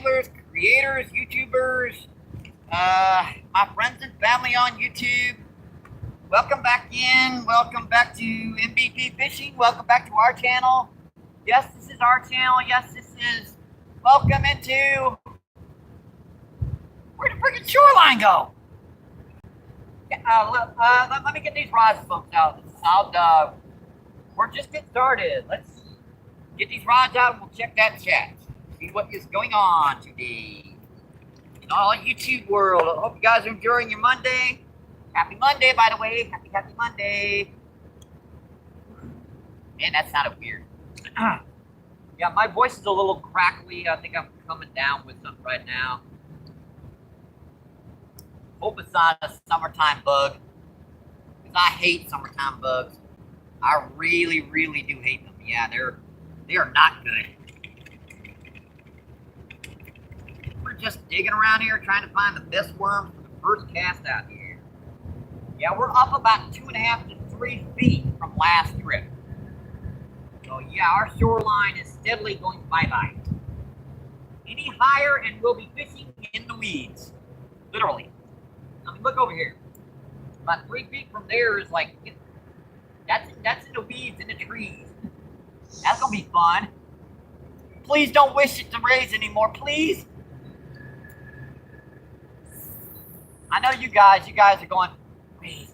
anglers, creators, YouTubers, my friends and family on YouTube. Welcome back in. Welcome back to MBPFishing. Welcome back to our channel. Yes, this is our channel. Yes, this is welcome into. Where'd the freaking shoreline go? Let me get these rods folks out. We're just getting started. Let's get these rods out and we'll check that chat. See what is going on today in all YouTube world. I hope you guys are enjoying your Monday. Happy Monday, by the way. Happy Monday. Man, that sounded weird. Yeah, my voice is a little crackly. I think I'm coming down with something right now. Hope it's not a summertime bug. Because I hate summertime bugs. I really, really do hate them. Yeah, they are not good. We're just digging around here trying to find the best worm for the first cast out here. Yeah, we're up about 2.5 to 3 feet from last trip. So yeah, our shoreline is steadily going bye-bye. Any higher and we'll be fishing in the weeds. Literally. I mean, look over here. About 3 feet from there is like, that's in the weeds, in the trees. That's gonna be fun. Please don't wish it to raise anymore, please. I know you guys are going, raise.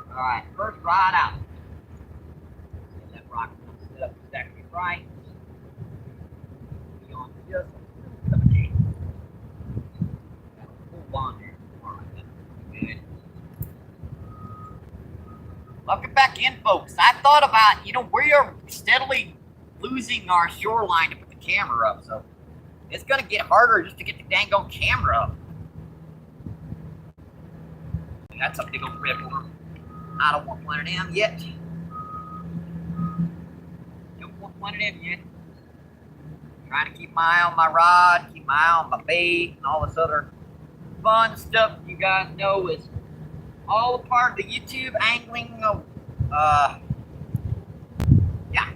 All right, first rod out. Get that rock set up exactly right. Be on just a little hold on there. All right, that's good. Welcome back in, folks. I thought about, we are steadily losing our shoreline to put the camera up, so it's going to get harder just to get the dang old camera up. That's a big old red worm. I don't want one of them yet. Don't want one of them yet. Trying to keep my eye on my rod, keep my eye on my bait, and all this other fun stuff you guys know is all a part of the YouTube angling. Yeah.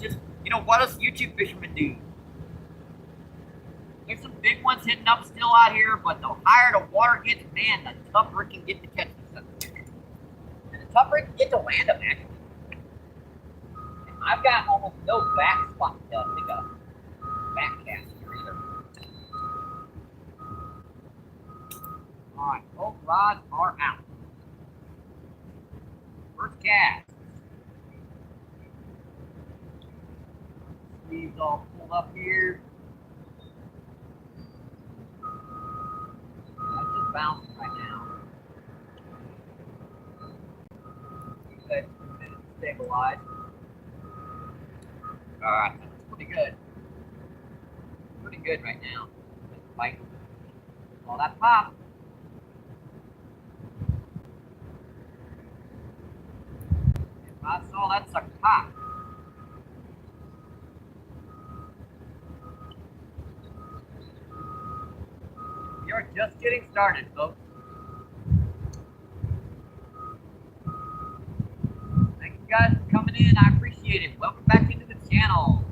Just, what does YouTube fishermen do? There's some big ones hitting up still out here, but the higher the water gets, man, the tougher it can get to catch them. And the tougher it can get to land them, actually. And I've got almost no back spot to pick up. Back cast here either. Alright, both rods are out. First cast. Sleeves all pulled up here. It's just bouncing right now. Good. Stabilize. Alright, that's pretty good. Pretty good right now. Bite. All that pop. If I saw that sucker pop. You're just getting started, folks. Thank you guys for coming in. I appreciate it. Welcome back into the channel.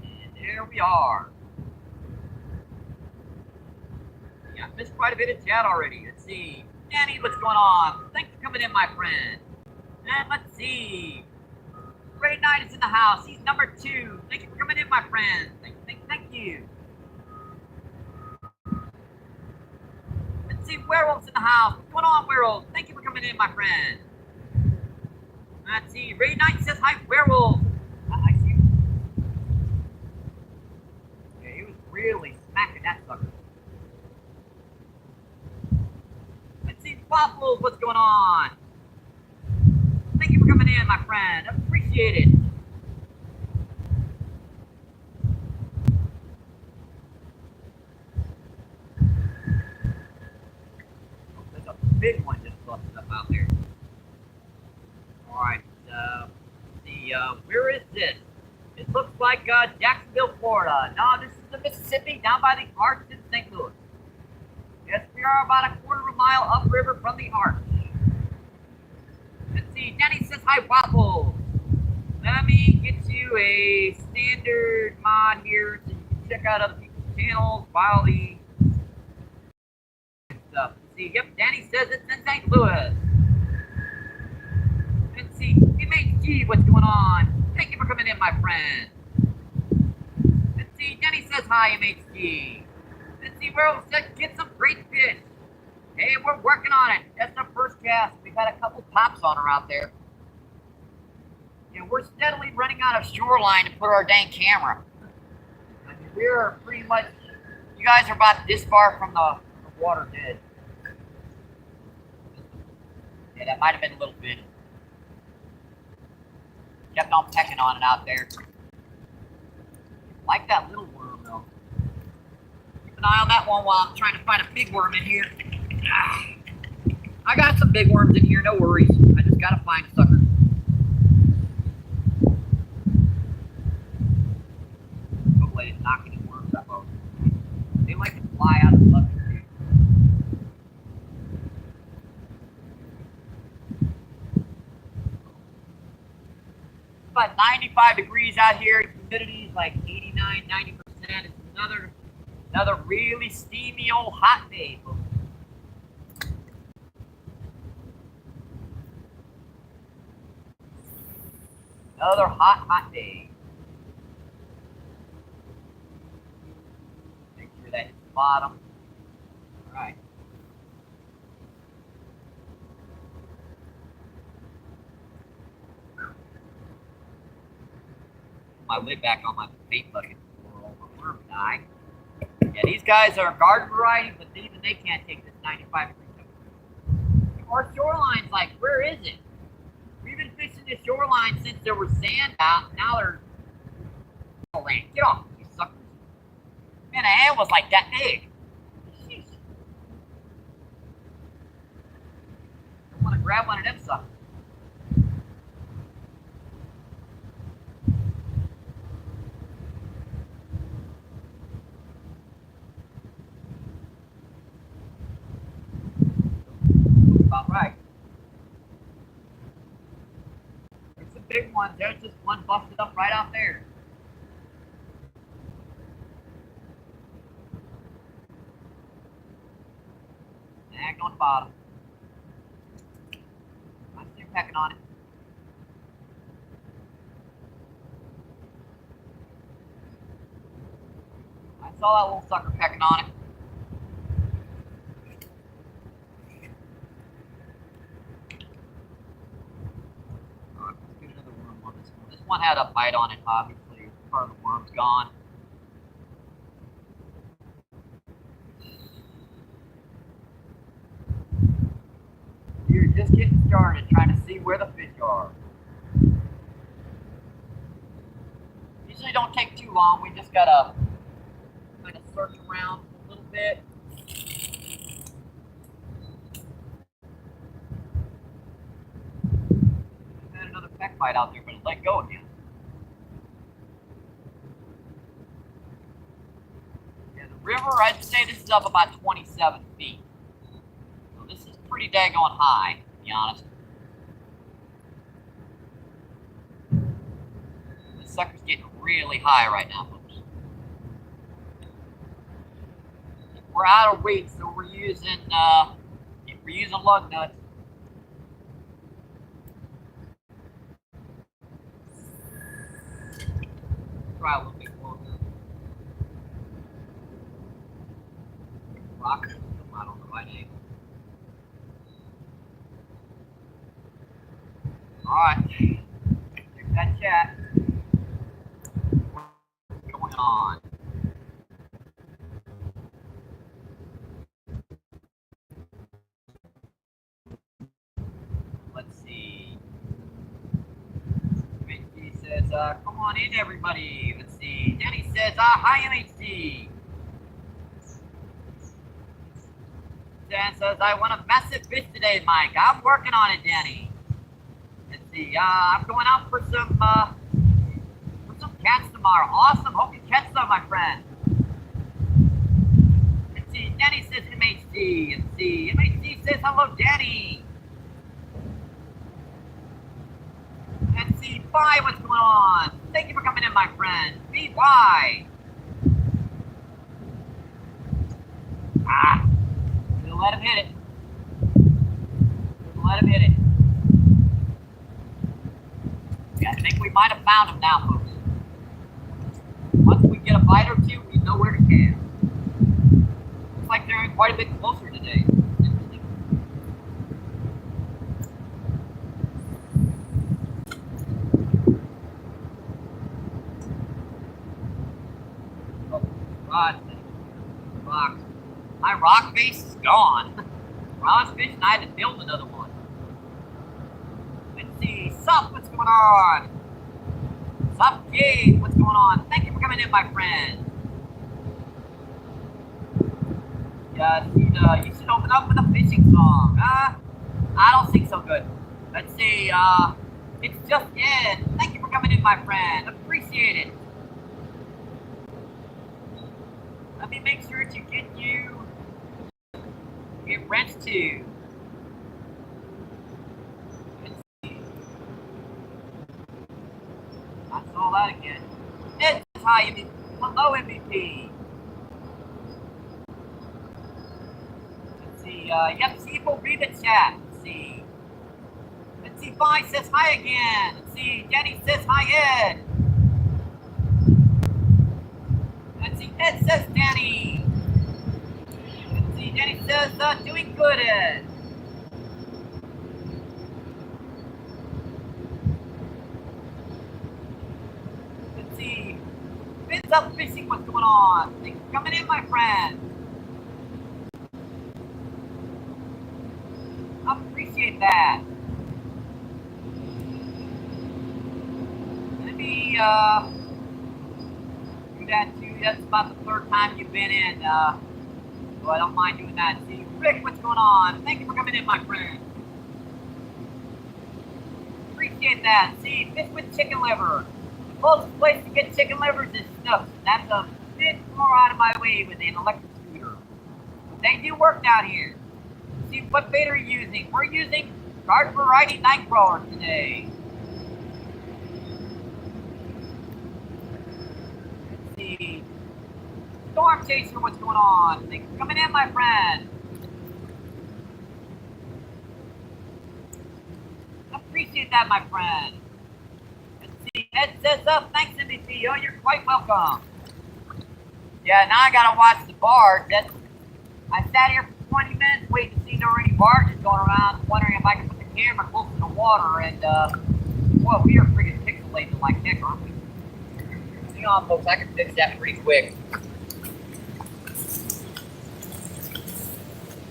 And there we are. Yeah, I missed quite a bit of chat already. Let's see. Danny, what's going on? Thanks for coming in, my friend. And let's see. Great Night is in the house. He's number 2. Thank you for coming in, my friend. Thank you. Let's see, Werewolf's in the house. What's going on, Werewolf? Thank you for coming in, my friend. Let's see, Ray Knight says hi, Werewolf. I see you. Yeah, he was really smacking that sucker. Let's see, Waffles, what's going on? Thank you for coming in, my friend. Appreciate it. There's a big one just busted up out there. Alright, where is this? It looks like Jacksonville, Florida. No, this is the Mississippi, down by the Arch in St. Louis. Yes, we are about a 1/4 mile upriver from the Arch. Let's see, Denny says hi, Waffle. Let me get you a standard mod here so you can check out other people's channels while the stuff. See, yep, Danny says it's in St. Louis. Let's see, MHG, what's going on? Thank you for coming in, my friend. Let's see, Danny says hi, MHG. Let's see, we'll get some great fish. Hey, we're working on it. That's our first cast. We've had a couple pops on her out there. You know, we're steadily running out of shoreline to put our dang camera. I mean, we're pretty much, you guys are about this far from the water dead. Yeah, that might have been a little fish. Kept on pecking on it out there. Like that little worm, though. Keep an eye on that one while I'm trying to find a big worm in here. I got some big worms in here, no worries. I just gotta find a sucker. Hopefully I didn't knock any worms up over. They like to fly out of the bucket, dude. It's about 95 degrees out here. Humidity is like 89, 90%. It's another really steamy old hot day, folks. Another hot day. Make sure that hits the bottom. Alright. My lid back on my bait bucket before all my worms die. Yeah, these guys are garden variety, but even they can't take this 95 degree temperature. Our shoreline's like, where is it? We've been fishing this shoreline since there was sand out. Now they're land. Get off, you suckers. Man, the hand was like that big. Jeez. I want to grab one of them suckers. About right. There's some big ones. There's just one busted up right out there. Snagged on the bottom. I'm still pecking on it. I saw that little sucker pecking on it. One had a bite on it, obviously. Part of the worm's gone. You're just getting started, trying to see where the fish are. Usually don't take too long. We just gotta kind of search around a little bit. Had another peck bite out there, but it let go again. Yeah, the river, I'd say this is up about 27 feet. So this is pretty daggone high, to be honest. This sucker's getting really high right now, folks. We're out of weight, so we're using lug nuts. Try a little bit closer. Rock come out on the right angle. Alright. Check that chat. What's going on? Let's see. MHD says, come on in, everybody. Let's see. Danny says, hi, MHD. Dan says, I want a massive fish today, Mike. I'm working on it, Danny. Let's see. I'm going out for some cats tomorrow. Awesome. Hope you catch some, my friend. Let's see. Danny says MHD. Let's see. MHD says, hello, Danny. BY, what's going on? Thank you for coming in, my friend. BY. We'll let him hit it. We'll let him hit it. Yeah, I think we might have found him now, folks. Once we get a bite or two, we know where to cast. Looks like they're quite a bit closer today. Interesting. Oh, God. Box. My rock base is gone. When I was fishing, I had to build another one. Let's see. Sup, what's going on? Sup, Jade, what's going on? Thank you for coming in, my friend. Yeah, you should open up with a fishing song. I don't think so good. Let's see. It's just in. Thank you for coming in, my friend. Appreciate it. Let me make sure to get wrench too. Let's see. I saw that again. It's hi, MVP. Hello, MVP. Let's see. Yep, see, we'll read the chat. Let's see. Let's see. Vi says hi again. Let's see. Jenny says hi, Ed. Let's see. Ed says Danny. Let's see. Jenny says doing good, Ed. Let's see. Fins up fishing. What's going on? Thanks for coming in, my friend. Appreciate that. Let me do that too. That's about the third time you've been in. So I don't mind doing that. See, Rick, what's going on? Thank you for coming in, my friend. Appreciate that. See, fish with chicken liver. The closest place to get chicken livers is Snooks. That's a bit more out of my way with an electric scooter. They do work down here. See, what bait are you using? We're using Garden Variety Nightcrawler today. Let's see. Storm Chaser, what's going on? Thanks for coming in, my friend. Appreciate that, my friend. Let's see. Ed says up. Thanks, MVP. Oh, you're quite welcome. Yeah, now I gotta watch the barge. I sat here for 20 minutes waiting to see if there were any barges going around, wondering if I could put the camera close to the water, and, well, we are freaking pixelated like heck, aren't we? Hang on, folks, I can fix that pretty quick.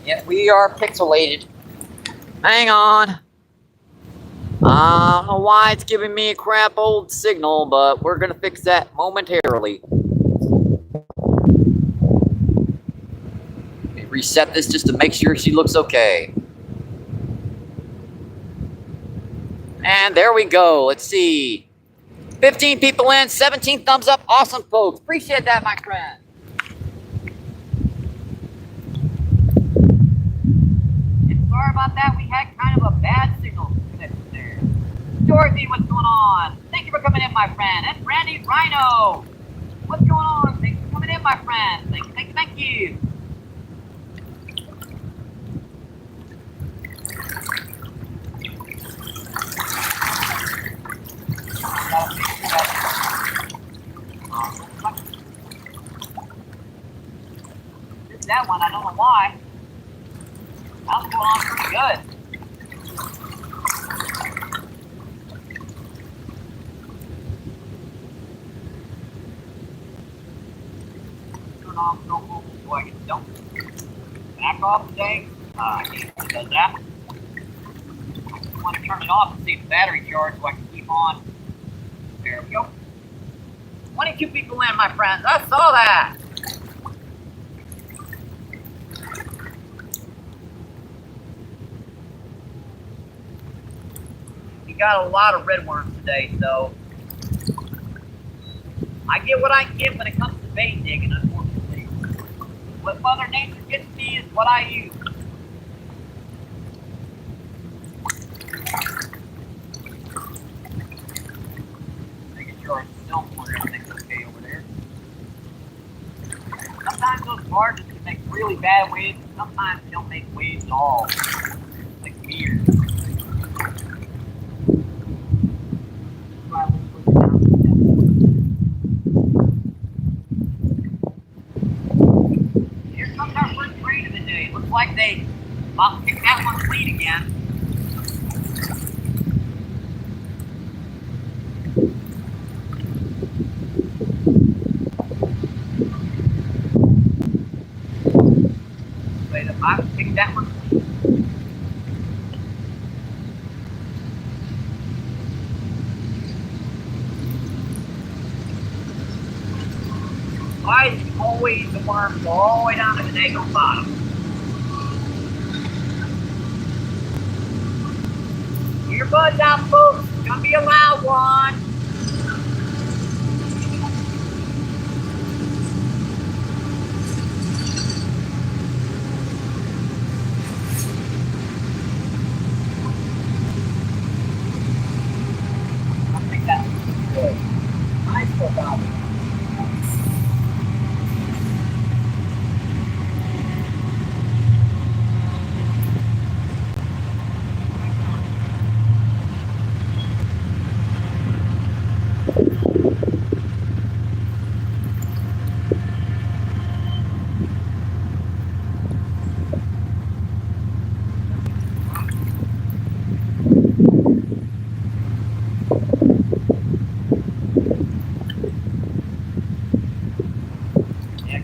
Yeah, we are pixelated. Hang on. I don't know why it's giving me a crap old signal, but we're gonna fix that momentarily. Reset this just to make sure she looks okay. And there we go. Let's see. 15 people in, 17 thumbs up. Awesome, folks. Appreciate that, my friend. And sorry about that. We had kind of a bad signal connection there. Dorothy, what's going on? Thank you for coming in, my friend. And Randy Rhino. What's going on? Thanks for coming in, my friend. Thank you. That one, I don't know why. That was going on pretty good. Turn off no move so I can dump. Back off the tank. It does that. I just want to turn it off and see the battery charge so I can keep on. There we go. 22 people in, my friends. I saw that. We got a lot of red worms today, so I get what I get when it comes to bait digging, unfortunately. What Mother Nature gets me is what I use. barges can make really bad waves, and sometimes they don't make waves at all. Like weird. Here comes our first trade of the day. Looks like they about picked that one clean again. Wait, I picked that one clean. Why is always the worm go all the way down to the daggone bottom? Earbuds out, folks. It's gonna be a loud one. I think that's good. Nice for Bobby.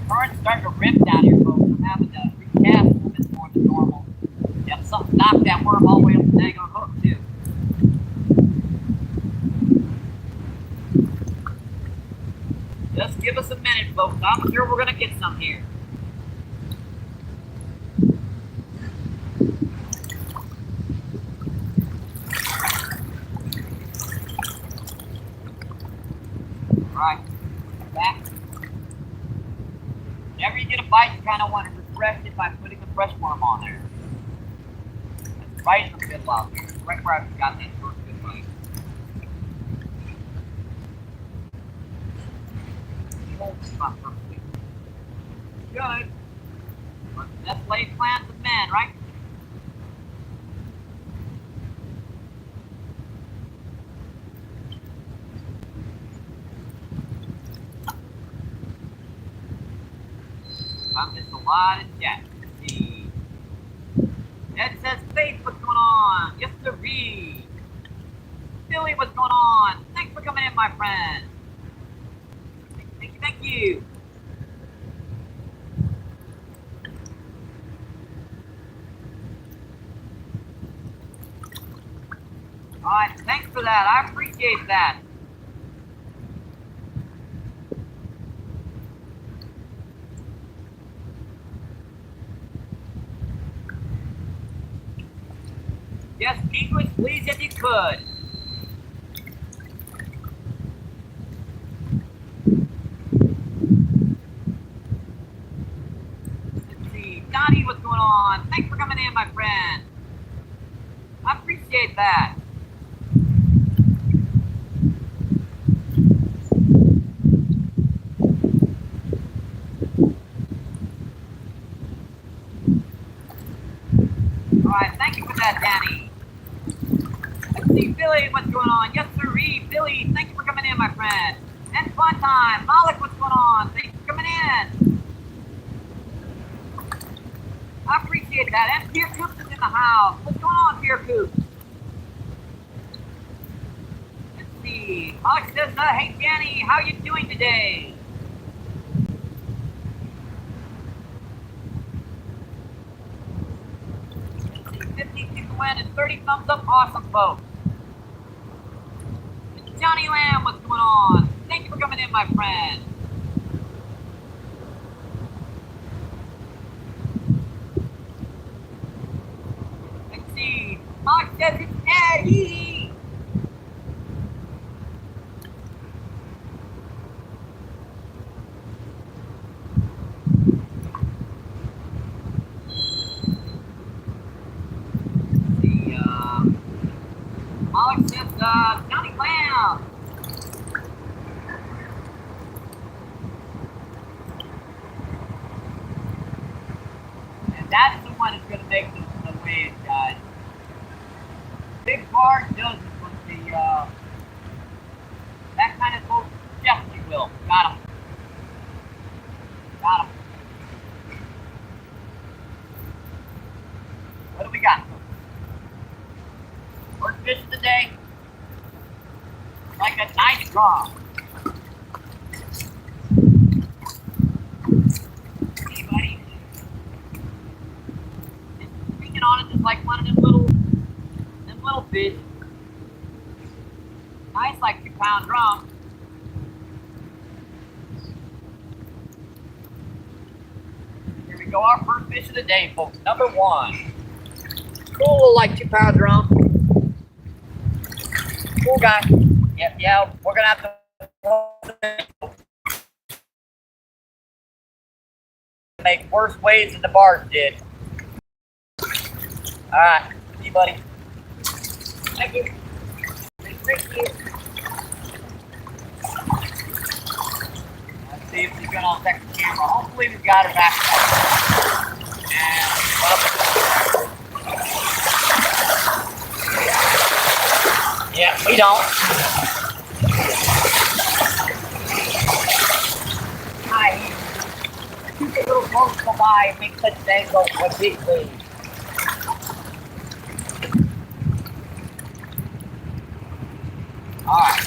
Current's starting to rip down here, folks. I'm having to recast a little bit more than normal. Yep, something knocked that worm all the way up the daggone hook, too. Just give us a minute, folks. I'm sure we're going to get some here. Alright, back. Whenever you get a bite, you kind of want to refresh it by putting a fresh worm on there. That's right in the middle out here. Right where I've got that first good bite. Good. But that's laid plans of men, right? I missed a lot of chat. Let's see. Ed says, Faith, what's going on? Yes, sirree. Billy, what's going on? Thanks for coming in, my friend. Thank you, thank you. Alright, thanks for that. I appreciate that. Yes, English, please, if you could. Let's see. Donnie, what's going on? Thanks for coming in, my friend. I appreciate that. Alright, thank you for that, Danny. Let's see, Billy, what's going on? Yes, sirree. Billy, thank you for coming in, my friend. And fun time. Malik, what's going on? Thanks for coming in. I appreciate that. And Pierre Coops is in the house. What's going on, Pierre Coops? Let's see. Alex says, hey, Danny, how you doing today? Let's see, 50 people win and 30 thumbs up. Awesome, folks. Johnny Lamb, what's going on? Thank you for coming in, my friend. Let's see. Mark says it's Eddie. Let's see. Alex says Johnny Lamb. That's the one that's going to make the waves, guys. Big bar doesn't, but that kind of boat definitely will. Got him. Got him. What do we got? First fish of the day. Like a nice draw. Hey, buddy. It's speaking on it just like one of them little fish. Nice, like 2-pound drum. Here we go, our first fish of the day, folks. Number 1. Cool little like 2-pound drum. Cool guy. Yeah, we're gonna have to make worse waves than the bars did. Alright, see you, buddy. Thank you. Thank you. Let's see if he's gonna affect the camera. Hopefully we've got it back. And yeah, we don't. Hi. Keep the little boats go by and make such things go for big waves. Alright.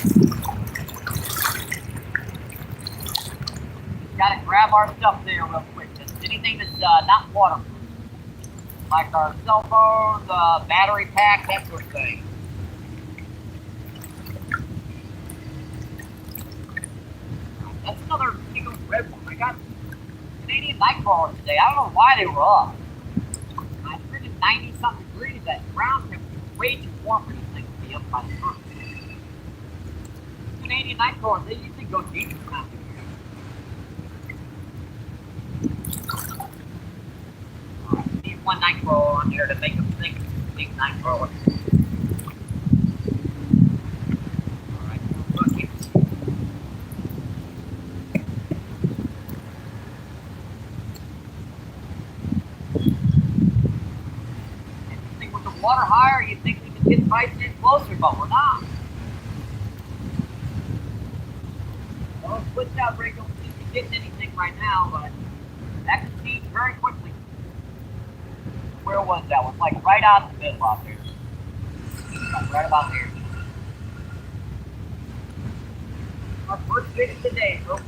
Gotta grab our stuff there real quick. Just anything that's not waterproof. Like our cell phone, the battery pack, that sort of thing. That's another big old red one. I got Canadian night crawlers today. I don't know why they were up. I figured 90-something degrees. That ground temperature is way too warm for these things to be up by the sun. Canadian night crawlers, they usually go deep in the Alright, need one night crawler on here to make them think it's a big night crawler. Alright, bucket. With the water higher, you'd think we could get right in closer, but we're not. Well, switch out rig don't seem to be getting anything right now, but that could change very quickly. Where was that? It was like right out in the middle out there. Like right about there. Our first fish of the day, folks.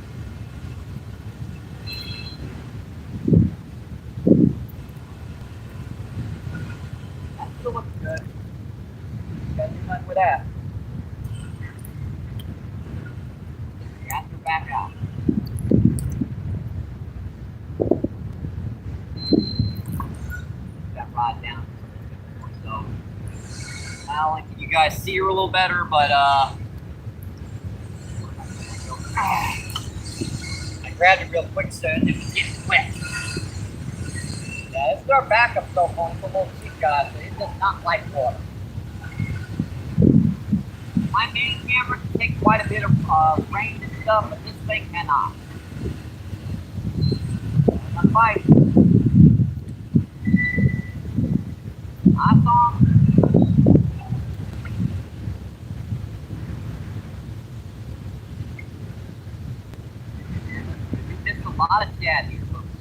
That still looks good. Gotta do nothing with that. You have to back out. That rod down. So, not only can you guys see her a little better, but I grabbed it real quick so it was getting wet. Yeah, this is our backup cell phone. It's a little cheap, guys, but it does not like water. My main camera can take quite a bit of rain and stuff, but this thing cannot. I'm fighting. I saw him. We missed a lot of shad here, folks.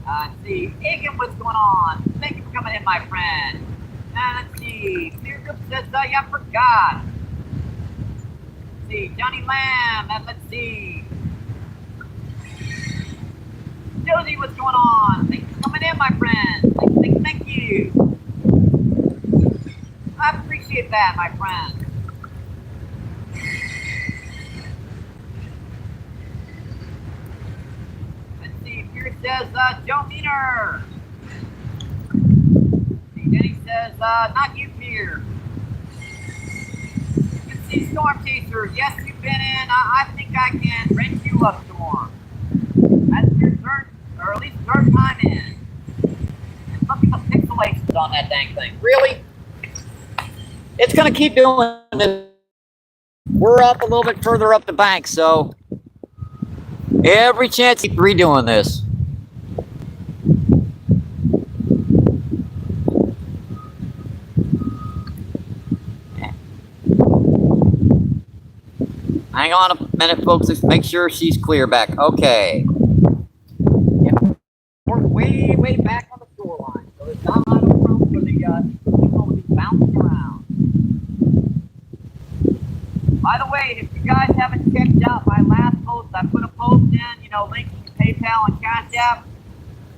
Let's see, Aiken, what's going on? Thank you for coming in, my friend. Let's see, Clear Group says, I forgot. Let's see, Johnny Lamb, and let's see. Josie, what's going on? Thank you for coming in, my friend. Thank you. I appreciate that, my friend. Here says, Joe Meaner. Denny says, not you, Peter. You can see Storm Chaser. Yes, you've been in. I think I can rent you a Storm. That's your third, or at least third time in. And look at the pixelations on that dang thing. Really? It's going to keep doing this. We're up a little bit further up the bank, so every chance to keep redoing this. Hang on a minute, folks. Let's make sure she's clear back. Okay. Yep. We're way, way back on the shoreline, so there's not a lot of room for the signal to be bouncing around. By the way, if you guys haven't checked out my last post, I put a post in, links to PayPal and Cash App.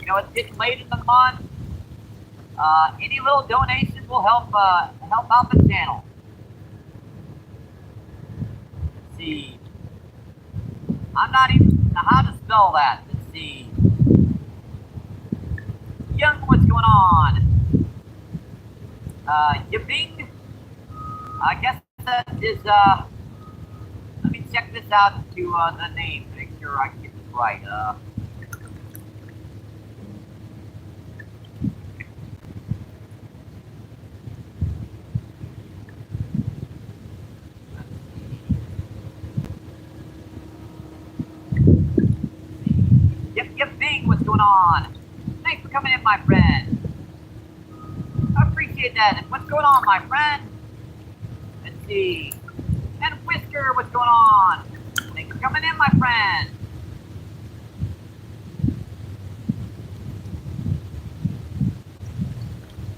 It's getting late in the month. Any little donation will help out the channel. Let's see. I'm not even know how to spell that. Let's see. Young, what's going on? Yibing? I guess that is, let me check this out to the name, make sure I get this right. Yep, Bing, what's going on? Thanks for coming in, my friend. I appreciate that. And what's going on, my friend? Let's see. And Whisker, what's going on? Thanks for coming in, my friend.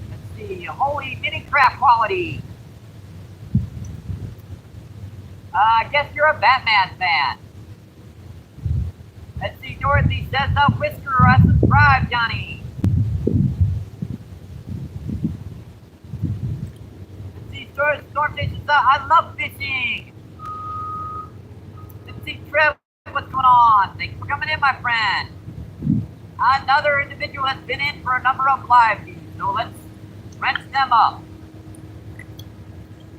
Let's see. Holy mini crap quality. I guess you're a Batman fan. Let's see, Dorothy says, Whisker, I subscribe, Johnny. Let's see, Storm Station says, I love fishing. Let's see, Trev, what's going on? Thanks for coming in, my friend. Another individual has been in for a number of live views, so let's wrench them up.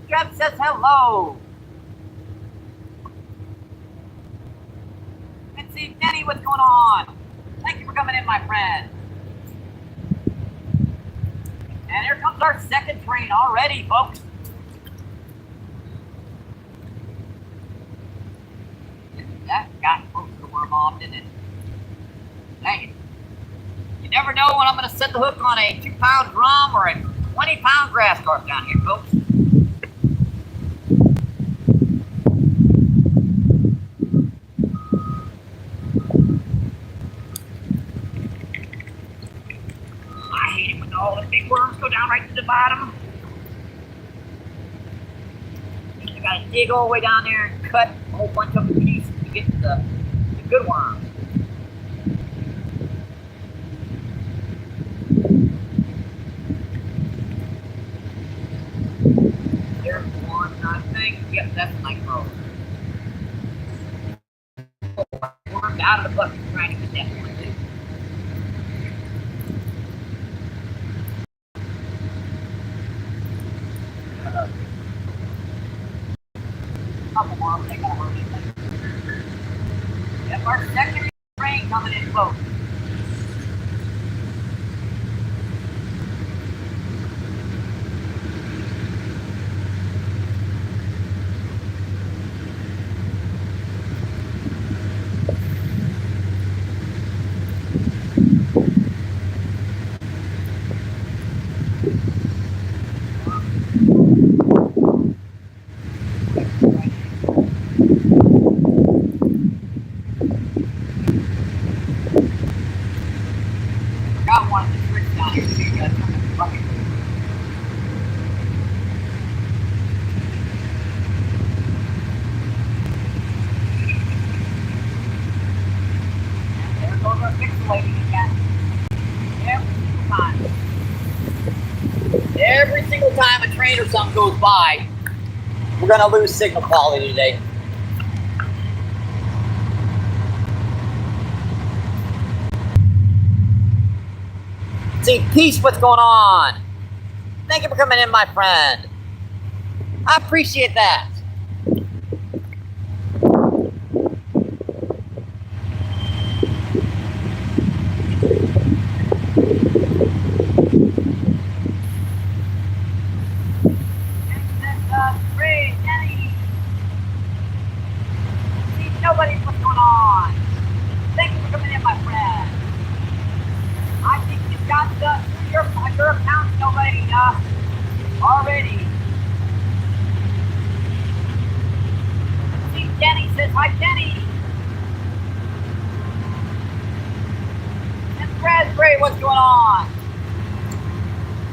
Trev says hello. See, Denny, what's going on? Thank you for coming in, my friend. And here comes our second train already, folks. That got close to where mom, didn't it? Dang it. You never know when I'm going to set the hook on a 2-pound drum or a 20-pound grass carp down here, folks. All the big worms go down right to the bottom. You gotta dig all the way down there and cut a whole bunch of pieces to get to the good worms. There's one, I think. Yep, that's micro. Worms out of the bucket trying to get that one too. Couple more, they gotta hurt anything. Yep, our second train coming in close. Every single time a train or something goes by, we're going to lose signal quality today. See, Peace, what's going on? Thank you for coming in, my friend. I appreciate that. got your account nobody already. See, Jenny says hi, Jenny. And Raspberry, what's going on?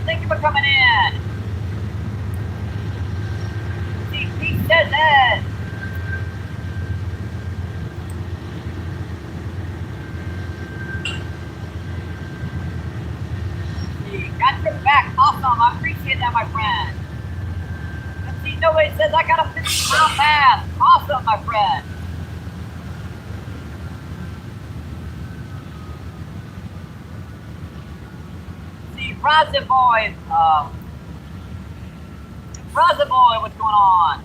Thank you for coming in. See, Pete says Ed. Got your back. Awesome. I appreciate that, my friend. Let's see. Nobody says I got a 50-pound bass. Awesome, my friend. See, Raza boy. Raza boy, what's going on?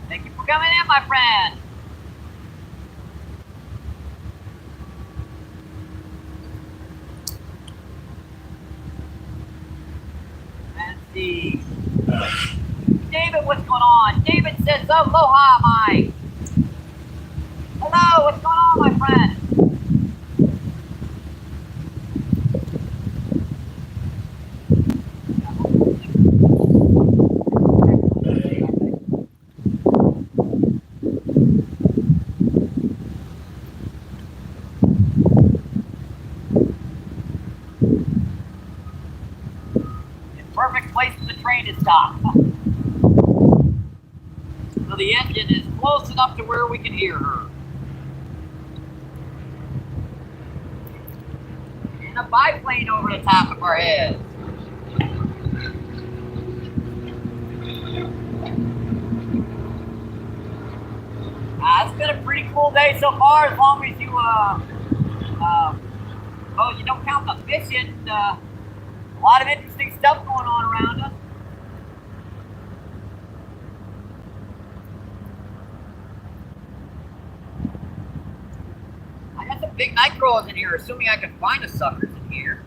Thank you for coming in, my friend. Let's see. David, what's going on? David says, aloha, Mike. Hello, what's going on, my friend? Perfect place for the train to stop. So the engine is close enough to where we can hear her. And a biplane over the top of our heads. It's been a pretty cool day so far, as long as you you don't count the fishing. A lot of interesting stuff going on around us. I got some big night crawls in here, assuming I can find the suckers in here.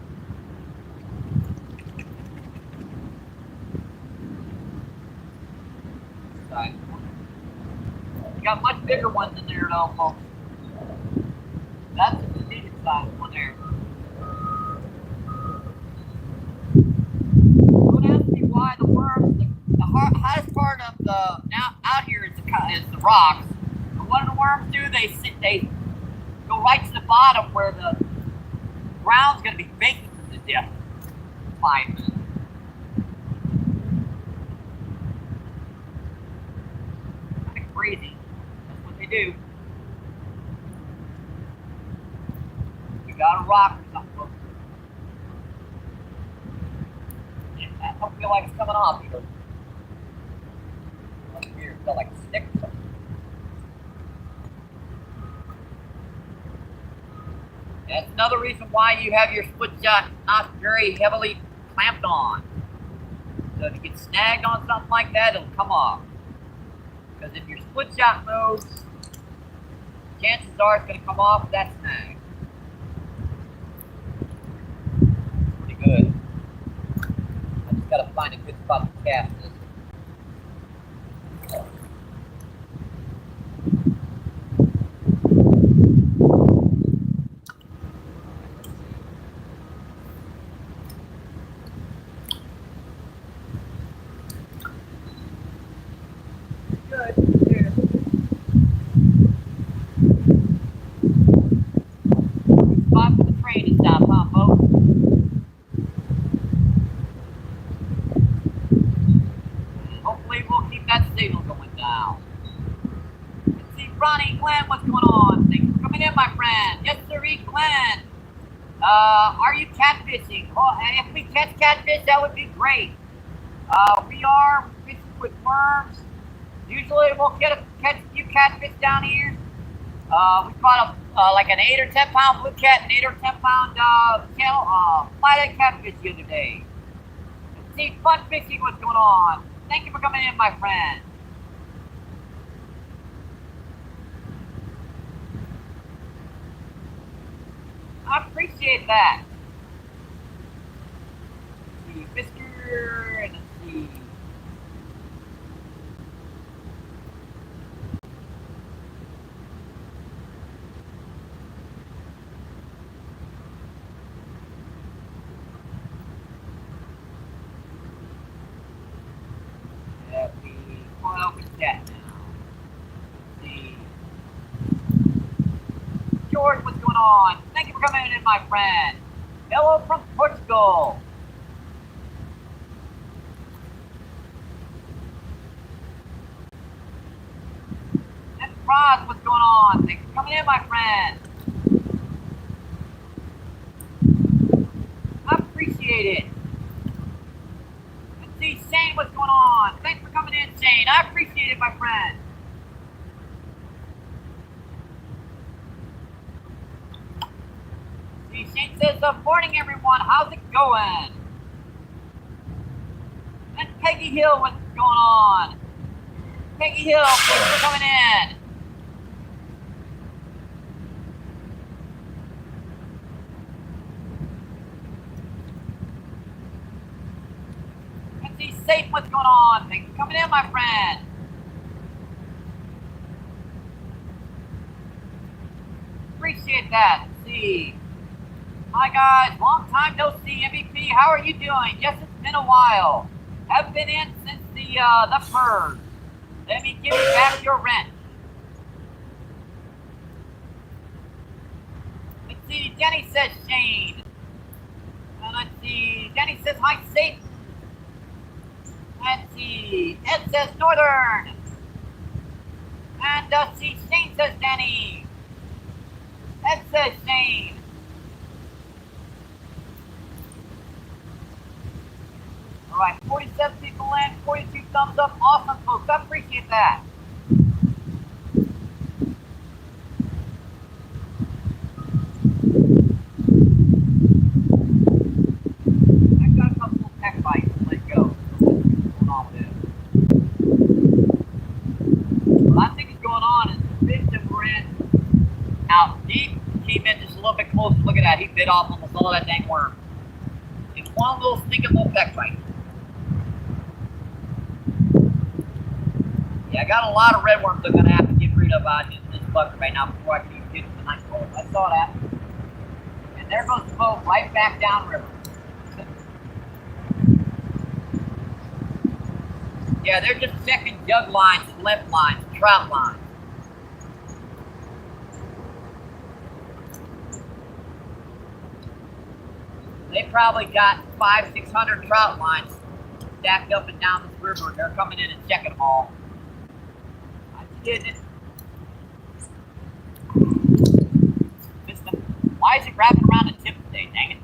You got much bigger ones in there though, folks. That's the medium size one there. Don't ask me why the worms, the hottest part of the out here is the rocks. And what do the worms do? They go right to the bottom where the ground's gonna be baking to death. 5 minutes. Kind of crazy. That's what they do. You got a rock or something, folks. I don't feel like it's coming off either. Up here, it felt like a stick or something. That's another reason why you have your split shot not very heavily clamped on. So if you get snagged on something like that, it'll come off. Because if your split shot moves, chances are it's going to come off with that snag. Pretty good. I just got to find a good spot to cast this. Hopefully we'll keep that signal going down. Let's see, Ronnie, Glenn, what's going on? Thanks for coming in, my friend. Yes, sir, Glenn. Are you catfishing? Oh, if we catch catfish, that would be great. We are fishing with worms. Usually we'll catch a few catfish down here. We caught like an 8 or 10 pound blue cat and 8 or 10 pound flathead catfish the other day. Let's see, fun fishing, what's going on? Thank you for coming in, my friend. I appreciate that. Let's see, Mr. and let's see. chat now. Let's see. George, what's going on? Thank you for coming in, my friend. Hello from Portugal. And Roz, what's going on? Thanks for coming in, my friend. I appreciate it. Let's see, Shane, what's going on? Thanks for coming in, Shane. I appreciate it, my friend. See, Shane says, good morning, everyone. How's it going? And Peggy Hill, what's going on? Peggy Hill, thanks for coming in. Safe, what's going on? Thanks for coming in, my friend. Appreciate that. Let's see. Hi guys, long time no see. MVP, how are you doing? Yes, it's been a while. Haven't been in since the purge. Let me give you back your rent. Let's see. Jenny says Shane. Let's see. Jenny says hi, Safe. Let's see, Ed says Northern. And see, Shane says Danny. Ed says Shane. Alright, 47 people in, 42 thumbs up. Awesome, folks. I appreciate that. I've got a couple of tech bites. Let's go. What I think is going on is the fish that we're in out deep came in just a little bit closer. Look at that, he bit off almost all of that dang worm. And one little stinking little peck bite. Yeah, I got a lot of redworms I'm gonna have to get rid of out in this bucket right now before I can even get to the nice boat. I saw that. And there goes the boat right back downriver. Yeah, they're just checking jug lines, limp lines, trout lines. They probably got 500-600 trout lines stacked up and down this river, and they're coming in and checking them all. I'm kidding. Why is it wrapping around the tip today? Dang it.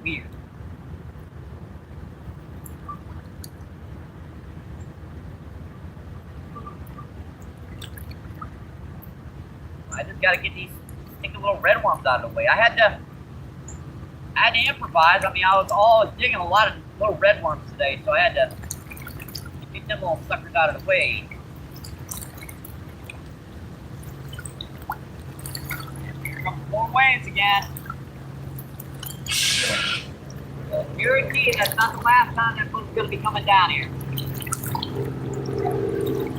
Weird. I just got to get these stinking little redworms out of the way. I had to improvise. I mean, I was digging a lot of little redworms today, so I had to get them little suckers out of the way. Here comes more waves again. So guarantee that's not the last time that boat's going to be coming down here.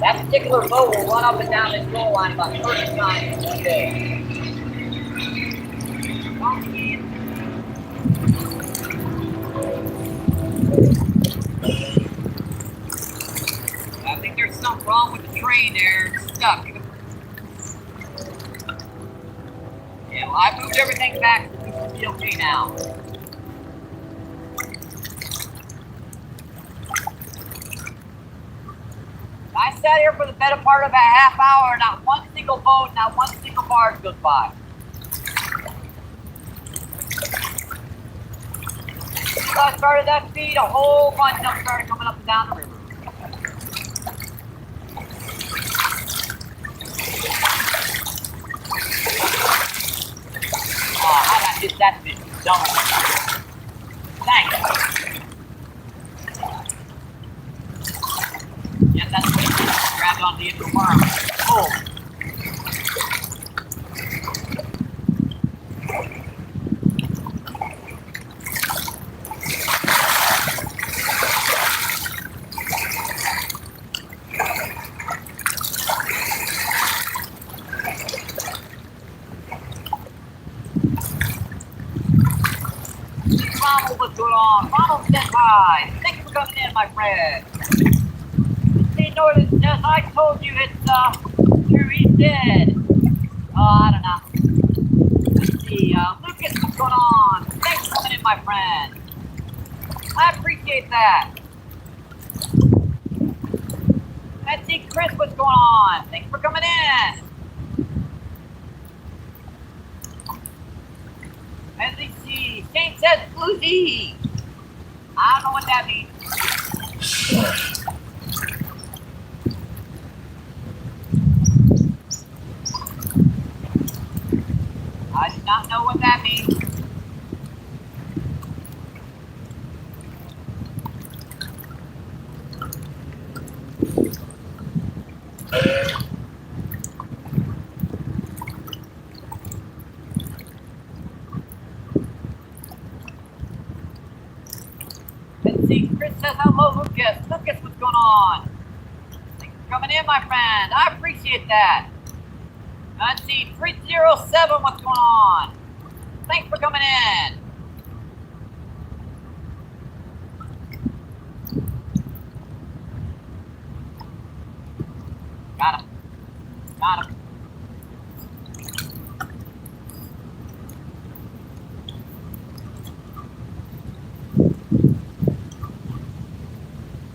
That particular boat will run up and down this shoreline about 30 times a day. I think there's something wrong with the train there. It's stuck. Yeah, well, I moved everything back, so we should be okay now. I sat here for the better part of a half hour, not one single boat, not one single barge goes by. Since I started that feed, a whole bunch of them started coming up and down the river. Oh, how did I hit that fish? Dumb. Thanks. Yeah, that's what it grabbed onto the end of the worm. Oh. Ronald, what's going on? Ronald said hi. Thank you for coming in, my friend. See, Northern says, I told you it's, true, he's dead. I don't know. Let's see, Lucas, what's going on? Thanks for coming in, my friend. I appreciate that. Let's see, Chris, what's going on? Thanks for coming in. Let's see, Shane says Uzi. I don't know what that means. I do not know what that means. Let's see, Chris says hello, Lucas. Lucas, what's going on? Thanks for coming in, my friend. I appreciate that. Let's see, 307, what's going on? Thanks for coming in. Got him. Got him.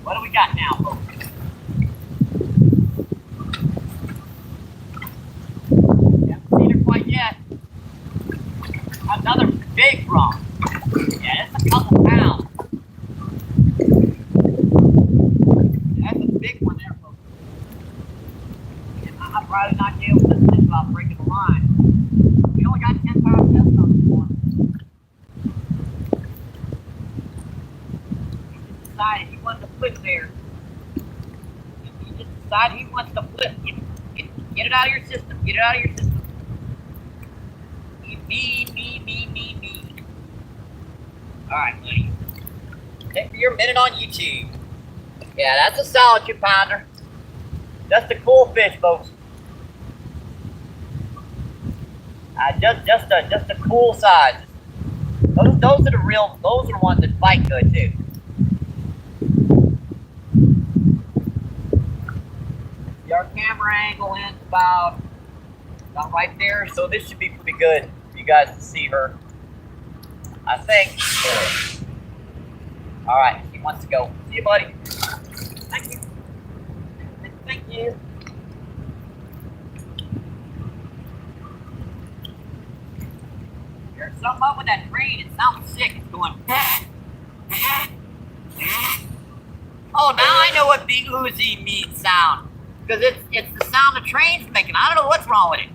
What do we got now, folks? Haven't seen her quite yet. Another big drum. Yeah, that's a couple pounds. That's a big one there, folks. I'm probably not able to think about breaking the line. We only got 10 pound test on this one. He just decided he wanted to flip there. He just decided he wants to flip. Get it out of your system. Get it out of your system. Me. Alright, buddy. Take your minute on YouTube. Yeah, that's a solid 2-pounder. That's a cool fish, folks. Just a cool size. Those are the real. Those are the ones that fight good too. See, our camera angle is about right there, so this should be pretty good for you guys to see her. I think. All right, he wants to go. See you, buddy. Thank you. Thank you. There's something up with that train. It sounds sick. It's going. Oh, now I know what Big Uzi means sound. Because it's the sound the train's making. I don't know what's wrong with it.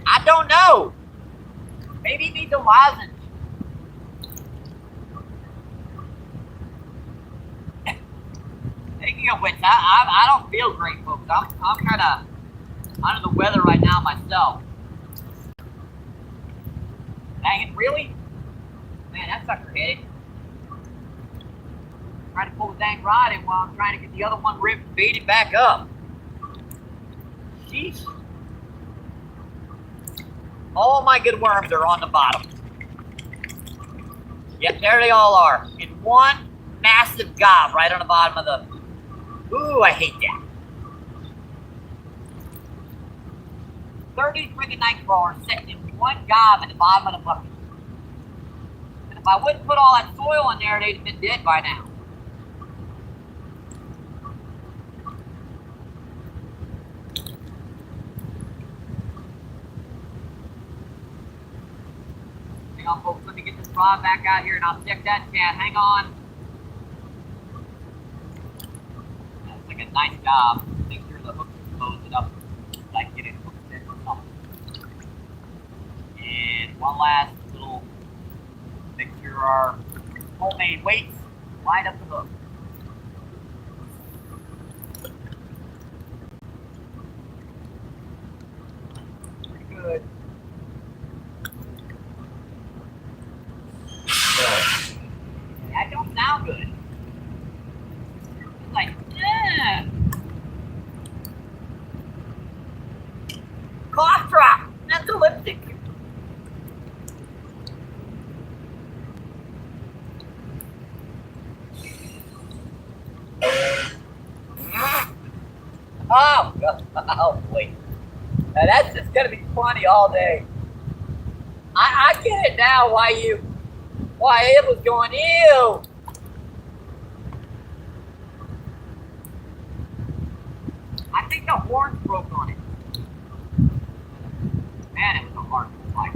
I don't know. Maybe it needs a lozenge. Speaking of which, I don't feel great, folks. I'm kind of under the weather right now myself. Dang it, really? Man, that sucker hit it. Trying to pull the dang rod in while I'm trying to get the other one baited back up. Sheesh. All my good worms are on the bottom. Yep, there they all are. In one massive gob right on the bottom of the... Ooh, I hate that. 30 friggin' night crawlers sitting in one gob at the bottom of the bucket. And if I wouldn't put all that soil in there, they'd have been dead by now. Hang on, folks. Let me get this rod back out here and I'll check that cat. Hang on. That's like a nice job. Make sure the hook is closed up. Like get it hooked in or something. And one last little, make sure our homemade weights line up the hook. Pretty good. That don't sound good. It's like, yeah. Cough drop. That's a lipstick. Oh boy. Now that's just gonna be funny all day. I get it now why it was going, ew. I think the horns broke on it. Man, it was a hard fight.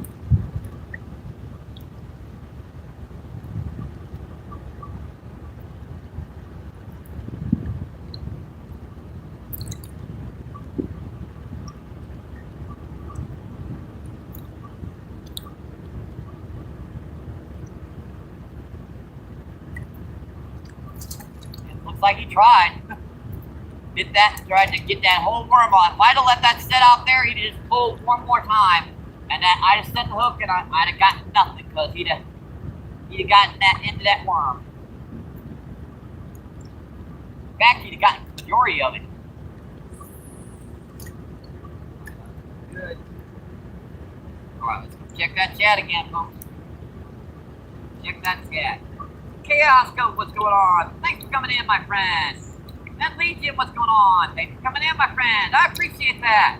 Looks like he tried. Tried to get that whole worm on. If I'd have let that sit out there, he'd have just pulled one more time, and then I'd have set the hook, and I'd have gotten nothing because he'd have gotten that into that worm. In fact, he'd have gotten the majority of it. Good. All right, let's go check that chat again, folks. Check that chat. Chaos, what's going on? Thanks for coming in, my friend. That Legion, what's going on? Thanks for coming in, my friend. I appreciate that.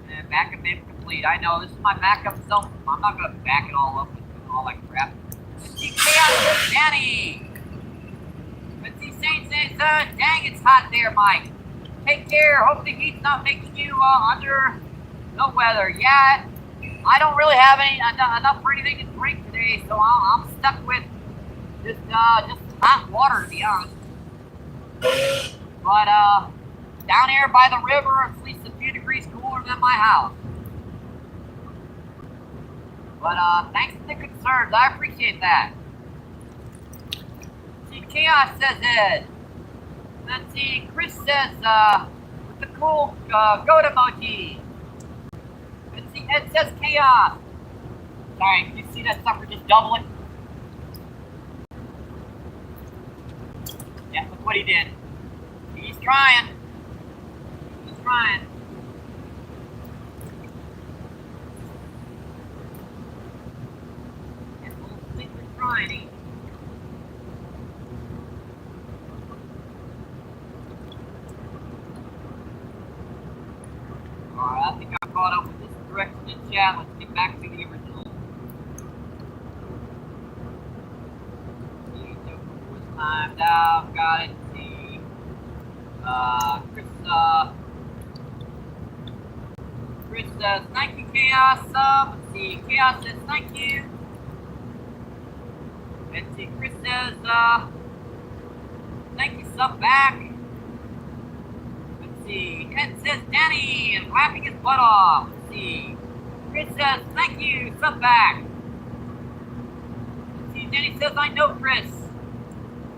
And backup incomplete. I know, this is my backup cell phone. I'm not going to back it all up and do all that crap. Let's see, Chaos, Danny. Let's see, Saint says, dang, it's hot there, Mike. Take care. Hope the heat's not making you under the weather. Yeah, I don't really have enough for anything to drink today, so I'm stuck with just hot water, to be honest. But down here by the river, it's at least a few degrees cooler than my house. But thanks for the concerns. I appreciate that. See, Chaos says it. Let's see, Chris says, with the cool goat emoji. Let's see, Ed says Chaos. Sorry, can you see that sucker just doubling? Yeah, look what he did. He's trying. He's trying. Yeah, we'll think we're trying. Alright, I think I caught up with this direction in chat. Let's get back to the original. See, Joker was timed out. Got it. See, Chris says, thank you, Chaos. Let's see, Chaos says, thank you. Let's see, Chris says, thank you, sub back. Let's see, Ed says Danny and laughing his butt off. Let's see, Chris says thank you, sub back. Let's see, Danny says I know Chris,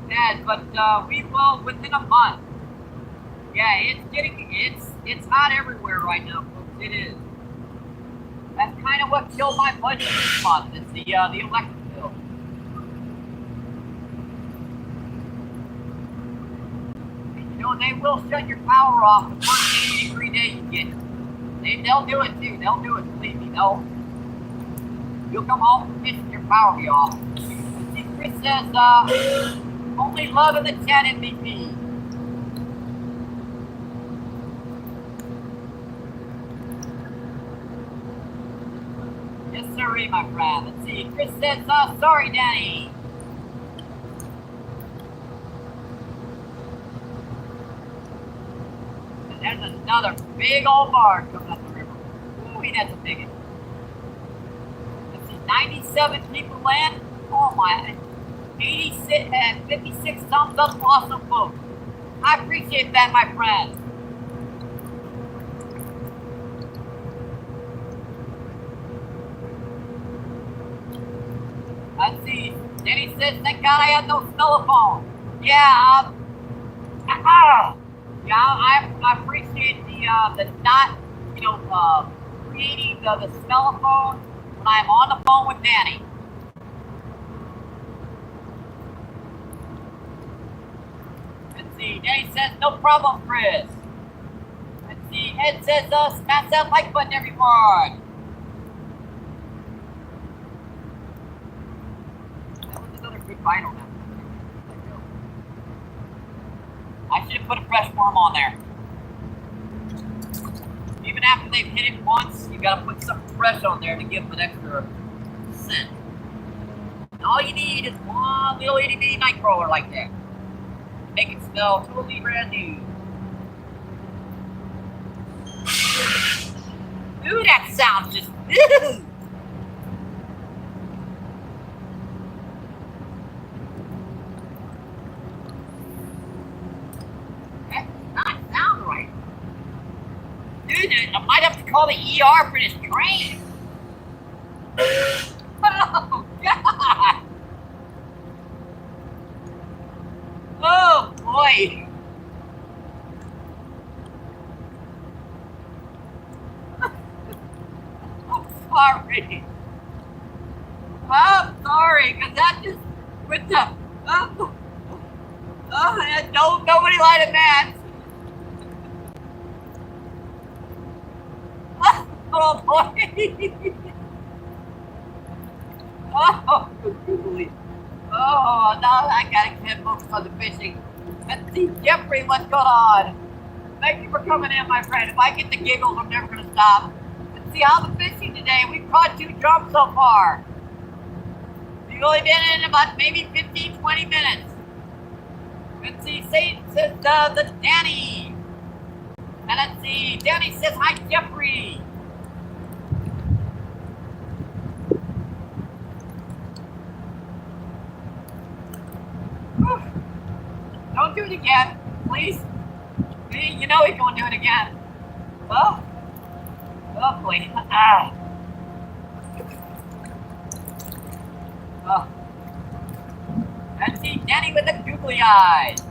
Dad, but we will within a month. Yeah, it's hot everywhere right now, folks. It is. That's kind of what killed my budget this month. It's the electric bill. They will shut your power off the first 80-degree day you get. They'll do it too. They'll do it. Believe me. You'll come home from fishing, your power be off. Chris says, only love in the chat, MVP. Yes, sirree, my friend. Let's see. Chris says, sorry, Danny. There's another big old barge coming up the river. Ooh, that's a big one. Let's see, 97 people land. Oh my, 86 and 56 thumbs up. Awesome, folks. I appreciate that, my friend. Let's see. Denny says, thank God I had no telephone. Yeah, yeah, I appreciate the not, creating the smellophone when I'm on the phone with Danny. Let's see, Danny says, no problem, Chris. Let's see, Ed says, smash that like button, everyone. Good bite on that. I should have put a fresh worm on there. Even after they've hit it once, you gotta put something fresh on there to give them an extra scent. And all you need is one little itty bitty night crawler like that. Make it smell totally brand new. Ooh, that sounds just ooh. That does not sound right. Dude, I might have to call the ER for this train. Oh, God. Oh, boy. Sorry. I'm sorry, because that just with the nobody light a match. Oh boy. Oh, goodly. Oh, now I gotta get focused on the fishing. Let's see, Jeffrey, what's going on? Thank you for coming in, my friend. If I get the giggles, I'm never gonna stop. See how the fishing today. We've caught 2 drums so far. We've only been in about maybe 15, 20 minutes. Let's see, says the Danny. And let's see, Danny says hi, Jeffrey. Whew. Don't do it again, please. You know he's gonna do it again. Oh. Oh boy. Ah. Oh. Let's see Danny with the googly eyes.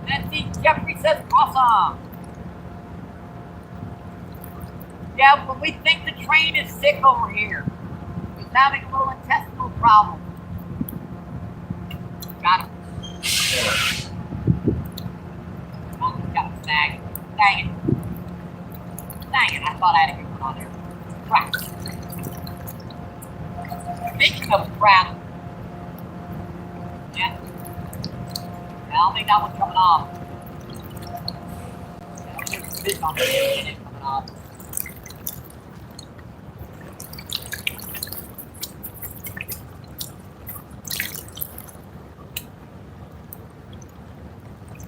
Let's see Jeffrey says awesome. Yeah, but we think the train is sick over here. He's having a little intestinal problem. Got him. Oh, we got him snagged. Dang it. Dang it, I thought I had a good one on there. Crap. Speaking of crap. Yeah. I don't think that one's coming off. There's a fish on there and it's coming off.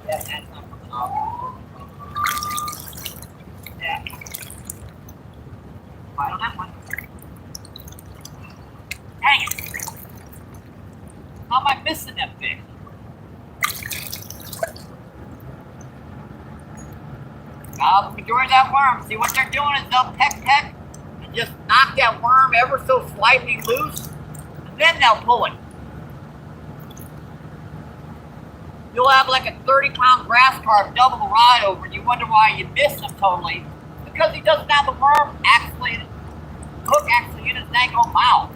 Yeah, that's not coming off. Yeah. Right on that one. Dang it. How am I missing that fish? The majority of that worm, see what they're doing is they'll peck and just knock that worm ever so slightly loose, and then they'll pull it. You'll have like a 30-pound grass carp double the ride over, and you wonder why you missed him totally. Because he doesn't have the worm actually, hook actually in his daggone mouth.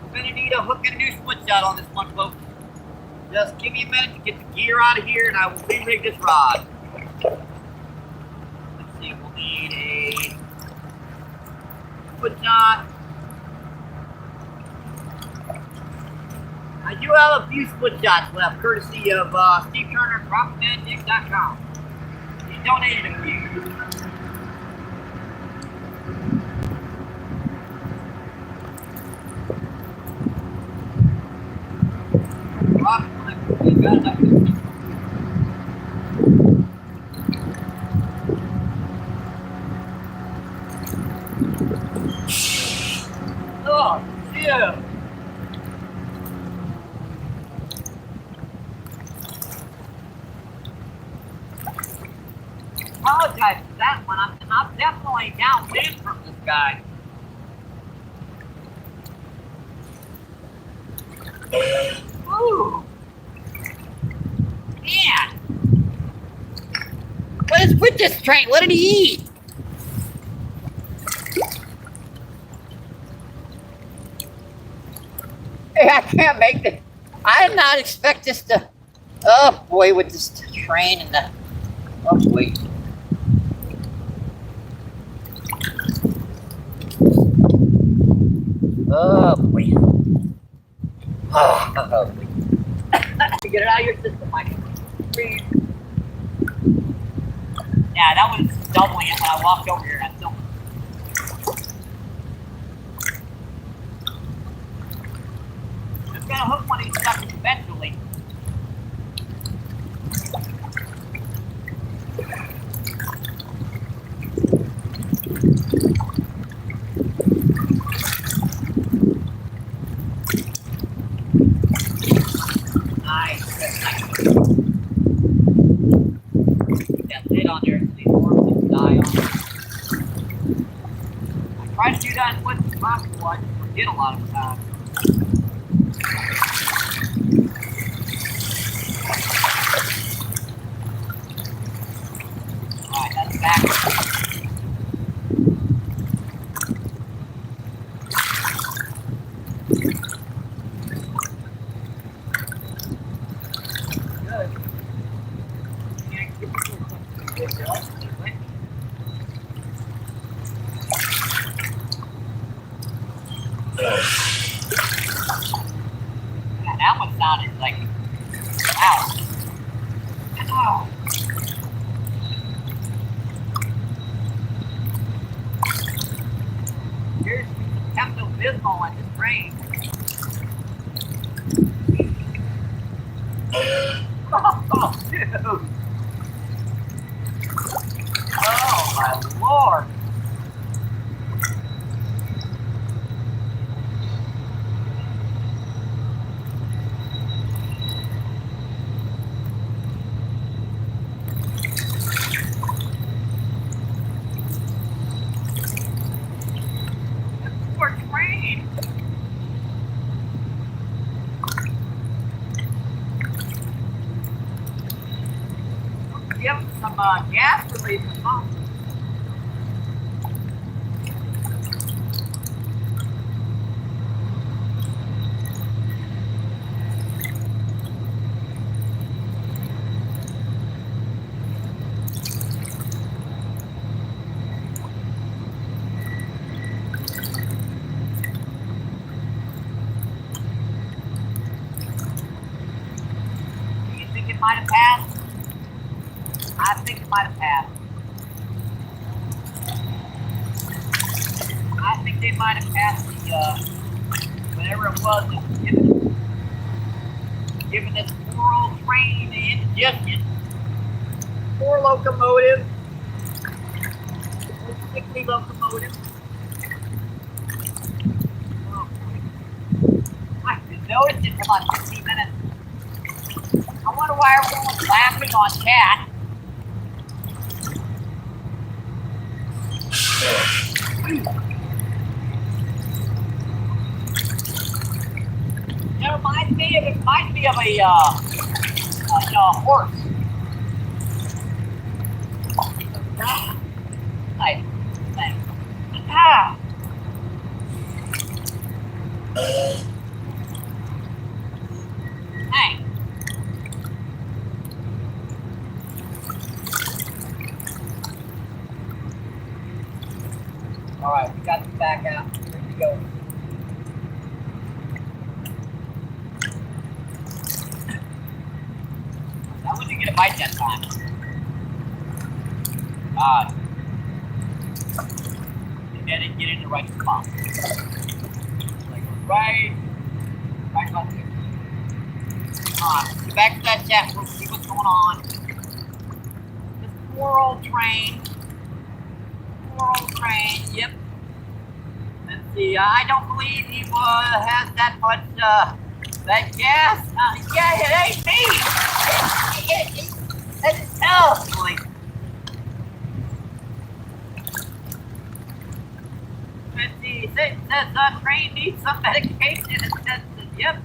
We're gonna need a hook and a new split shot on this one, folks. Just give me a minute to get the gear out of here and I will re-rig this rod. Let's see, we'll need a split shot. I do have a few split shots left, courtesy of Steve Turner at ProfitManDigs.com. He donated a few. Oh, yeah. Apologize for that one. I'm definitely downwind from this guy. Ooh. Man. What is with this train? What did he eat? Hey, I can't make this. I did not expect this to. Oh boy, with this train and the. Oh boy. Oh boy. Get it out of your system, Michael. Breathe. Yeah, that was doubling it when I walked over here and I filmed it. I'm gonna hook one of these suckers eventually. Nice. That's it on there so these worms can die on it. I try to do that as much as possible. I just forget a lot of the time. Alright, that's back. That one sounded like, wow. Oh. Here's Pepto-Bismol on this brain. Oh, dude. Oh, my Lord. Give them some gas relief or something. Do you think it might have passed? I think it might have passed. I think they might have passed the, whatever it was that was giving this poor old train the indigestion. Poor locomotive. Poor 60 locomotive. Oh, I didn't notice it for about 15 minutes. I wonder why everyone's laughing on chat. It reminds me of a horse. Nice. Ah. Hey. All right, we got the back out. Ready to go. Now we didn't get a bite that time. God. And then it get in the right spot. Like right about there. Get back to that chat. We'll see what's going on. This poor old train. Yep. Let's see. I don't believe he has that much that gas. Yeah, it ain't me. It's totally. Let's see. It says train needs some medication. It says, yep.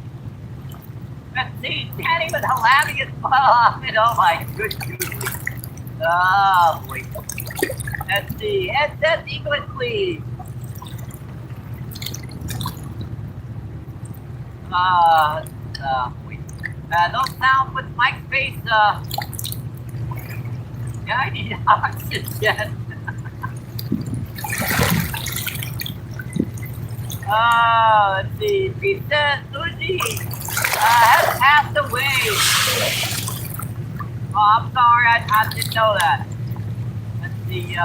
Let's see. Can't even allow me his butt off it. Oh my goodness. Oh boy. Let's see. It says English, please. Wait. Those sounds with Mike's face, yeah, I need oxygen. Let's see. He says, Luigi, see. Has passed away. Oh, I'm sorry, I didn't know that. Let's see,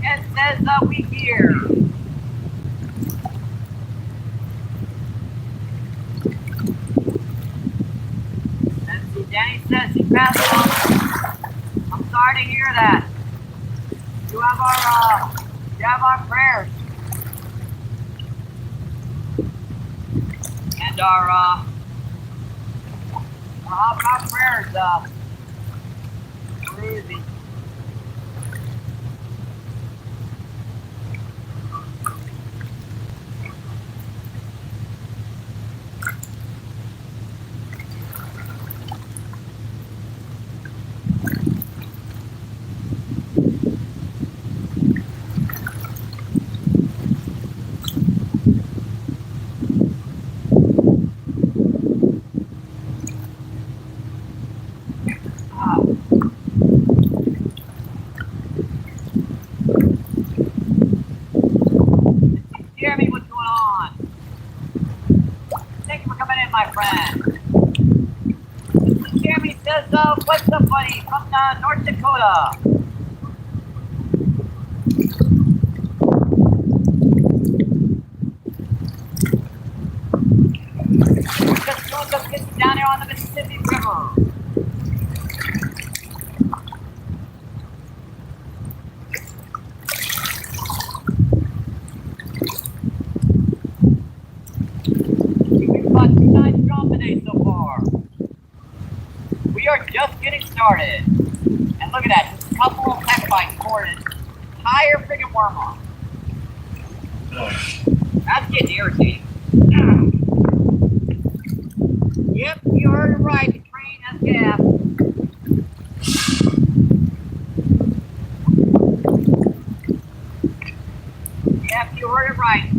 it says, we here. Let's see, Danny says he passed on. I'm sorry to hear that. You have our prayers. And our prayers, crazy. Jeremy, what's going on? Thank you for coming in, my friend. Jeremy says, what's up, buddy, from North Dakota. Just getting down there on the Mississippi River. We've got 2 nights strong today so far. We are just getting started. And look at that, just a couple of heck bites for an entire friggin' worm on. That's getting irritating. Yep, you heard it right, the train has gas. Yep, you heard it right.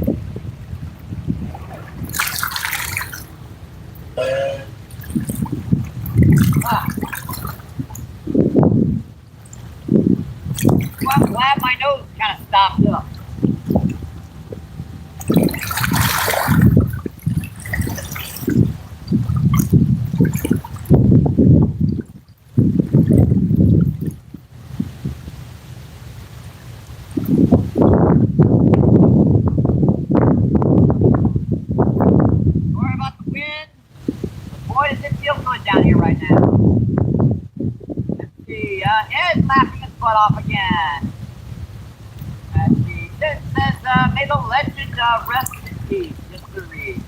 Well, I'm glad my nose kind of stopped up. Sorry about the wind. Boy, does it feel good down here right now. Let's see, Ed's laughing his butt off again. Let's see, this says, may the legend rest in peace, just to read.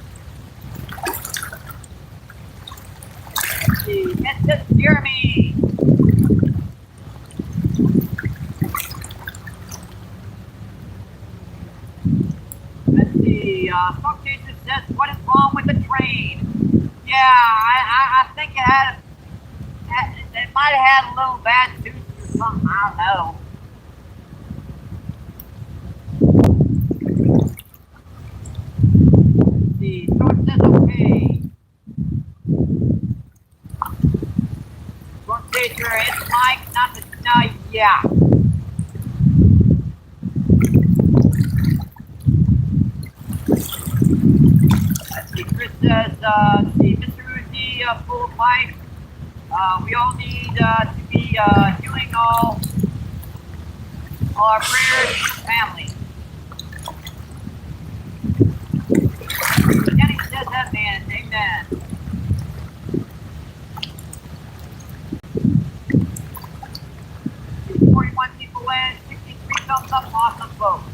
Let's see, it says Jeremy. Let's see, Smoke Chaser says, what is wrong with the train? Yeah, I think it might have had a little bad tooth or something, I don't know. Let's see, so it says okay. Smoke Chaser, it's Mike, not the, no, yeah. Chris says, see, Mr. Uzi, full of life. We all need to be doing all our prayers for the family. Kenny says that, man. Amen. See, 41 people in, 63 thumbs up, awesome folks.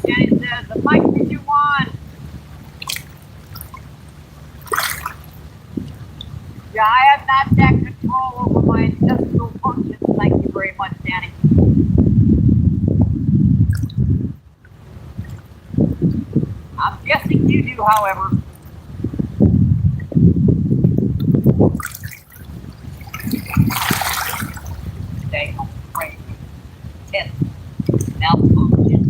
Danny says, the mic that you want. Yeah, I have not that control over my intestinal functions. Thank you very much, Danny. I'm guessing you do, however. Stay home, crazy. Yes. Malfunction.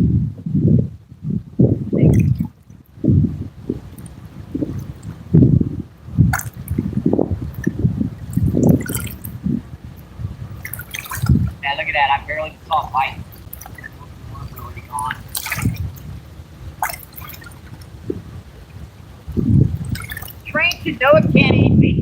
barely saw a bite. Worm's already gone. Trained to know it can't eat me.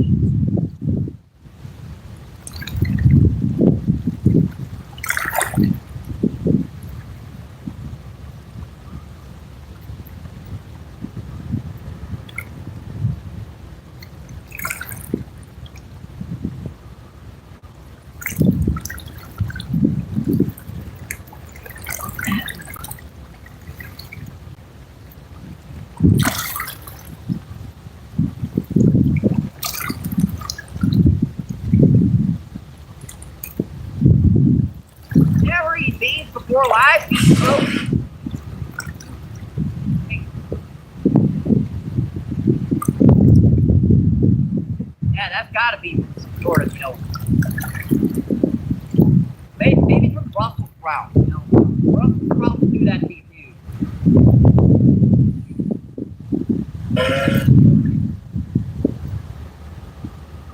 Never eat beans before live beans, folks. Yeah, that's gotta be from some sort of, maybe from Brussels sprouts, Brussels sprouts do that to you.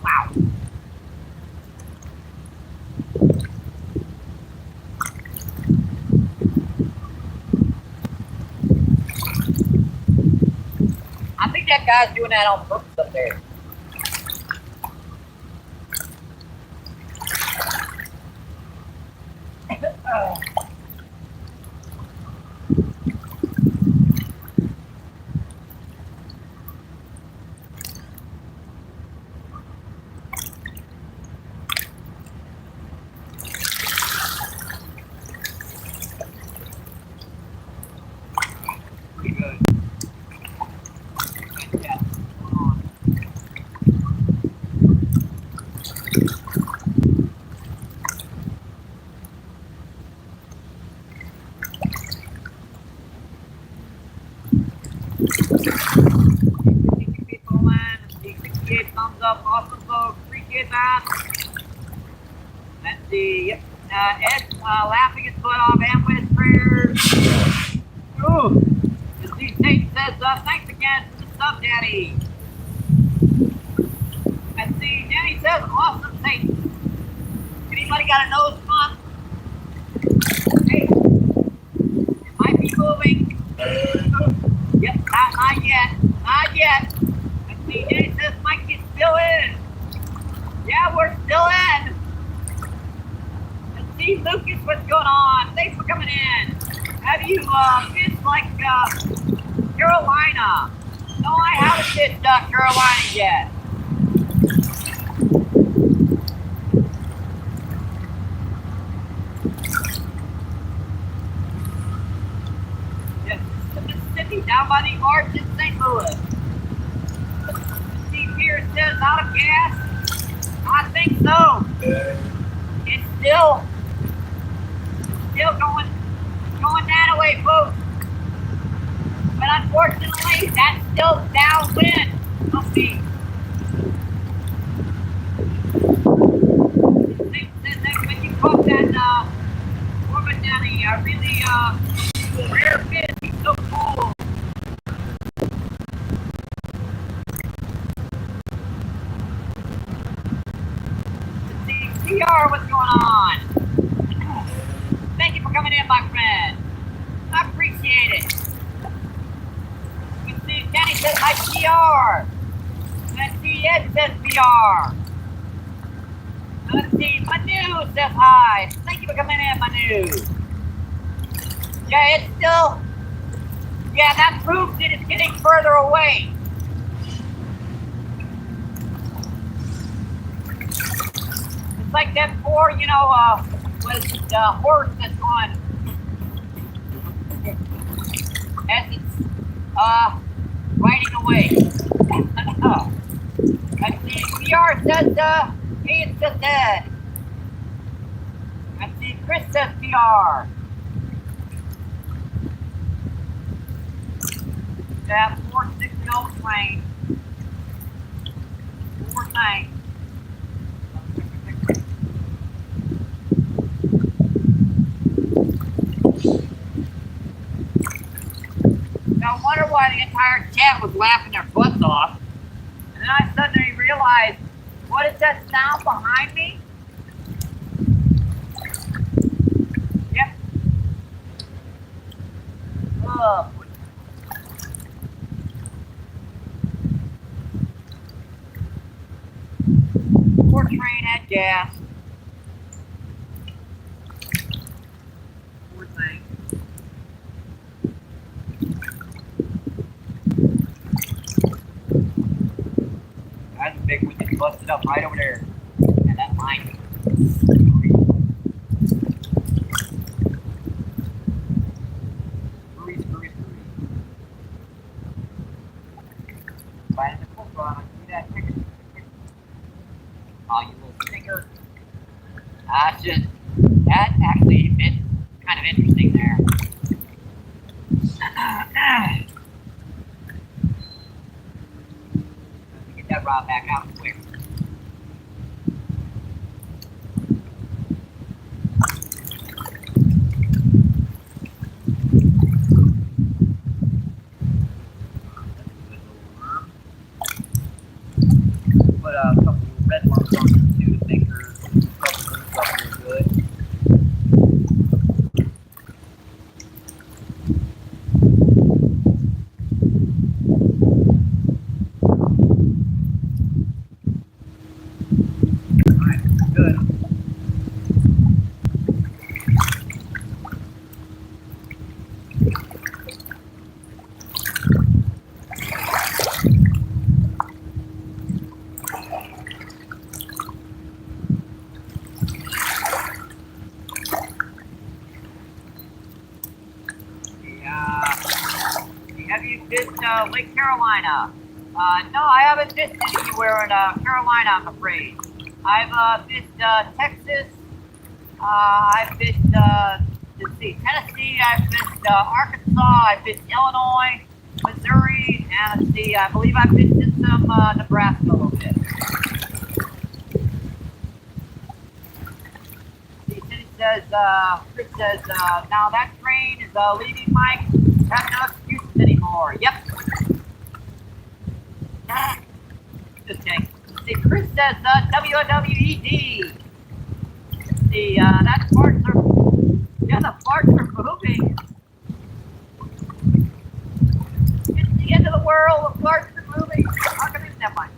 Wow. I think that guy's doing that on purpose up there. Pretty good. People, man. 68 thumbs up. Awesome, folks. Appreciate that. Let's see. Yep. Ed laughing his butt off and with prayers. Ooh. The C Tate says, thanks again for the sub, Daddy. Let's see. Danny says, awesome, Tate. Anybody got a nose pump? Hey. It might be moving. Yep, not yet. Not yet. Let's see. Danny says, Mike is still in. Yeah, we're still in. Let's see, Lucas, what's going on? Thanks for coming in. Have you fished like Carolina? No, I haven't fished Carolina yet. Yes, Mississippi, down by the arch in St. Louis. Steve Pierce says, out of gas? I think so. It's still going that way, folks. But unfortunately, that's still downwind. We'll see. When you caught that woman down here, really rare fish, he's so cool. Let's see, CR, what's going on? Thank you for coming in, my friend. I appreciate it. Let's see, Danny says hi, CR. Let's see, Ed says PR. Let's see, Manu says hi. Thank you for coming in, Manu. Yeah, it's still, yeah, that proves that it's getting further away. It's like that poor, what is it, horse that's going, as it's, riding away. Let's see, PR says, hey, it's just dead. Let's see, Chris says PR. Yeah, 460 old plane. 4 things. Now, I wonder why the entire chat was laughing their butts off. And then I suddenly realized, what is that sound behind me? up. Poor train had gas. Poor thing. That's a big one that busted up right over there. And that line. Screwy. Right in the full run. See that ticket? Oh, you little stinker. That actually been kind of interesting there. Get that rod back out quick. Put a couple of red worms on them too to make her real good. Alright, good. Have you fished Lake Carolina? No, I haven't fished anywhere in Carolina, I'm afraid. I've fished Texas. I've fished, let's see, Tennessee. I've fished Arkansas. I've fished Illinois, Missouri, and let's see, I believe I've fished in some Nebraska a little bit. Chris says, now that train is leaving Mike. Have no excuses anymore. Yep. Just kidding. See, Chris says, WWED. See, that parts are, yeah, the parts are moving. It's the end of the world. The parts are moving. How can never mind.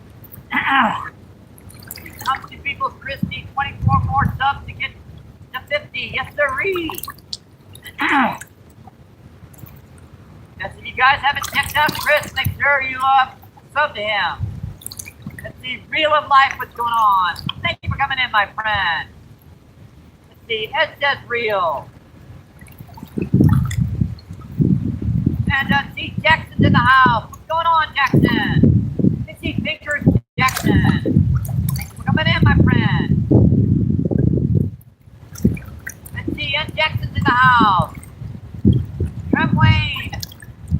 Comes to People's Christie, 24 more subs to get to 50. Yes, sirree. Yes, if you guys haven't checked out Chris, make sure you sub to him. Let's see, real of life, what's going on. Thank you for coming in, my friend. Let's see, Ed says real. And see, Jackson's in the house. What's going on, Jackson? Let's see, pictures, Jackson. Thanks for coming in, my friend. Let's see, Ed Jackson's in the house. Trem Wayne.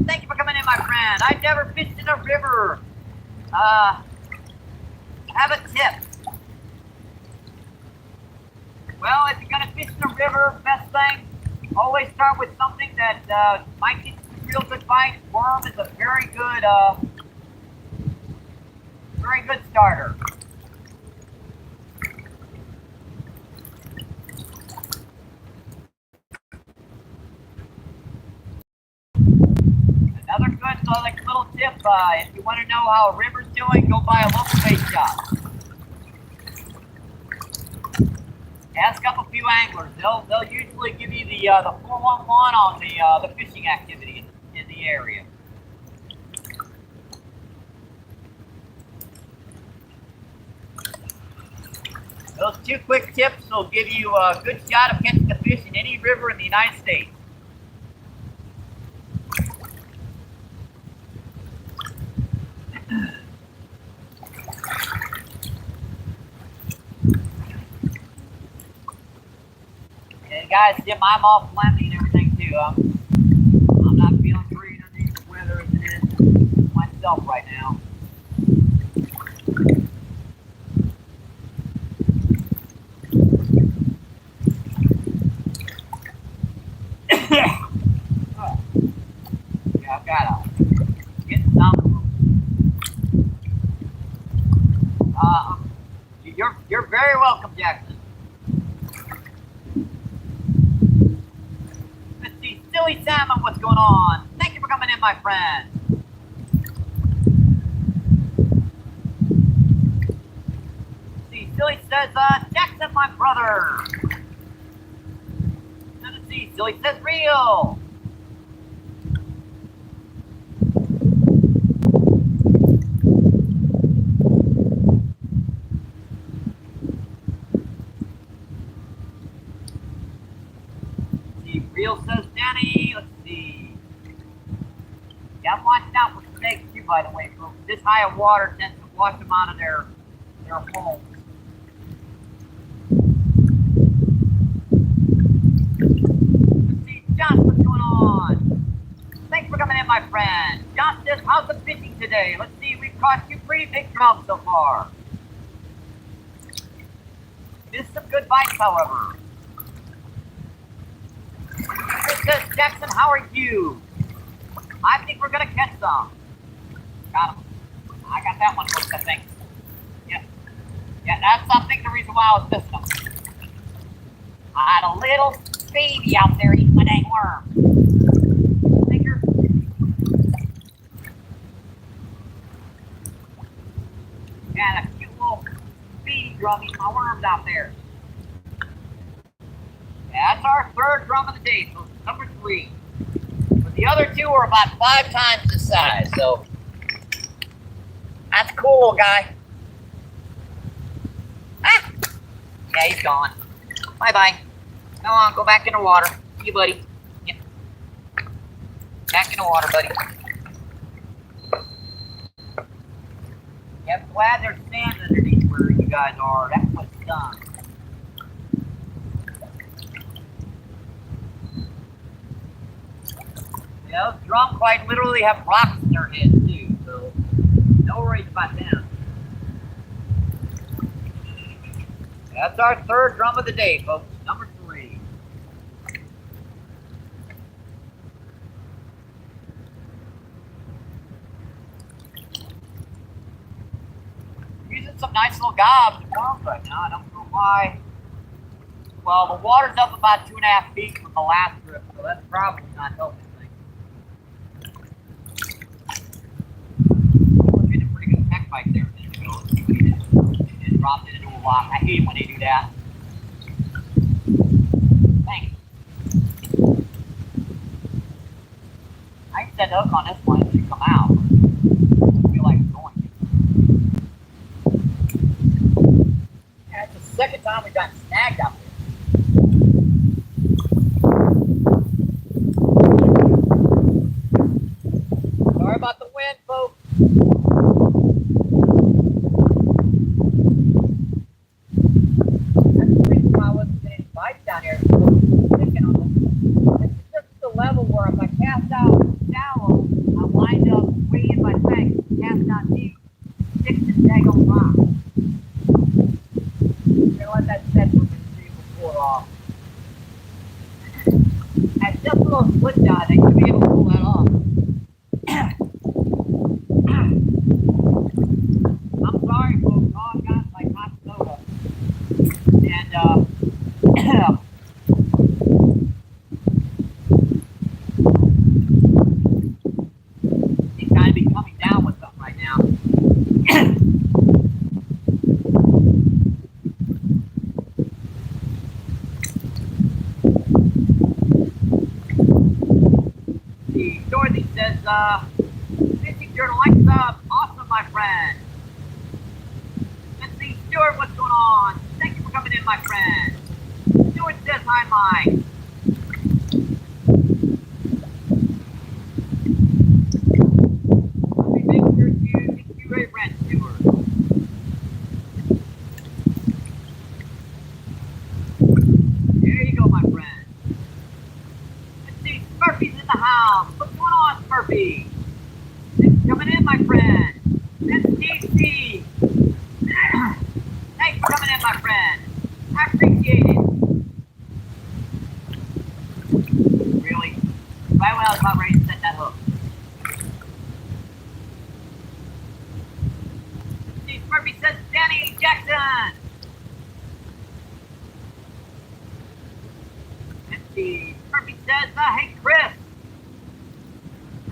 Thank you for coming in, my friend. I've never fished in a river. Have a tip. Well, if you're going to fish in a river, best thing, always start with something that might get some real good bites. Worm is a very good starter. Another good little tip, if you want to know how a river's doing, go by a local bait shop. Ask up a few anglers. They'll usually give you the 411 on the fishing activity in the area. Those two quick tips will give you a good shot of catching a fish in any river in the United States. And guys, Jim, I'm off Lemmy and everything too. I'm not feeling great underneath the weather as it is myself right now. Yeah, I've got to get some. You're very welcome, Jackson. Let's see, Silly Salmon, what's going on? Thank coming in, my friend. See, Silly says, Jackson, my brother. Let's see, Silly says real. See, real says Danny. Let's see. Yeah, I'm watching out for snakes too, by the way, folks. This high of water tends to wash them out of their homes. Let's see, Josh, what's going on? Thanks for coming in, my friend. Josh says, how's the fishing today? Let's see, we've caught 2 pretty big drums so far. Missed some good bites, however. Chris says, Jackson, how are you? I think we're going to catch some. Got him. I got that one, folks, I think. Yeah, that's, I think, the reason why I was missing them. I had a little baby out there eating my dang worm. Thinker. And a cute little baby drum eating my worms out there. Yeah, that's our 3rd drum of the day, so number 3. But the other 2 are about 5 times the size, so that's cool, little guy. Ah! Yeah, he's gone. Bye-bye. Go on, go back in the water. See you, buddy. Yeah. Back in the water, buddy. Yeah, I'm glad there's sand underneath where you guys are. That's what's done. Yeah, those drums quite literally have rocks in their heads, too, so no worries about them. That's our 3rd drum of the day, folks. Number 3. Using some nice little gobs and drums right now. I don't know why. Well, the water's up about 2.5 feet from the last trip, so that's probably not helping things. We're getting a pretty good peck bite there a minute ago. Let's see what he did. He just dropped it into a rock. I hate when they do that. Thanks. I can set the hook on this one. It should come out. I feel like it's going to. Yeah, it's the 2nd time we've gotten snagged out there. Sorry about the wind, folks. That's the reason why I wasn't getting any bites down here. Thinking on this is just the level where if I cast out shallow, I wind up way in my tank, cast out deep, stick to the daggone rock. I'm gonna let that set for a minute, see if we'll pull it off. At just a little split shot, I should be able to pull that off. I'm sorry, folks. All I've got is like hot soda. And, he's kind of be coming down with something right now. See, Dorothy says, fishing journal likes awesome, my friend. Let's see, Stuart, what's going on? Thank you for coming in, my friend. Stuart says hi, Mike. Let me make sure you a friend, Stuart. There you go, my friend. Let's see, Smurfy's in the house. What's going on, Smurfy? Thanks for coming in, my friend. That's Steve. Thanks for coming in, my friend. I appreciate it. Really? Right when I was about ready to set that hook. Steve Murphy says, Danny Jackson. And Steve Murphy says, hey, Chris.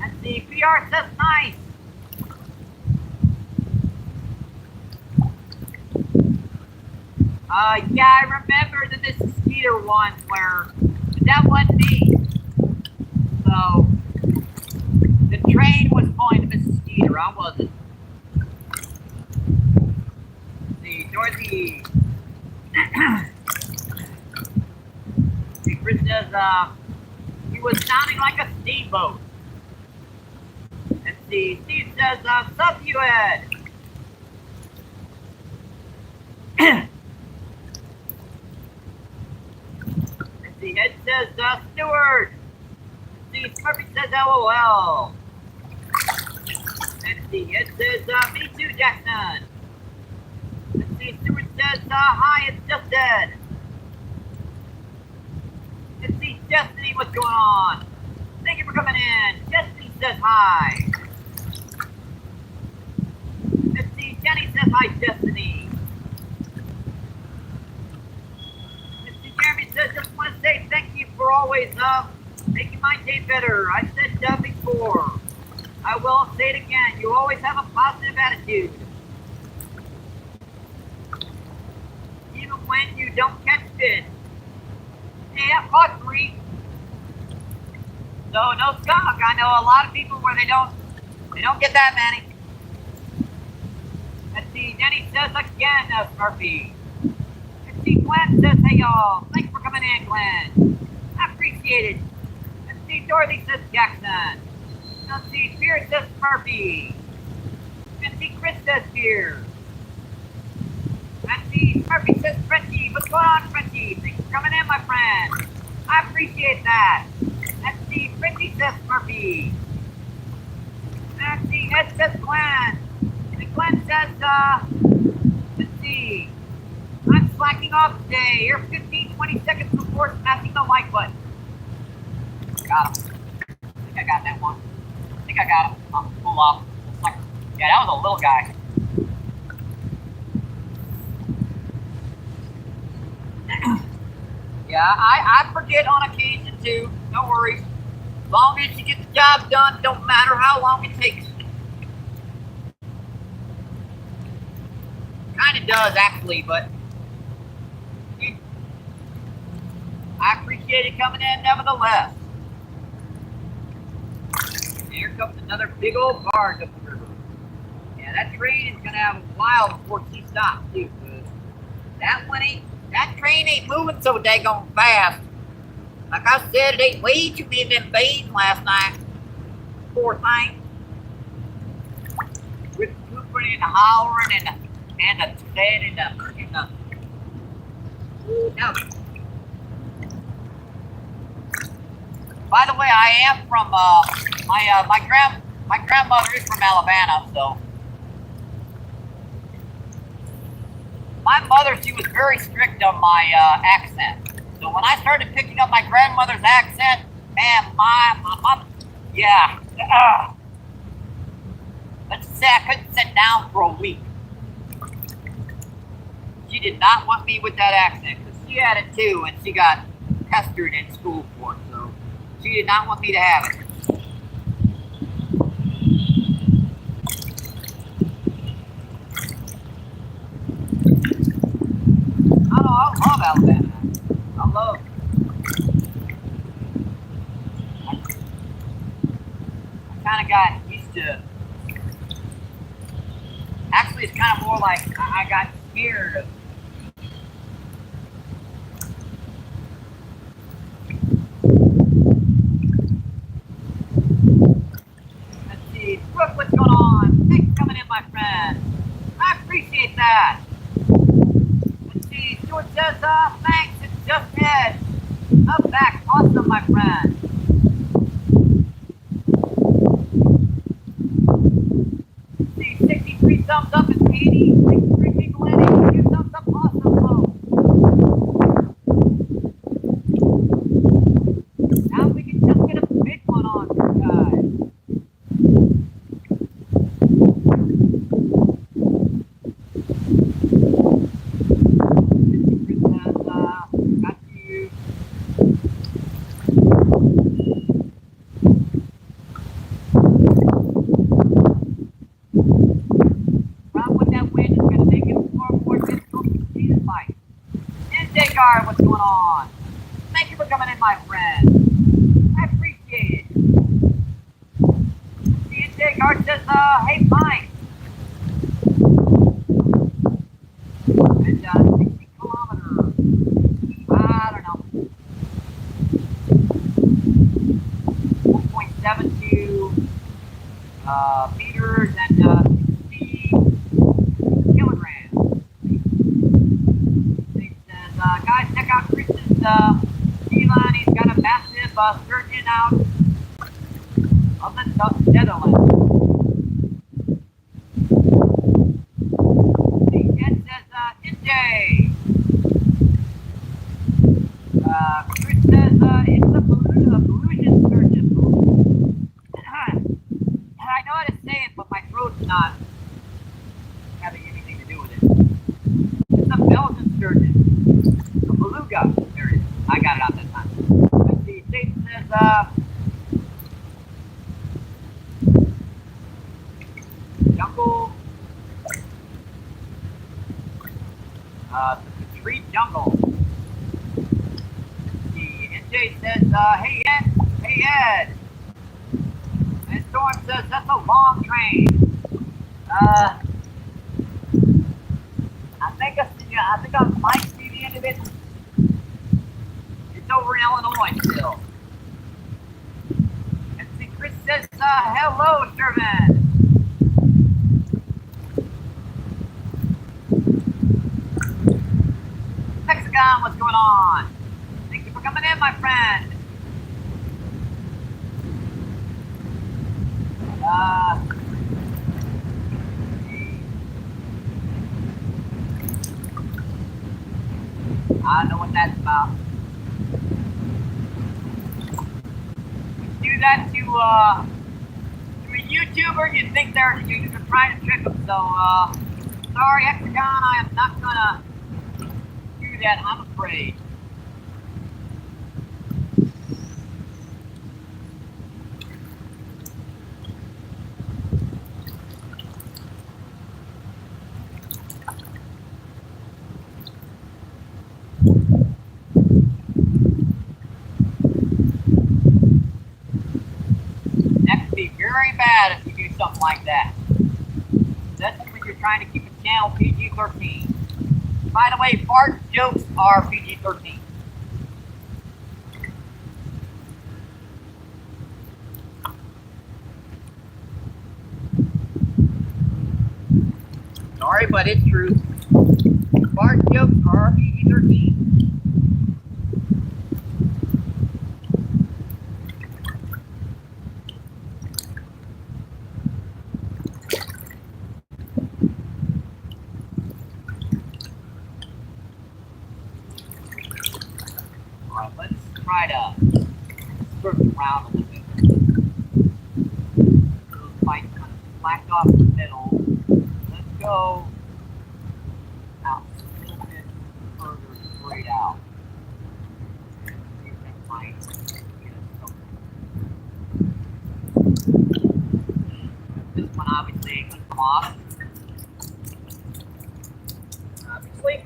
And see, PR says nice. Yeah, I remember the Mrs. Skeeter one where that wasn't me. So, the train was going to Mrs. Skeeter, I wasn't. See, Dorothy. See, Chris says, he was sounding like a steamboat. Let's see, Steve says, sub you Ed. Let's see, Ed says, Stewart. Let's see, Murphy says, LOL. Let's see, Ed says, me too, Jackson. Let's see, Stewart says, hi, it's just Ed. Let's see, Destiny, what's going on? Thank you for coming in. Destiny says hi. Let's see, Jenny says hi, Destiny. Let's see, Jeremy says, just want to say thank you for always making my day better. I said before. I will say it again. You always have a positive attitude. Even when you don't catch fish. Hey, I caught 3. So no skunk. I know a lot of people where they don't get that many. Let's see, Jenny says again, Murphy. Let's see, Glenn says, hey y'all, thanks for coming in, Glenn. I appreciate it. Let's see, Dorothy says Jackson. Let's see, Spear says Murphy. Let's see, Chris says Spear. Let's see, Murphy says Frenchie. What's going on, Frenchie? Thanks for coming in, my friend. I appreciate that. Let's see, Frenchie says Murphy. Let's see, Ed says Glenn. And Glenn says, let's see. I'm slacking off today. You're 15, 20 seconds before smashing the like button. Got him. I think I got that one. I think I got him. I'll pull off. Yeah, that was a little guy. Yeah, I forget on occasion too. No worries. As long as you get the job done, don't matter how long it takes. Kind of does actually, but I appreciate it coming in nevertheless. And here comes another big old barge up the river. Yeah, that train is gonna have a while before she stops too. That train ain't moving so daggone fast. Like I said, it ate way too many of them beans last night. Poor thing. With the pooping and the hollering and the dead and the no. By the way, I am from my grandmother is from Alabama, so my mother, she was very strict on my accent. So when I started picking up my grandmother's accent, man, my yeah. Let's say I couldn't sit down for a week. She did not want me with that accent, because she had it too, and she got pestered in school for it, so she did not want me to have it. I love Alabama. I love it. I kind of got used to. Actually, it's kind of more like I got scared of. Let's see, Brooke, what's going on? Thanks for coming in, my friend. I appreciate that. Stuart says, thanks, it's just Ed. Up back, awesome, my friend. See, 63 thumbs up is 80, 63 people in, 82 thumbs up, awesome, folks. Now we can just get a big one on this guy. making more and more difficult to see the fight. Intake guard, what's going on? Thank you for coming in, my friend. I appreciate it. The intake guard says, hey, Mike. And 60 kilometers. I don't know. 1.72 meters and 60 kilograms. He says, guys, check out Chris's D-line. He's got a massive sturgeon out of the Netherlands. Ed says, NJ. Chris says, it's a Belarusian sturgeon. I know how to say it, but my throat's not having anything to do with it. It's a Belgian sturgeon. A beluga. There it is. I got it out that time. Let's see. Jason says, jungle. The tree jungle. Let's see. NJ says, hey Ed. Hey Ed. And Storm says, that's a long train. I think I might see the end of it. It's over in Illinois still. And see, Chris says, hello, Sherman. Hexagon, what's going on? Thank you for coming in, my friend. I don't know what that's about. You do that to a YouTuber, you think you're trying to trick them. So, sorry, Hexagon, I am not gonna do that, I'm afraid. Very bad if you do something like that. That's when you're trying to keep the channel PG-13. By the way, fart jokes are PG-13. Sorry, but it's true. Fart jokes are PG-13. Try to swerve around a little bit. Those spikes kind of slacked off in the middle. Let's go out a little bit further straight out. See if that might get us something. This one obviously ain't gonna come off. Obviously.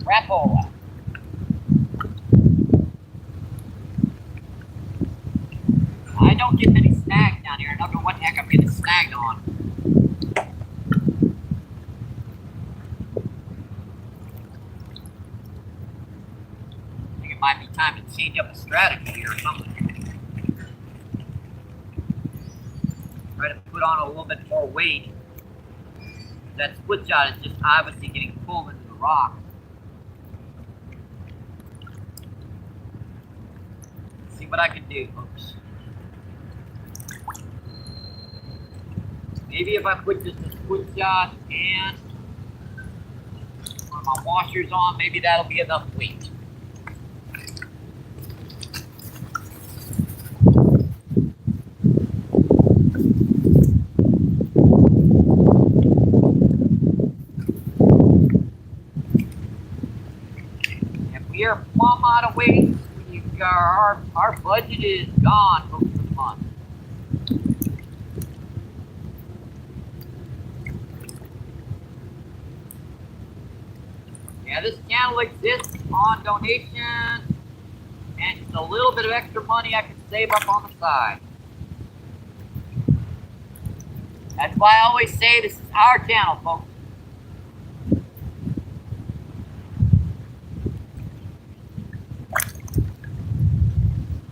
Rat hole. I don't get many snags down here. I don't know what the heck I'm getting snagged on. I think it might be time to change up a strategy here or something. Try to put on a little bit more weight. That split shot is just obviously getting pulled into the rock. See what I can do, folks. Maybe if I put just a split shot and my washers on, maybe that'll be enough weight. If we are I'm out of weight. Our budget is gone for the month. Yeah, this channel exists on donation and just a little bit of extra money I can save up on the side. That's why I always say this is our channel, folks.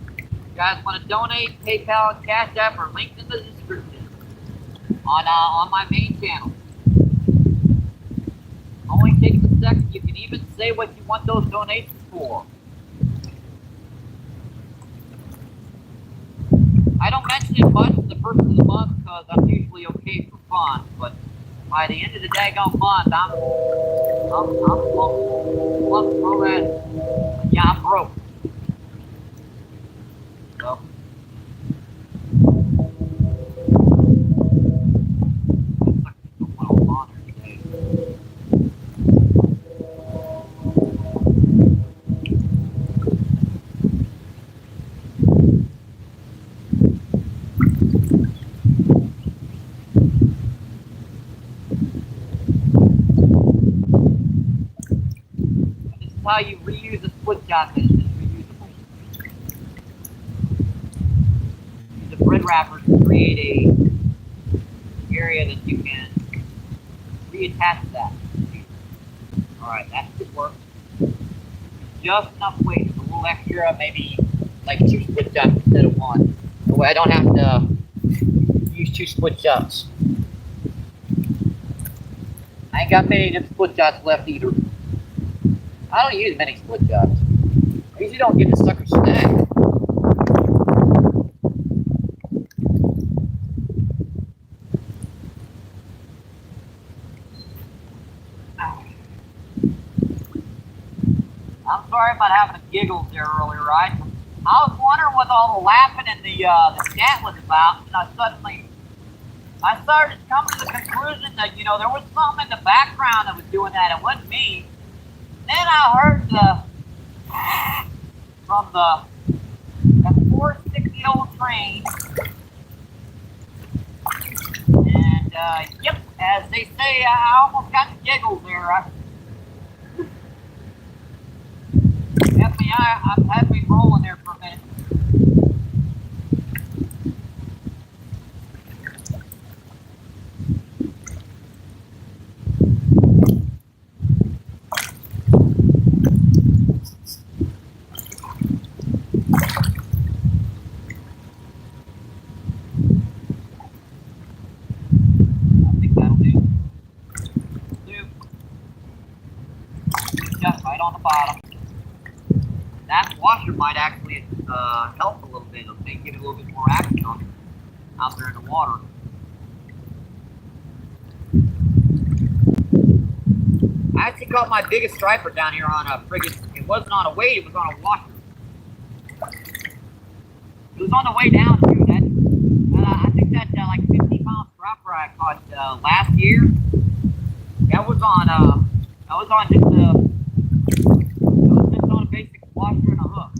If you guys want to donate, PayPal and Cash App are linked in the description on my main channel. Only takes a second. You can even say what you want those donations for. I don't mention it much in the first of the month because I'm usually okay for fun, but by the end of the daggone month, I'm broke. So. How you reuse a split shot that is reusable. Use the bread wrapper to create a area that you can reattach that. Alright, that should work. Just enough weight, a little extra, maybe like 2 split shots instead of 1. That way I don't have to use 2 split shots. I ain't got many of them split shots left either. I don't use many split shots. I usually don't get the sucker snack. I'm sorry about having a giggle there earlier, right? I was wondering what all the laughing in the chat was about, and I started coming to the conclusion that, you know, there was something in the background that was doing that. It wasn't me. Then I heard from the 460 old train, and yep, as they say, I almost got the giggles there. I've had me rolling there for a minute. On the bottom. That washer might actually help a little bit. It'll give it a little bit more action on it out there in the water. I actually caught my biggest striper down here on a friggin', it wasn't on a weight, it was on a washer. It was on the way down too. I think that like 50-pound striper I caught last year, that was on just a basic washer and a hook.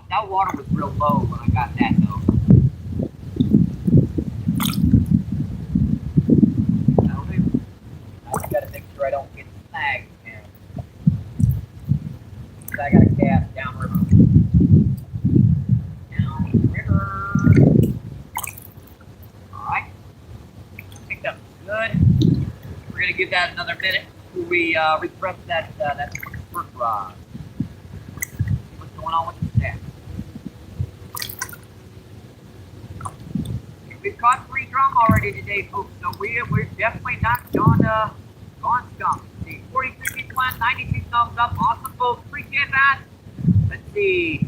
That water was real low when I got that though. That'll do. I just gotta make sure I don't get snagged again. I got a cast downriver. Downriver. Alright. Picked up good. We're gonna give that another minute. We refresh that first rod. See what's going on with the stack. We've caught 3 drum already today, folks, so we're definitely not gone skunk. See, 43 people in, 92 thumbs up. Awesome, folks. Appreciate that. Let's see.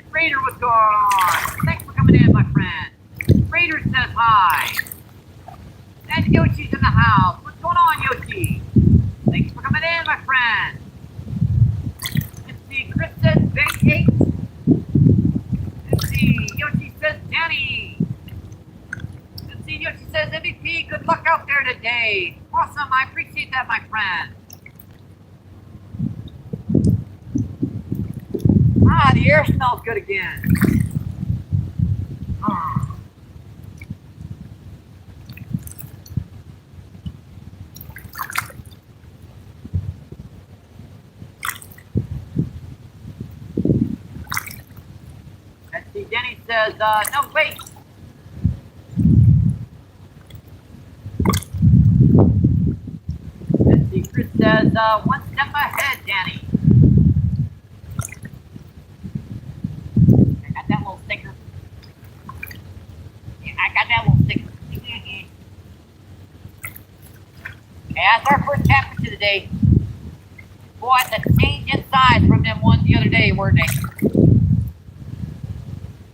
Raider, what's going on? Thanks for coming in, my friend. Raider says hi. And Yoshi's in the house. What's going on, Yoshi? Thanks for coming in, my friend. Let's see, Chris says vacate. Let's see, Yoshi says Danny. Let's see, Yoshi says MVP, good luck out there today. Awesome, I appreciate that, my friend. Ah, the air smells good again. Ah. Let's see, Denny says, no, wait. Let's see, Chris says, one step ahead, Danny. I got that little sticker. Yeah, I got that little sticker. Yeah, that's our first catfish of the day. Boy, that's a change in size from them ones the other day, weren't they?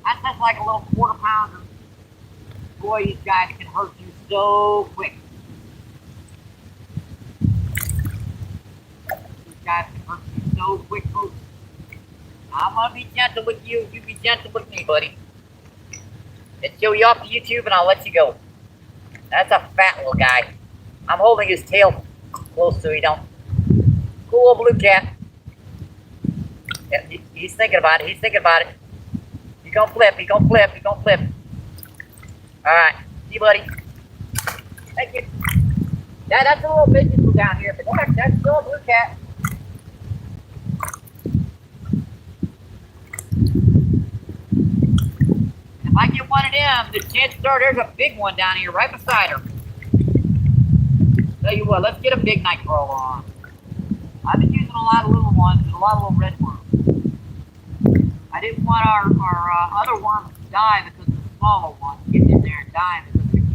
That's just like a little quarter pounder. Boy, these guys can hurt you so quick. These guys can hurt you so quick, folks. I'm gonna be gentle with you. You be gentle with me, buddy. Let's show you off to YouTube and I'll let you go. That's a fat little guy. I'm holding his tail close so he don't. Cool little blue cat. Yeah, he's thinking about it. He's thinking about it. He's gonna flip. He's gonna flip. He's gonna flip. Alright. See you, buddy. Thank you. Yeah, that's a little midget down here. But look, that's still a blue cat. If I get one of them, the chances are there's a big one down here right beside her. Tell you what, let's get a big night crawler on. I've been using a lot of little ones and a lot of little red worms. I didn't want our other worms to die because the smaller ones get in there and die because of the heat.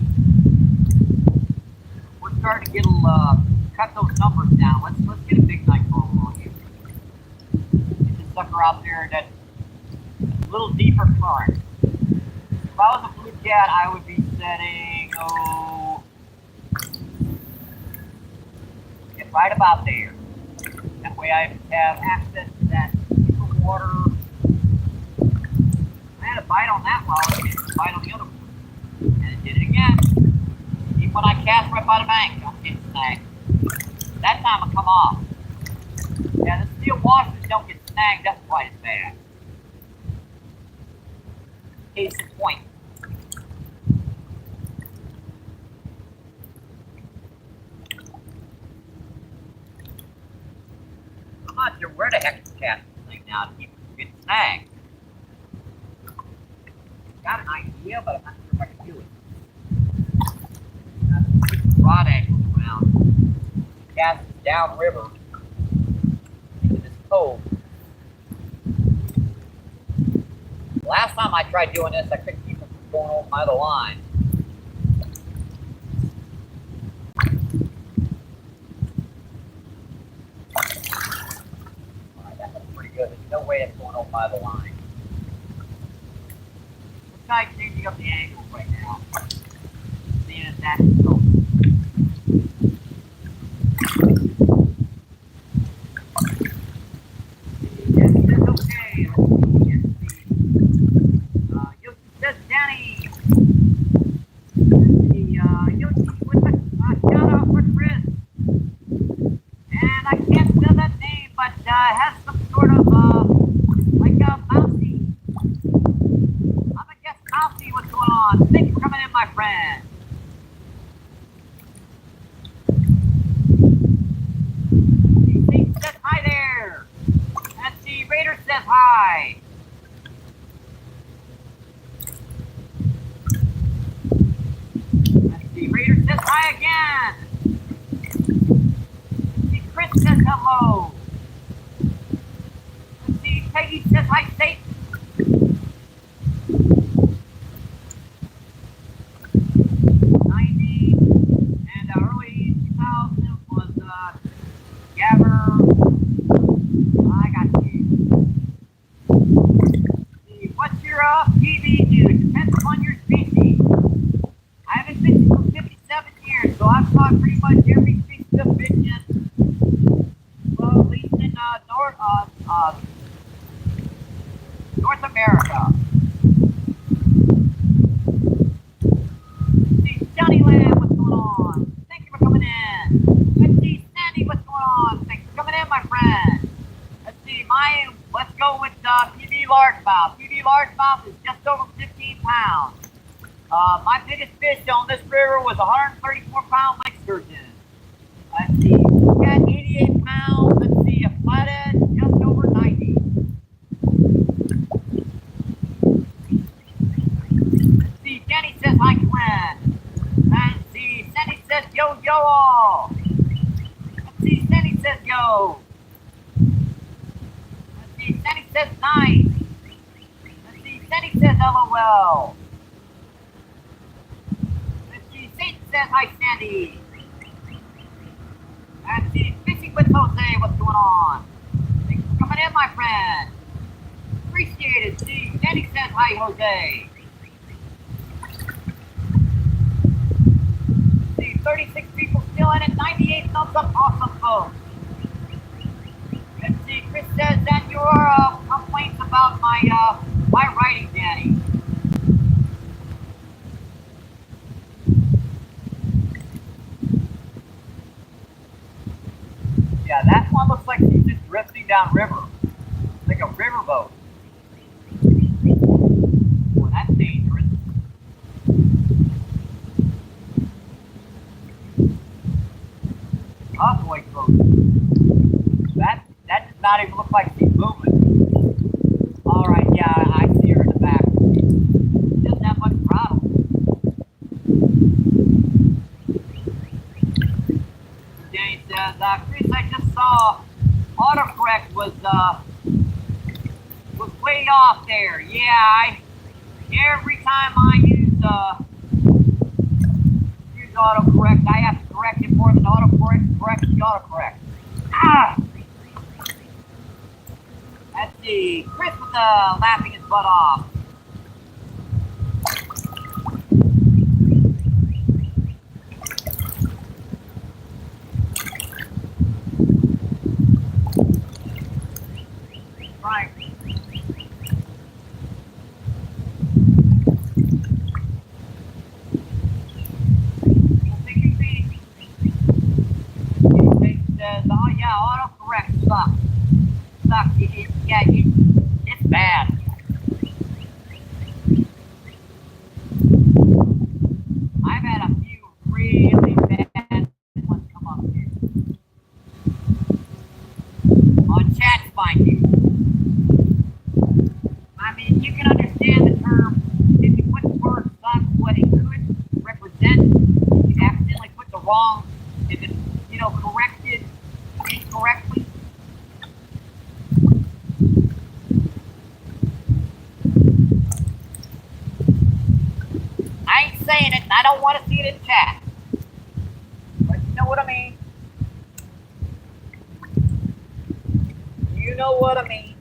We're starting to get cut those numbers down. Let's get a big night crawler on here. Get the sucker out there that's a little deeper current. If I was a blue cat, I would be setting get right about there. That way I have access to that deeper water. I had a bite on that while I did a bite on the other one. And it did it again. Even when I cast right by the bank, I'm getting snagged. That time I come off. Yeah, the steel washers don't get snagged up quite as bad. Case in point. I'm not sure where the heck to cast this thing now to keep it from getting snagged. Got an idea, but I'm not sure if I can do it. Put some rod angles around. Cast it downriver into this cove. Last time I tried doing this, I couldn't keep them from going over my other line. Alright, that looks pretty good. There's no way it's going over my other line. Let's try changing up the angles right now. Seeing if that's so. Yes, that's okay. Let's see. Danny. Let's see, Yoshi with a shout out for Chris. And I can't spell that name, but has some sort of like a mousy. I'm gonna guess mousy. What's going on? Thanks for coming in, my friend. He says hi there. And the Raider says hi. The Raider says hi again. The Chris says hello. Let's see, Peggy says hi, Satan. 90 and early 2000 was Gabber. I got you. See, what's your PB do? Depends upon your species. I haven't fished for 57 years, so I've caught pretty much every species of fish in, well, at least in North America. Let's see, Johnny Land, what's going on? Thank you for coming in. Let's see, Sandy, what's going on? Thanks for coming in, my friend. Let's see, my let's go with PB largemouth. PB largemouth is just over 15 pounds. My biggest fish on this river was 134-pound lake sturgeon. Let's see, we got 88 pounds. Let's see, a flathead just over 90. Let's see, Jenny says hi, Glenn. Let's see, Sandy says yo yo all. Let's see, Sandy says yo. Let's see, Sandy says nice. Let's see, Sandy says LOL. Let's see, Satan says hi, Sandy. Let's see, fishing with Jose, what's going on? Thanks for coming in, my friend. Appreciate it. See, Sandy says hi, Jose. See, 36 people still in it, 98 thumbs up, awesome folks. Let's see, Chris says that your complaints about my writing, Danny. Yeah, that one looks like she's just drifting downriver, like a riverboat. Well, that's dangerous. Oh boy, folks. That does not even look like she's moving. All right, yeah, I see her in the back. She doesn't have much throttle. Danny says, Chris, I just saw autocorrect was way off there. Yeah, every time I use autocorrect, I have to correct it more than autocorrect corrects the autocorrect. Ah! Let's see, Chris was laughing his butt off. Right. Says, oh yeah, autocorrect sucks. It's bad. I've had a few really bad ones come up here. On chat finding. I mean, you can understand the term, if you put the word suck, what it could represent, you accidentally put the wrong, if it's, corrected incorrectly. I ain't saying it, and I don't want to see it in chat. But you know what I mean? You know what I mean?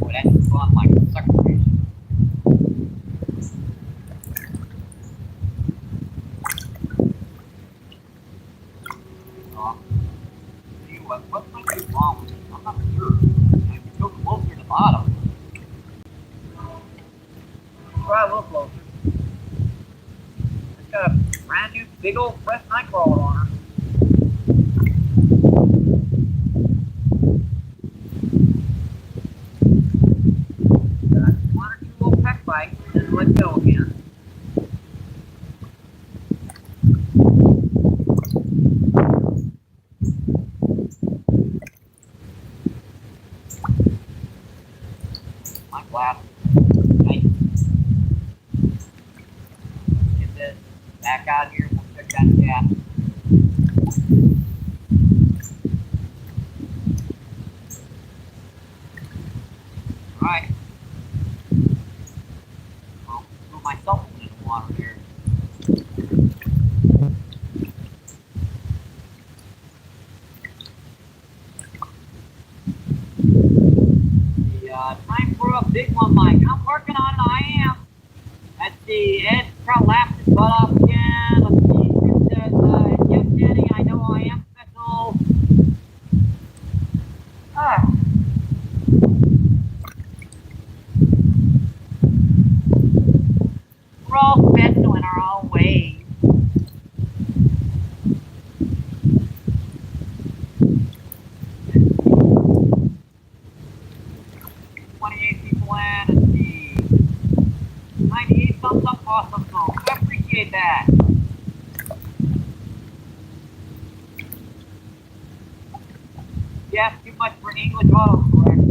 Boy, that's fun like a sucker fish. See what might be wrong with it? I'm not sure. I can go closer to the bottom. Try a little closer. It's got a brand new big old fresh night crawler on her. Got one or two little peck bites and then let go again. My glass. Nice. Let's get this back out here. We'll check that cat. Alright. I'll put myself in the water here. Time for a big one, Mike. I'm working on it. I am. Let's see. Ed probably laughed his butt off again. Let's see. Chris says, yes, Danny, I know I am special. for English autocorrect.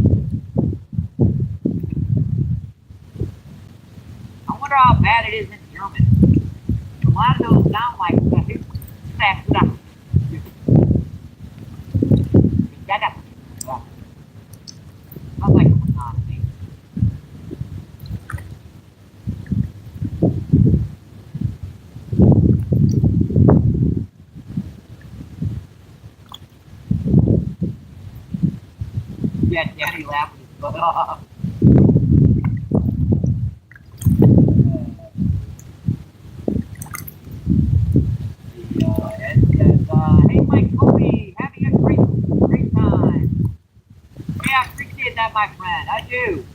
I wonder how bad it is in German. A lot of those sound like sounds like monotony. Yeah, Daddy laughed his butt off. Ed says, hey Mike Kobe, having a great time. Yeah, I appreciate that, my friend. I do.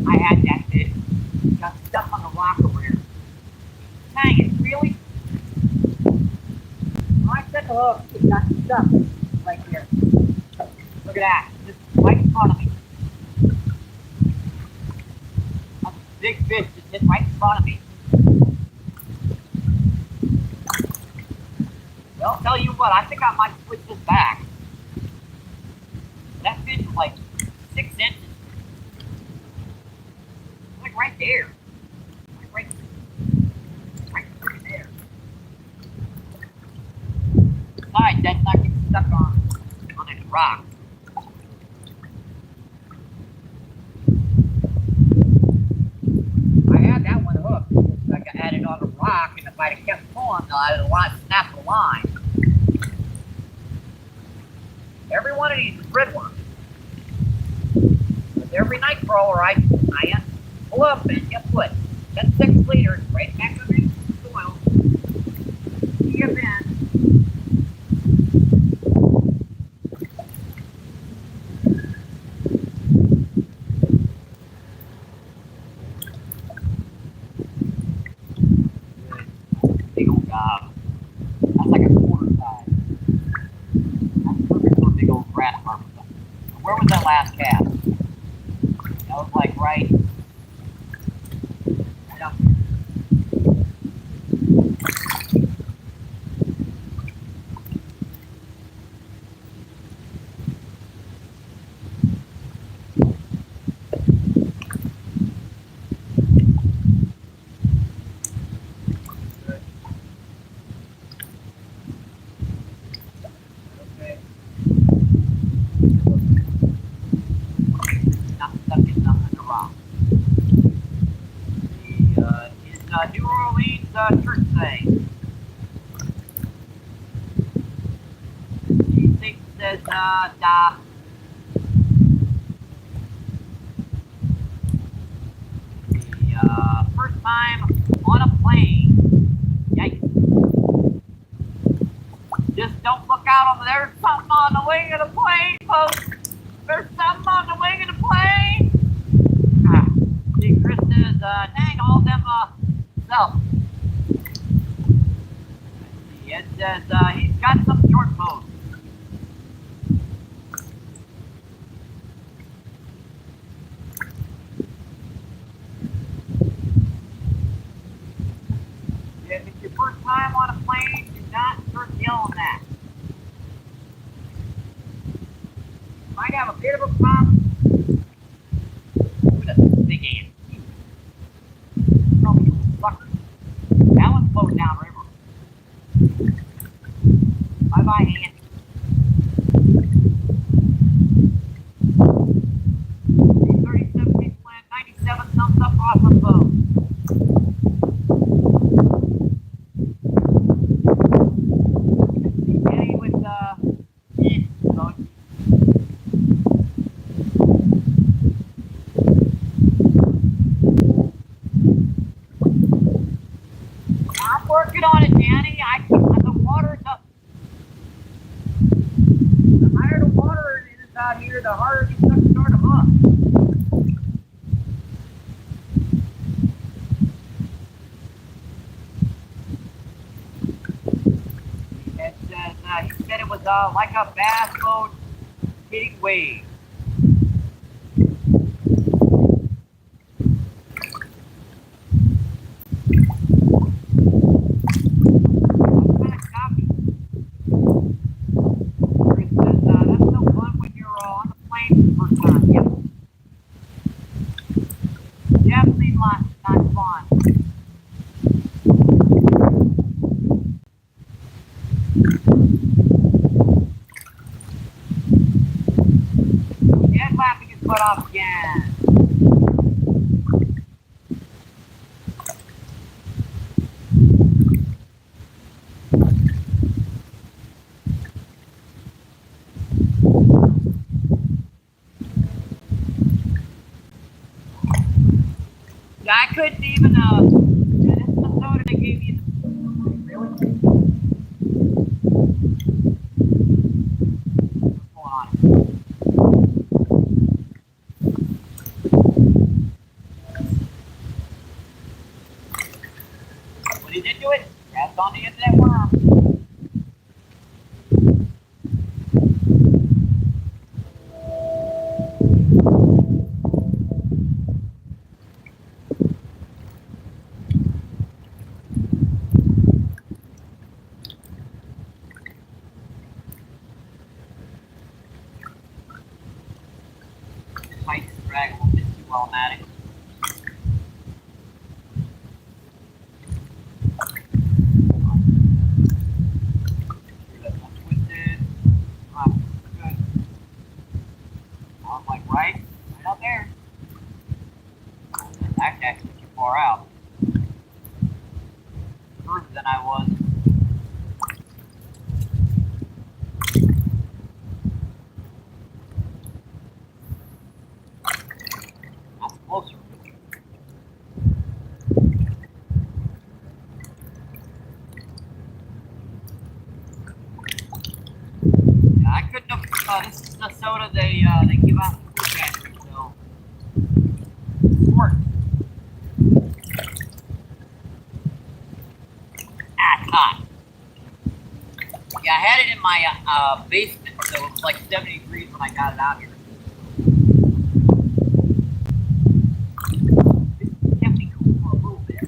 I had that fish. Got stuck on the rock over here. Dang it, really? When I set the hook, it got stuck right here. Look at that. Just right in front of me. A big fish just hit right in front of me. Well, I'll tell you what, I think I might switch this back. That fish is like 6 inches. Like right there. Like right there. Besides, that's not getting stuck on that rock. I had that one hooked. I had it on the rock, and if I'd have kept pulling, I'd have snapped the line. Every one of these is red worms. With every night crawler I pull up, and guess what? That 6 liters right back underneath the soil. Give in. Big old gob. That's like a quarter size. That's perfect for a big old grass carpet. Where was that last cast? That was like right up here. New Orleans church thing. He says, the first time on a plane. Yikes. Just don't look out over there. There's something on the wing of the plane, folks. There's something on the wing of the plane. See, Chris says, dang, all them, stuff. It says, he's got some short bows. If it's your first time on a plane, do not start yelling that. You might have a bit of a problem with a big ant. Oh, you little sucker. That one's floating down river. Bye-bye, ant. 37 people in, 97 thumbs up off the boat. Getting with boat. I'm working on it, Danny. The water's up. The higher the water is out here, the harder these suckers start them up. He said it was like a bass boat hitting waves. Yeah, I couldn't even, yeah, this is the soda they gave you. Really? What's going on? When he did do it, grabbed on the end of that worm. Might drag a little bit too well at it. That's untwisted. Ah, good. I'm like right out there. That's actually too far out. Further than I was. That's closer. Yeah, I couldn't have. This is the soda they give out in the food pantry, so sport. Ah, hot. Yeah, I had it in my basement, so it was like 70 degrees when I got it out here. It kept me cool for a little bit.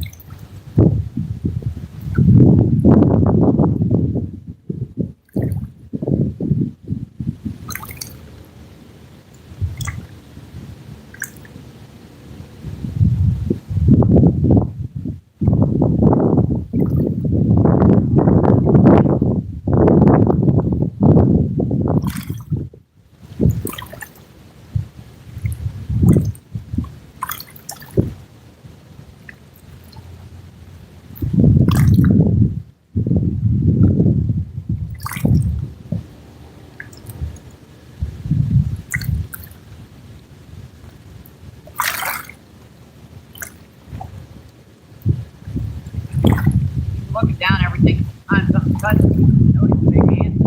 Looking down everything, sometimes something cuts. Notice the big hands.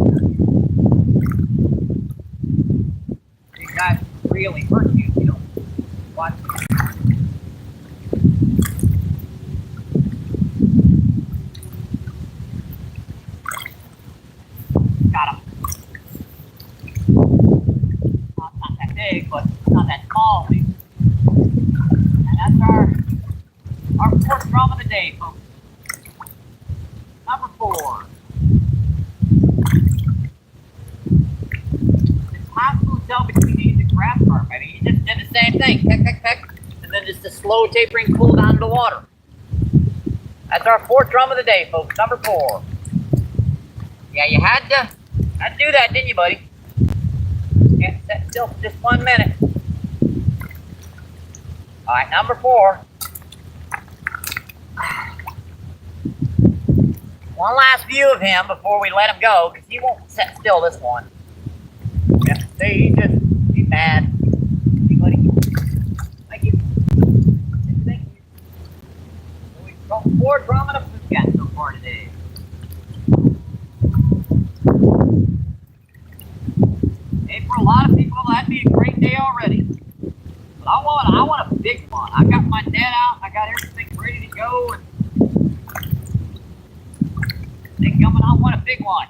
These guys really hurt you if you don't watch them. Got him. Well, it's not that big, but it's not that small. And that's our fourth drum of the day, folks. Number 4. It's possible to tell between these and grass carp. I mean, he just did the same thing. Peck, peck, peck. And then just a slow tapering pull down to the water. That's our 4th drum of the day, folks. Number 4. Yeah, you had to do that, didn't you, buddy? Can't sit still for just 1 minute. All right, number 4. One last view of him before we let him go, because he won't sit still this one. Yeah, see, he's mad. Hey, buddy. Thank you. Thank you. So we've got 4 drum and a food cat so far today. Hey, for a lot of people, that'd be a great day already. But I want a big one. I got my net out. I got everything ready to go. And they coming. I want a big one.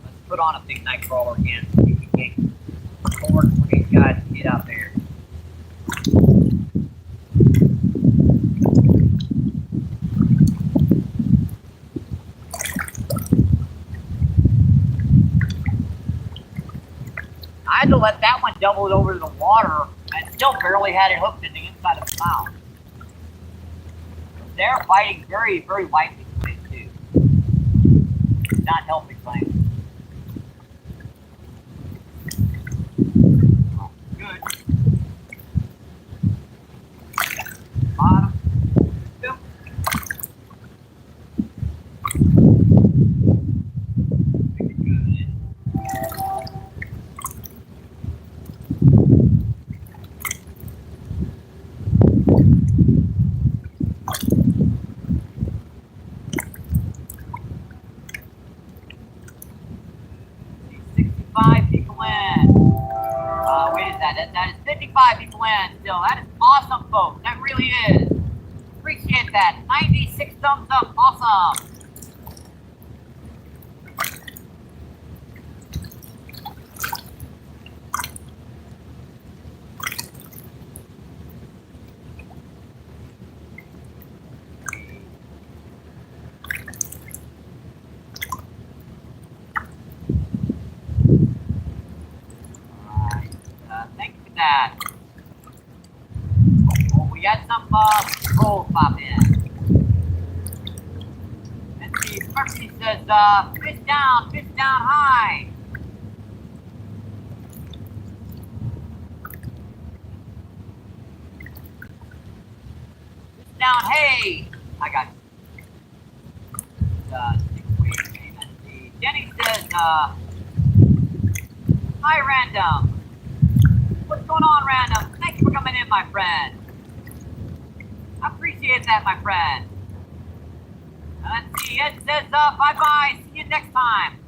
Let's put on a big night crawler again. See if we can afford for these guys to get out there. I had to let that one double it over to the water and still barely had it hooked in the inside of the mouth. They're fighting very, very lightly today, too. Not helping things. Oh, good. Bottom. Go. that is 55 people in still. That is awesome, folks. That really is. Appreciate that. 96 thumbs up. Awesome. That. Oh, we had some rolls pop in. And see, Percy says, fish down high. Fish down, hey. I got it. Jenny says, hi, Random. What's going on, Random? Thank you for coming in, my friend. I appreciate that, my friend. Let's see, Ed says, bye-bye. See you next time.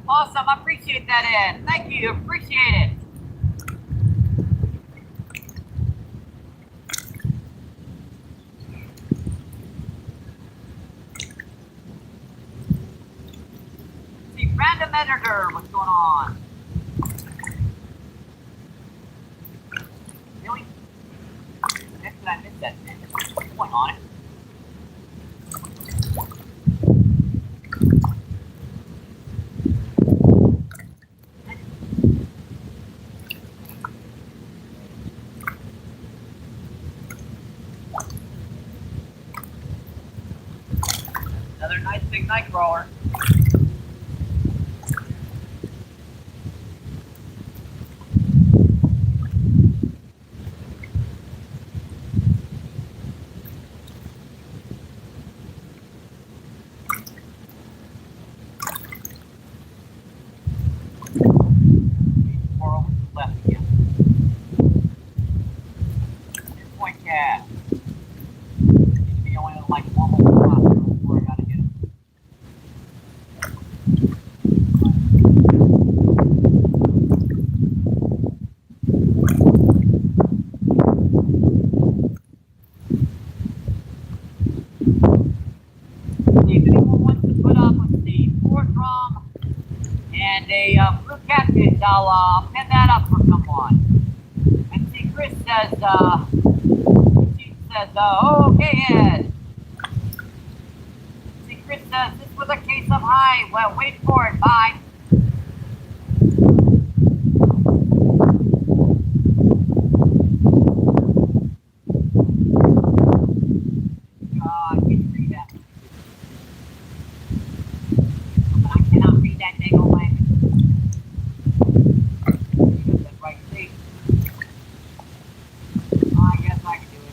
Awesome. I appreciate that, Ed. Thank you. Appreciate it. Let's see, Random Editor. What's going on? Really? Next time I missed that thing. What's going on it? Another nice big night crawler. Blue catfish, I'll pin that up for someone. And see, Chris says, oh, okay, Ed. See, Chris says, this was a case of high. Well, wait for it. Bye. I can't read that. But I cannot read that dang old language. Right, see? I guess I can do it.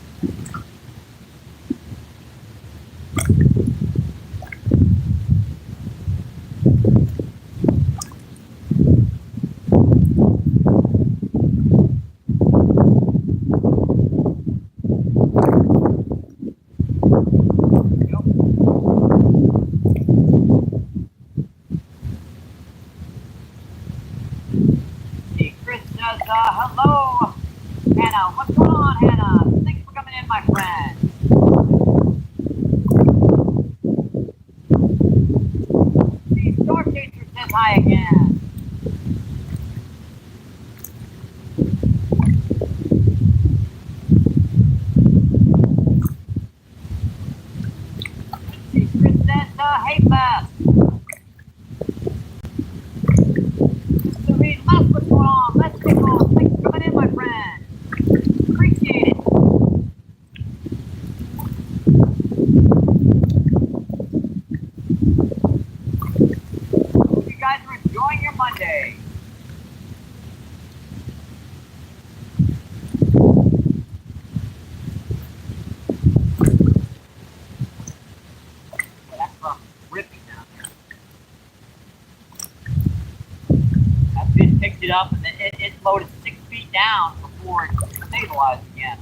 Hello, Hannah. What's going on, Hannah? Thanks for coming in, my friend. See, Star Chaser says hi again. See, Chris says, hey, Beth. What's going on? Let's go. Thanks for coming in, my friend. Appreciate it. Hope you guys are enjoying your Monday. Well, that's from ripping down there. That fish picked it up and then it floated 6 feet down before it stabilized again.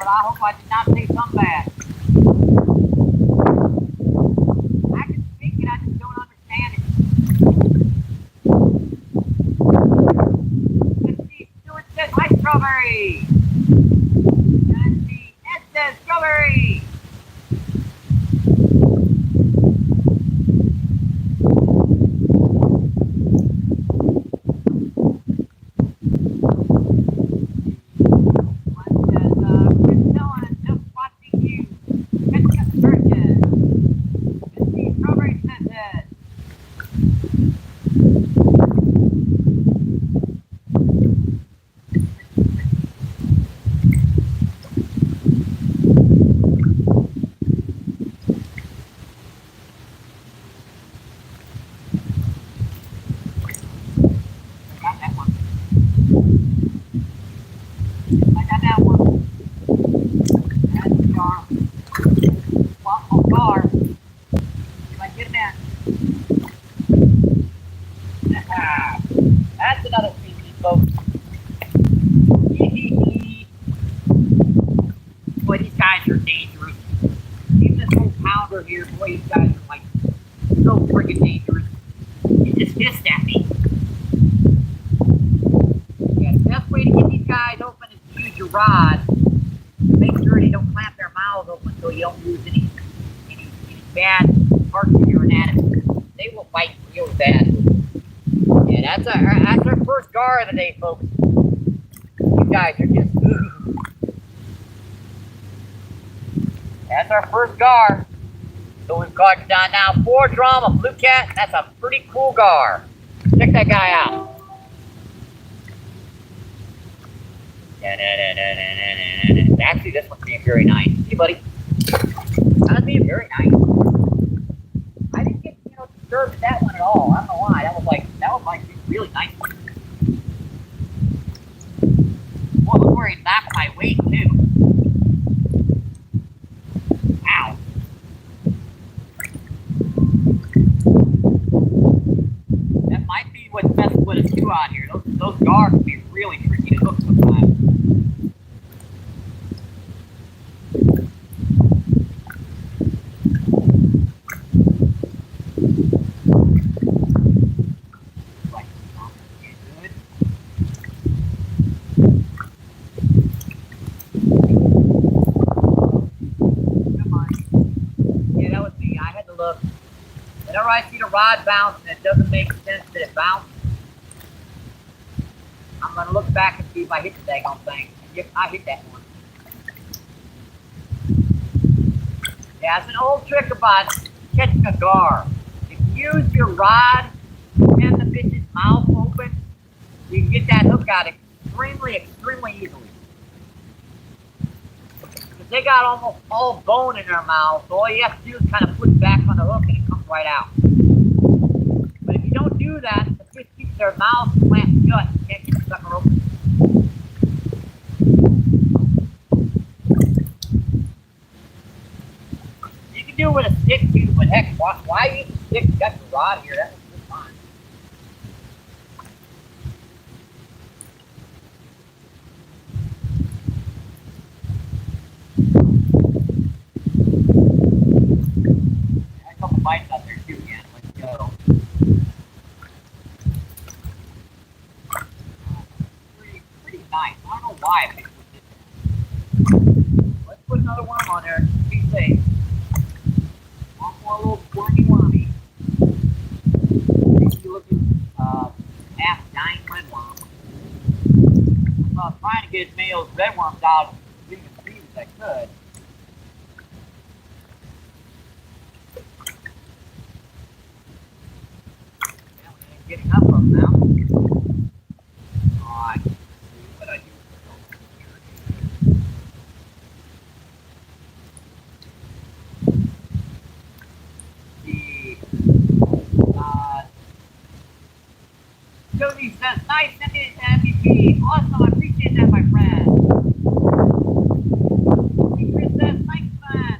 but I hope I did not say something bad. I can speak it, I just don't understand it. Let's see, Stuart says, hi, strawberry. Let's see, Ed says, strawberry. That's another species, folks. Boy, these guys are dangerous. Even this little pounder here, boy, these guys are like so freaking dangerous. He just hissed at me. Yeah, the best way to get these guys open is to use your rod. Make sure they don't clamp their mouths open so you don't lose any bad parts of your anatomy. They will bite real bad. Yeah, that's our first gar of the day, folks. You guys are just ooh. That's our first gar. So we've got now 4 drum, a blue cat. That's a pretty cool gar. Check that guy out. Actually, this one's being very nice. See, buddy? That's being very nice. I didn't get disturbed with that one at all. I don't know why. That was like really nice. Well, look where he knocked my weight too. Ow. That might be what's messing with us too out here. Those gars can be really tricky to hook sometimes. Whenever I see the rod bounce and it doesn't make sense that it bounced, I'm going to look back and see if I hit the daggone thing. And yep, I hit that one. Yeah, it's an old trick about catching a gar. If you use your rod and the fish's mouth open, you can get that hook out extremely easily. Because they got almost all bone in their mouth, so all you have to do is kind of put it back on the hook and it comes right out. But if you don't do that, the fish keeps their mouth clamped shut. You can't get the sucker open. You can do it with a stick too, but heck, why use a stick? You got the rod here, that's just fine. A couple bites out there too, again. Let's go. Pretty nice. I don't know why I picked this. Let's put another worm on there. Be safe. One more little wormy. Maybe looking half giant redworm. I was trying to get as many of those redworms out as big as speed as I could. Getting up of them now. Alright, let's see what I do. Jody says, nice MVP. Awesome, I appreciate that, my friend. Chris says, thanks, man.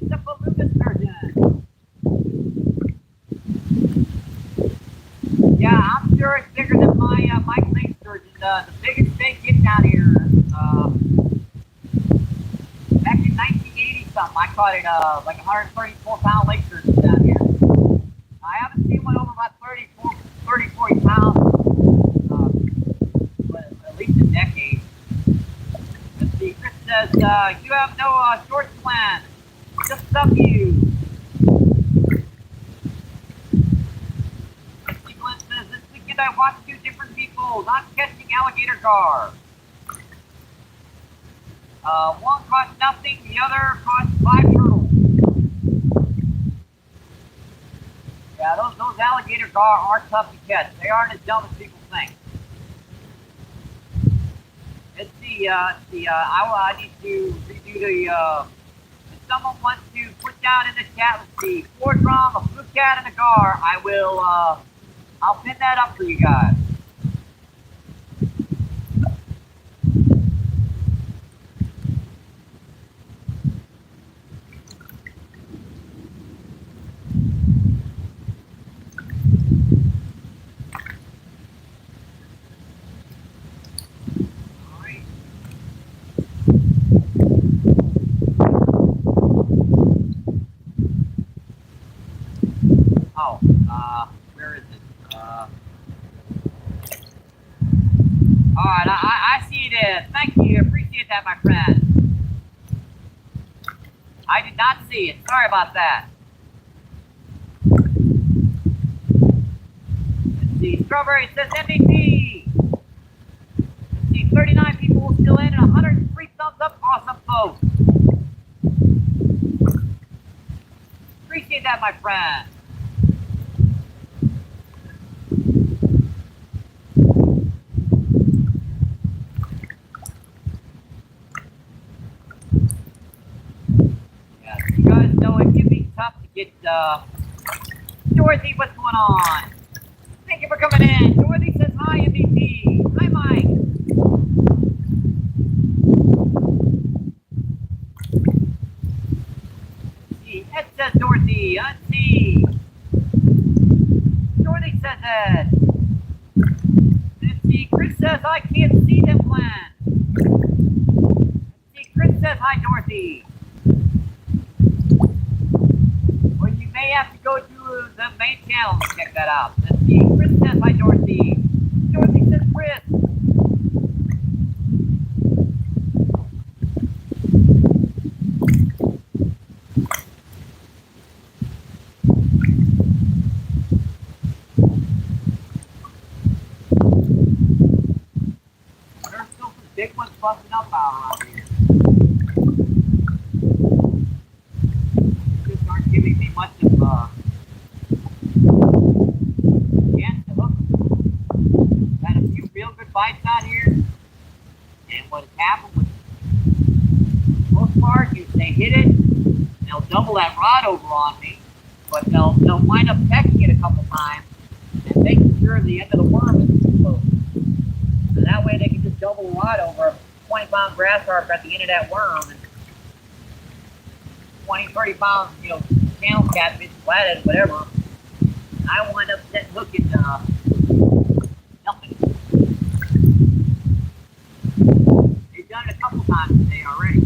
It's a beluga sturgeon. Yeah, I'm sure it's bigger than my clay sturgeon. The biggest they get down here, I caught it like 134-pound lake sturgeon down here. I haven't seen one over about 40 pounds, but at least a decade. Let's see, Chris says, you have no shorts plan, just W. Glenn says, this weekend I watched 2 different people not catching alligator gar. One caught nothing, the other caught 5 turtles. Yeah, those alligator gar are tough to catch. They aren't as dumb as people think. Let's see, I need to redo the, if someone wants to put down in the chat, let's see, 4 drum, a blue cat, and a gar, I will, I'll pin that up for you guys. Where is it? Alright, I see this. Thank you. Appreciate that, my friend. I did not see it. Sorry about that. Let's see. Strawberry says MVP. Let's see. 39 people still in and 103 thumbs up. Awesome, folks. Appreciate that, my friend. You guys know it can be tough to get, Dorothy, what's going on? Thank you for coming in. Dorothy says hi, MVP. Hi, Mike. See, Ed says Dorothy. Unsee. Dorothy says Ed. Let's see, Chris says I can't see them plan. Let's see, Chris says hi, Dorothy. Well, you may have to go to the main channel to check that out. Let's see. Chris says hi, Dorothy. Dorothy says Chris. There's still some big ones busting up out around here. Aren't giving me much of chance to hook them. Had a few real good bites out here, and what has happened with the most part is they hit it, and they'll double that rod over on me, but they'll wind up pecking it a couple times and making sure the end of the worm is closed. So that way they can just double the rod over a 20-pound grass carp at the end of that worm. And 20, 30 pounds, you know, channel catfish, flathead, whatever. I wind up setting hooking nothing. They've done it a couple times today already.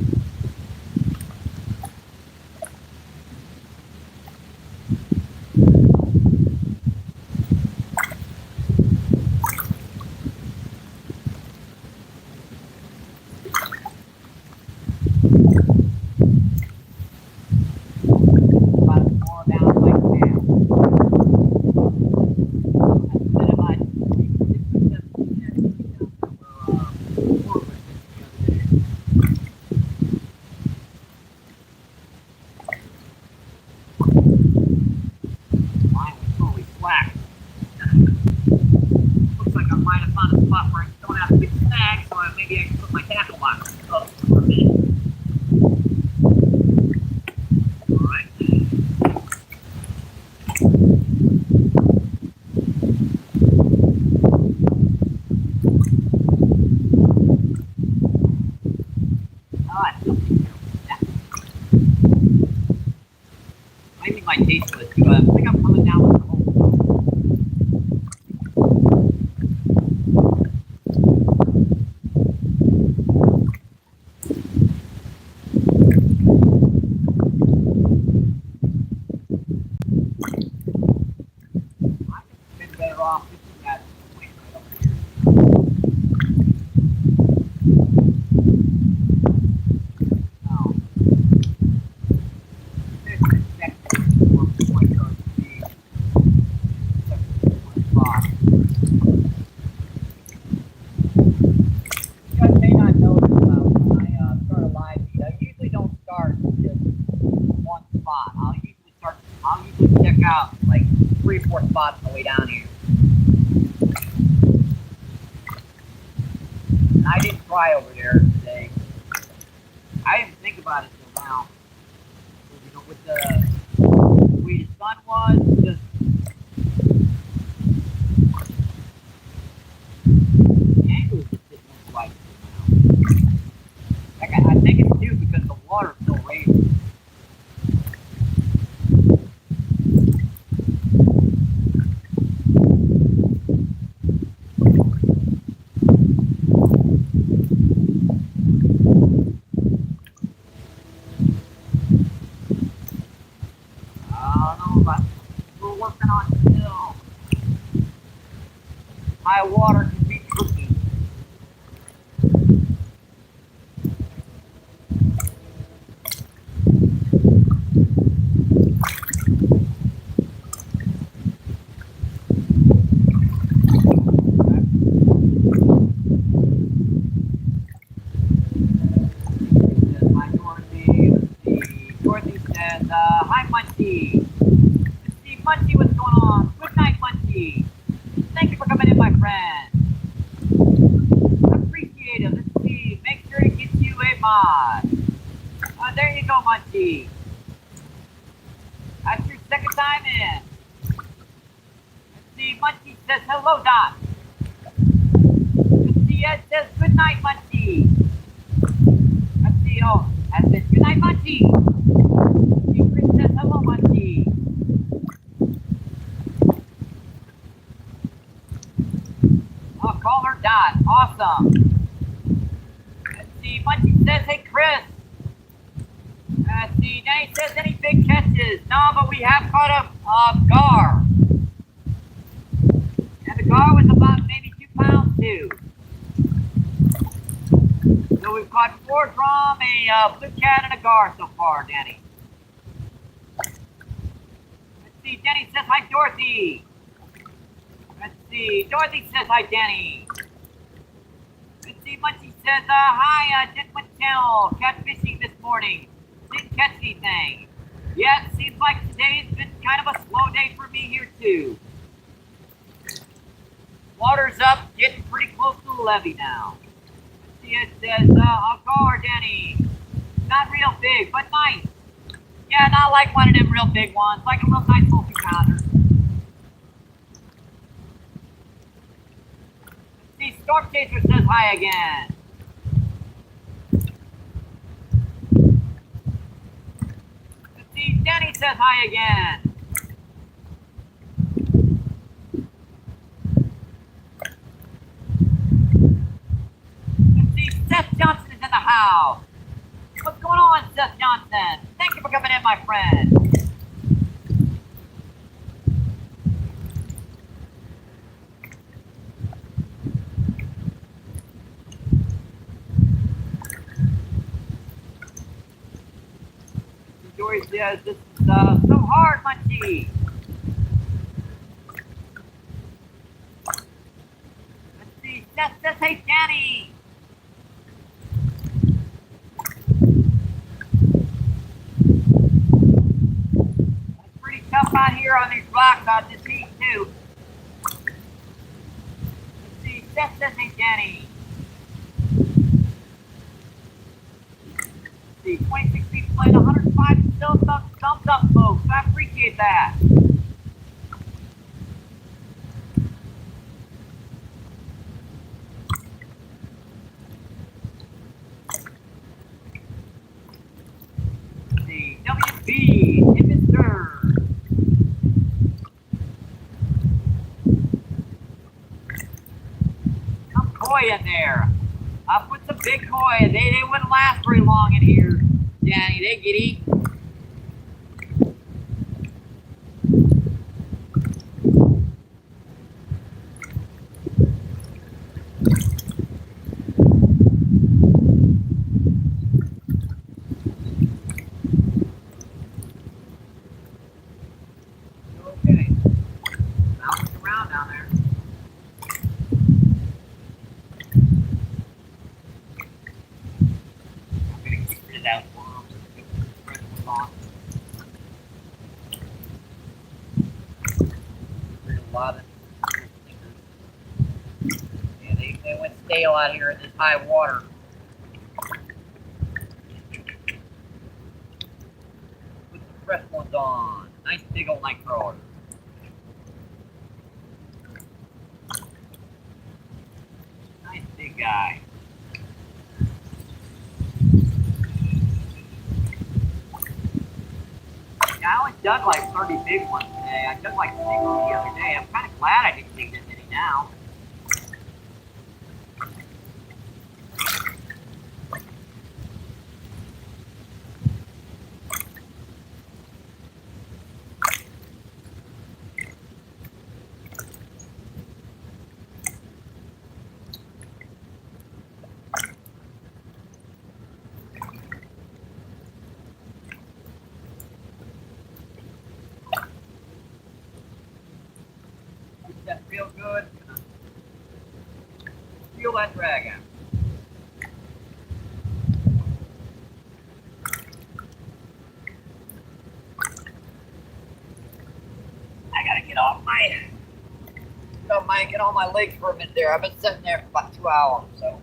spots on the way down here. And I didn't try over there today. I didn't think about it till now. You know, with the way the sun was, just the angle just didn't look like it now. I think it's too because the water's still raising. I don't know, but we're working on still. High water can be tricky. Dorothy says, hi Munchie. Let's see, Munchie, what's going on? Good night, Munchie. Thank you for coming in, my friend. Appreciate it. Let's see, make sure to get you a mod. There you go, Munchie. That's your second time in. Let's see, Munchie says, hello, Dot. Let's see, Ed says, good night, Munchie. Let's see, oh, Ed says, good night, Munchie. Chris says, hello, Munchie. I'll call her Dot. Awesome. Let's see, Munchie says, hey, Chris. Let's see, Jenny says, any big catches? No, but we have caught a gar. And the gar was about maybe 2 pounds, too. So we've caught 4 drum, a blue cat, and a gar so far, Danny. Let's see, Danny says, hi, Dorothy. Let's see, Dorothy says, hi, Danny. Let's see, Munchie says, hi, Gentleman Channel, catfishing this morning. Didn't catch anything. Yeah, it seems like today's been kind of a slow day for me here, too. Water's up, getting pretty close to the levee now. Let's see, it says, I'll call her, Danny. Not real big, but nice. Yeah, not like one of them real big ones, like a real nice little 2-pounder. Let's see, Storm Chaser says hi again. Let's see, Danny says hi again. Let's see, Seth Johnson is in the house. What's going on, Seth Johnson? Thank you for coming in, my friend. Joy says, this is so hard, Munchie. Let's see, Seth says, hey, Danny. Tough out here on these rocks on this heat too. Let's see, Seth says, hey, Danny. Let's see, 26 feet playing 105 still thumbs up, folks. I appreciate that. Let's see, WB, hit Mr. Koi in there. I put some big koi. They wouldn't last very long in here, Danny. They get eaten. Okay. Bouncing around down there. That worm. a lot of yeah, they went stale out here in this high water. Put the fresh ones on. Nice big old night crawler. Nice big guy. Yeah, I only dug like 30 big ones today. I dug like 60 the other day. I'm kind of glad I didn't dig this many now. That real good. Feel that drag out. I gotta get on my legs for a minute there. I've been sitting there for about 2 hours, so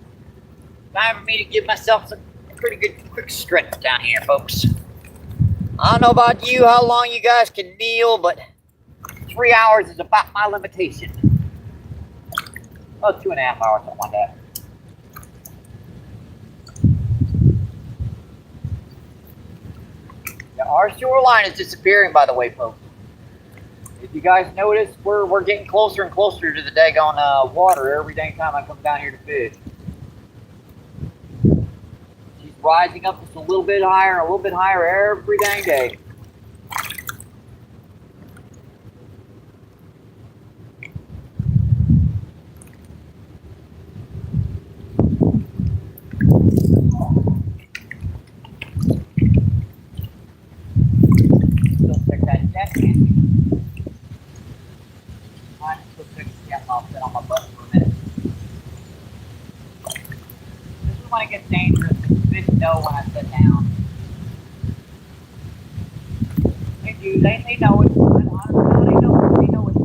time for me to give myself a pretty good quick stretch down here, folks. I don't know about you, how long you guys can kneel, but 3 hours is about my limitation. Oh, 2.5 hours, something like that. Yeah, our shoreline is disappearing, by the way, folks. If you guys notice, we're getting closer and closer to the daggone water every dang time I come down here to fish. She's rising up just a little bit higher every dang day. On my butt for a minute. This is when it gets dangerous. The fish know when I sit down. They do. They know it. Honestly, they know it. They know it.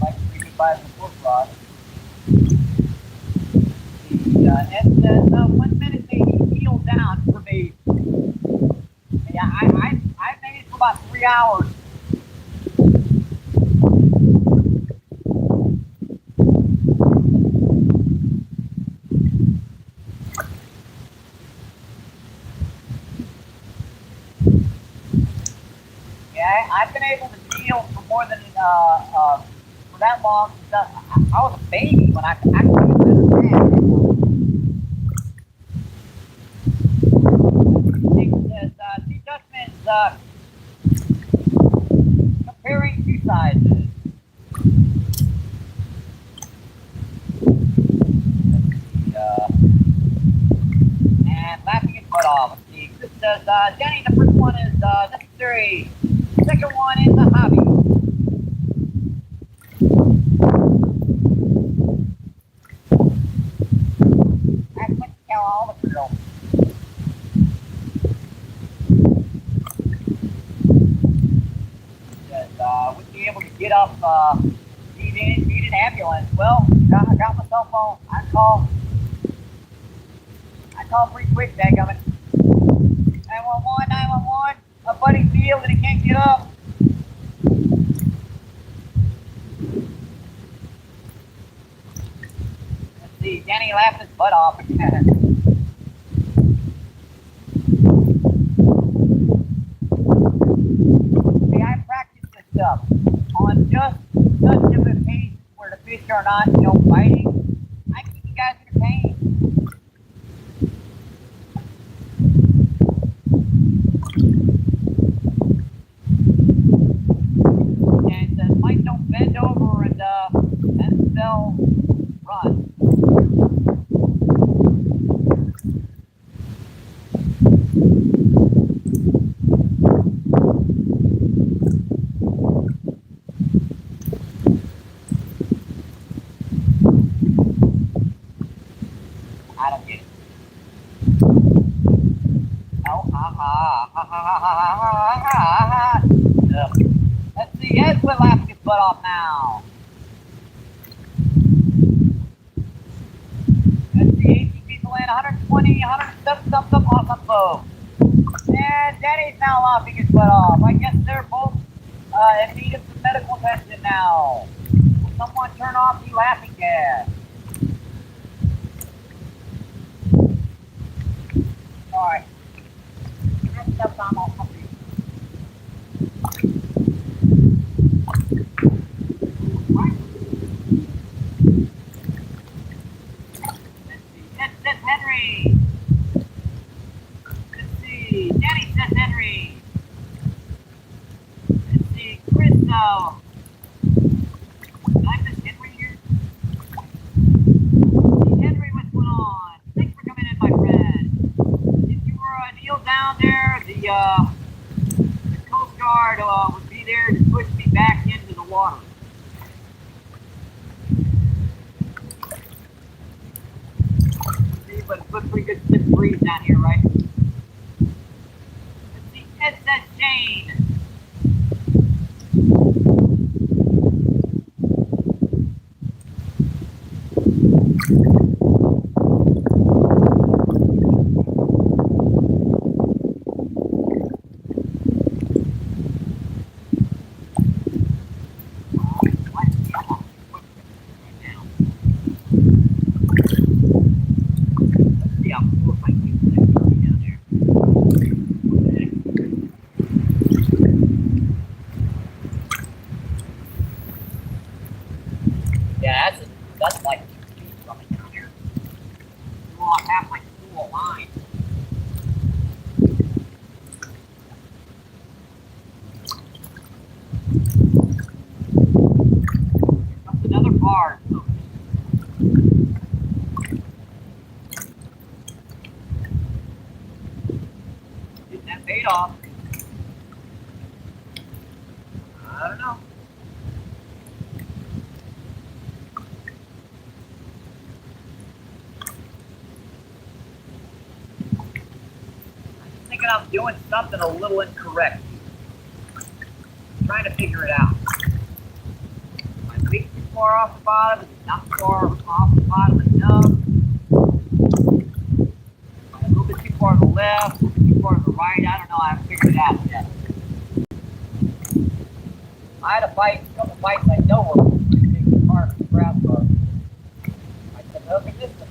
Like we could buy some hook rod. And 1 minute they heel down for me. Yeah, I made it for about 3 hours. Yeah, I've been able to deal for more than for that long. I was a baby when I could actually understand. Two judgments comparing two sizes. And laughing his butt off. Let's see. This says, Jenny, the first one is necessary. The second one is a hobby. I can tell all the girls. Would be able to get up, need an ambulance. Well, I got my cell phone. I call pretty quick, dadgummit. 911, 911. My buddy feels that he can't get up. Let's see, Danny laughed his butt off again. Stuff on just such of a pace where the fish are not, biting. I keep you guys entertained. And the mice don't bend over and they'll run. really laughing his butt off now. Let's see, 18 people in, 120, 107 thumbs up, awesome folks. And Danny's now laughing his butt off. I guess they're both in need of some medical attention now. Will someone turn off the laughing gas? Alright. That stuff's on all puppy. Right. Let's see. That says Henry. Let's see. Danny says Henry. Let's see. Christo. Did I miss Henry here? Henry, what's going on? Thanks for coming in, my friend. If you were kneel down there, the Coast Guard would be there to push me back into the water. See, but it's a pretty good stiff breeze down here, right? Let's see, Ed says Jane. Yeah, that's like 2 feet from it down here. You want half my school line. Here comes another bar. So. Getting that bait off. I don't know. I'm doing something a little incorrect. I'm trying to figure it out. My feet too far off the bottom, it's not far off the bottom enough. A little bit too far to the left, a little bit too far to the right. I don't know. I haven't figured it out yet. I had a couple bites I know were pretty big carp, crab carp. I said, look at this one.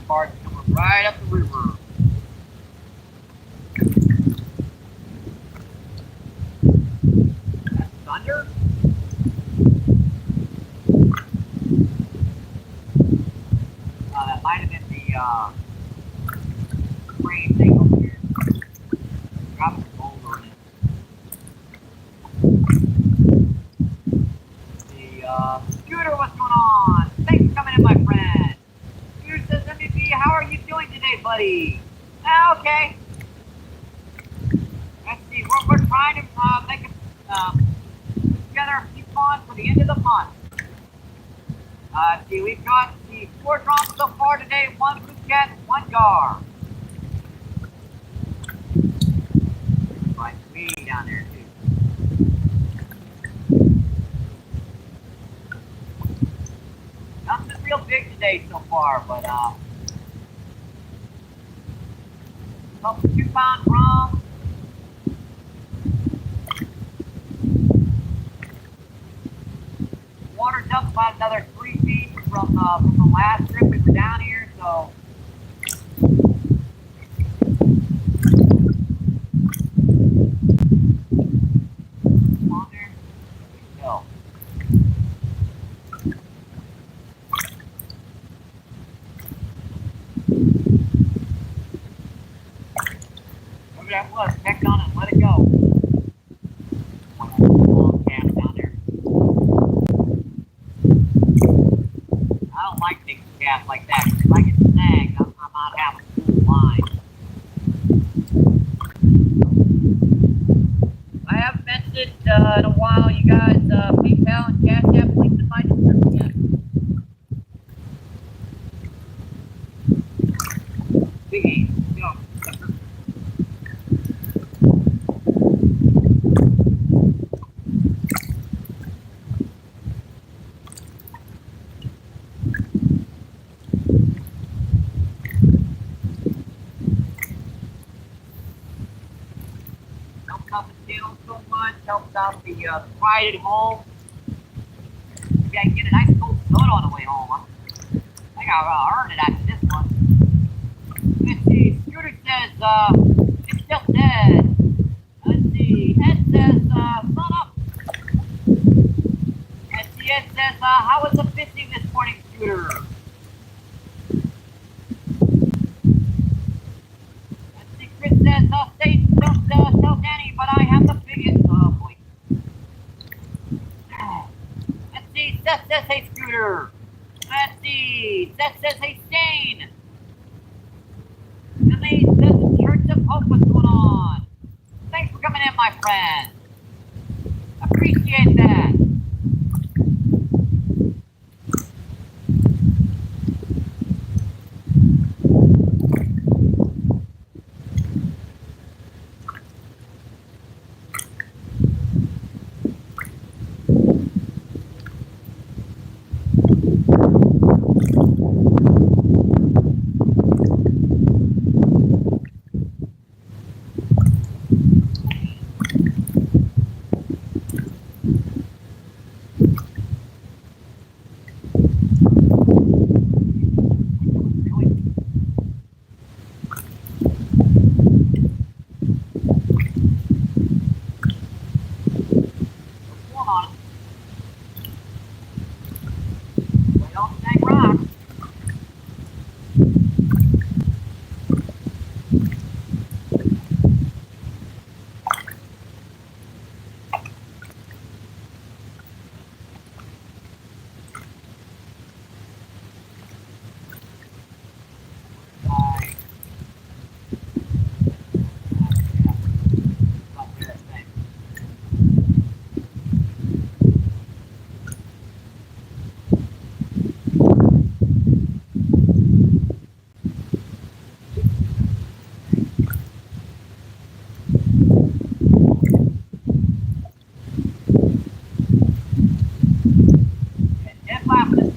Barge coming right up the river. That's thunder? That might have been the crane thing over here. Dropping a boulder in it. Scooter, what's going on? Thanks for coming in, my friend. Scooter says, MVP, how are you doing today, buddy? Okay. Let's see, we're trying to make put together a few ponds for the end of the month. See, we've got 4 drums so far today, 1 Phuket, 1 gar. Like me down there too. Nothing real big today so far, but couple 2-pound drums. Water's up about another 3 feet from the last trip we were down here, so. Come on there. There we go. Whatever that was, check on it and let it go. Long cast down there. I don't like big cast like that. If I get snagged, Big ace. Get off. Helps out the channel so much. Helps out the pride at home. Maybe I can get a nice cold soda on the way home. Huh? I think I'll earn it after this one. Let's see. Scooter says, it's just dead. Let's see. Ed says, sun up. Let's see. Ed says, how was the fishing this morning, Scooter? Let's see. Chris says, don't tell Danny, but I have the biggest. Oh, boy. Let's see. Seth says, hey, Scooter. Let's see. Seth says, hey, Shane. Billy says, Church of Hope, what's going on? Thanks for coming in, my friend. Appreciate that.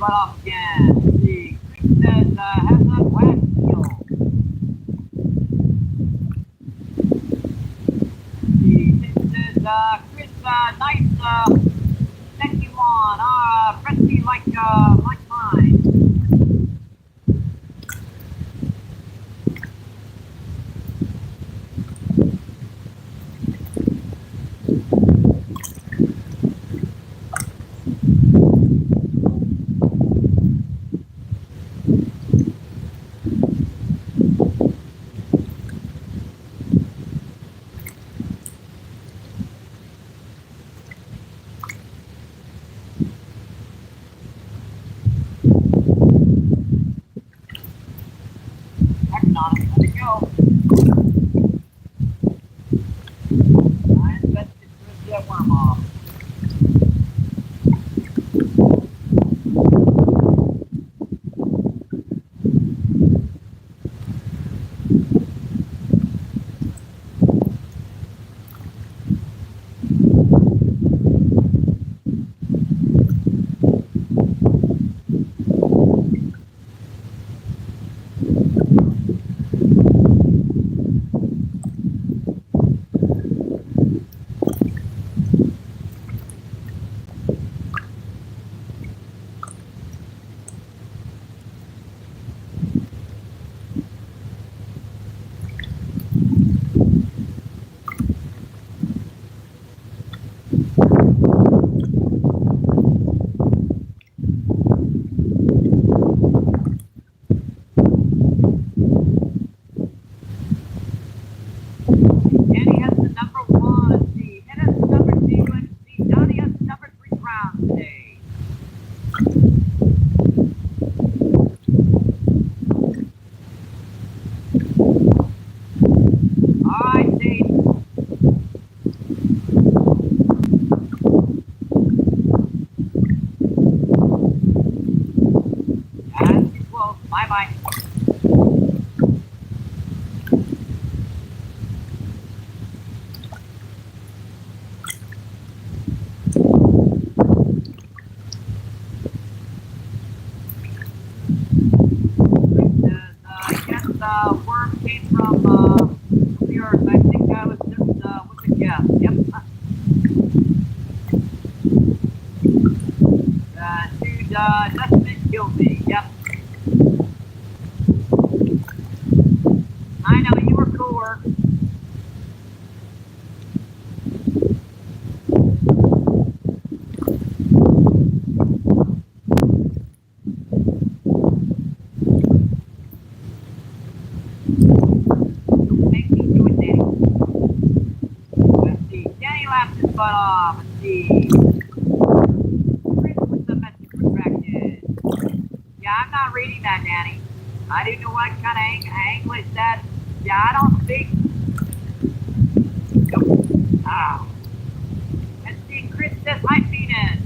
Right off again. Let's see. Chris says, have that wax deal. Let's see. Tim says, Chris, nice, thank you on, recipe like mine. Let it go. Let's get that worm off. Don't make me do it, Danny. Let's see. Danny laughed his butt off. Let's see. Chris with the message retracted. Yeah, I'm not reading that, Danny. I didn't know what kind of English that. Yeah, I don't speak. Nope. Ah. Let's see. Chris says, hi, Venus.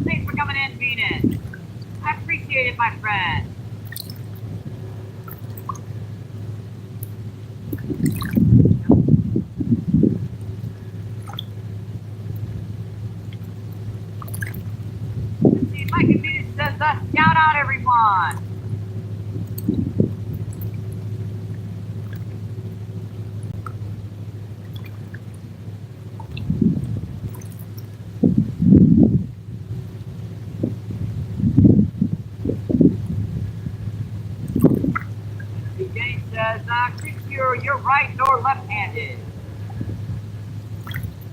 Thanks for coming in, Venus. I appreciate it, my friend. Let's see. Mike and Venus says, shout out, everyone. James says, Chris, you're right or left-handed.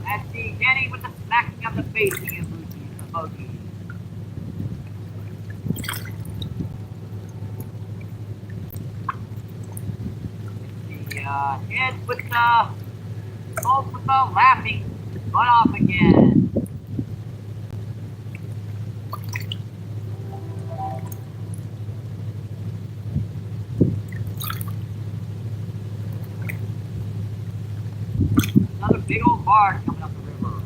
Let's see, Jenny with the smacking of the facing emoji. Let's see, heads with the, both with the laughing butt off again. Another big old barge coming up the river.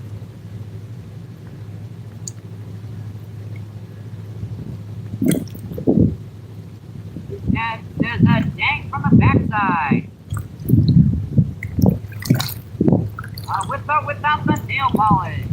And there's a dank from the backside. With or without the nail polish.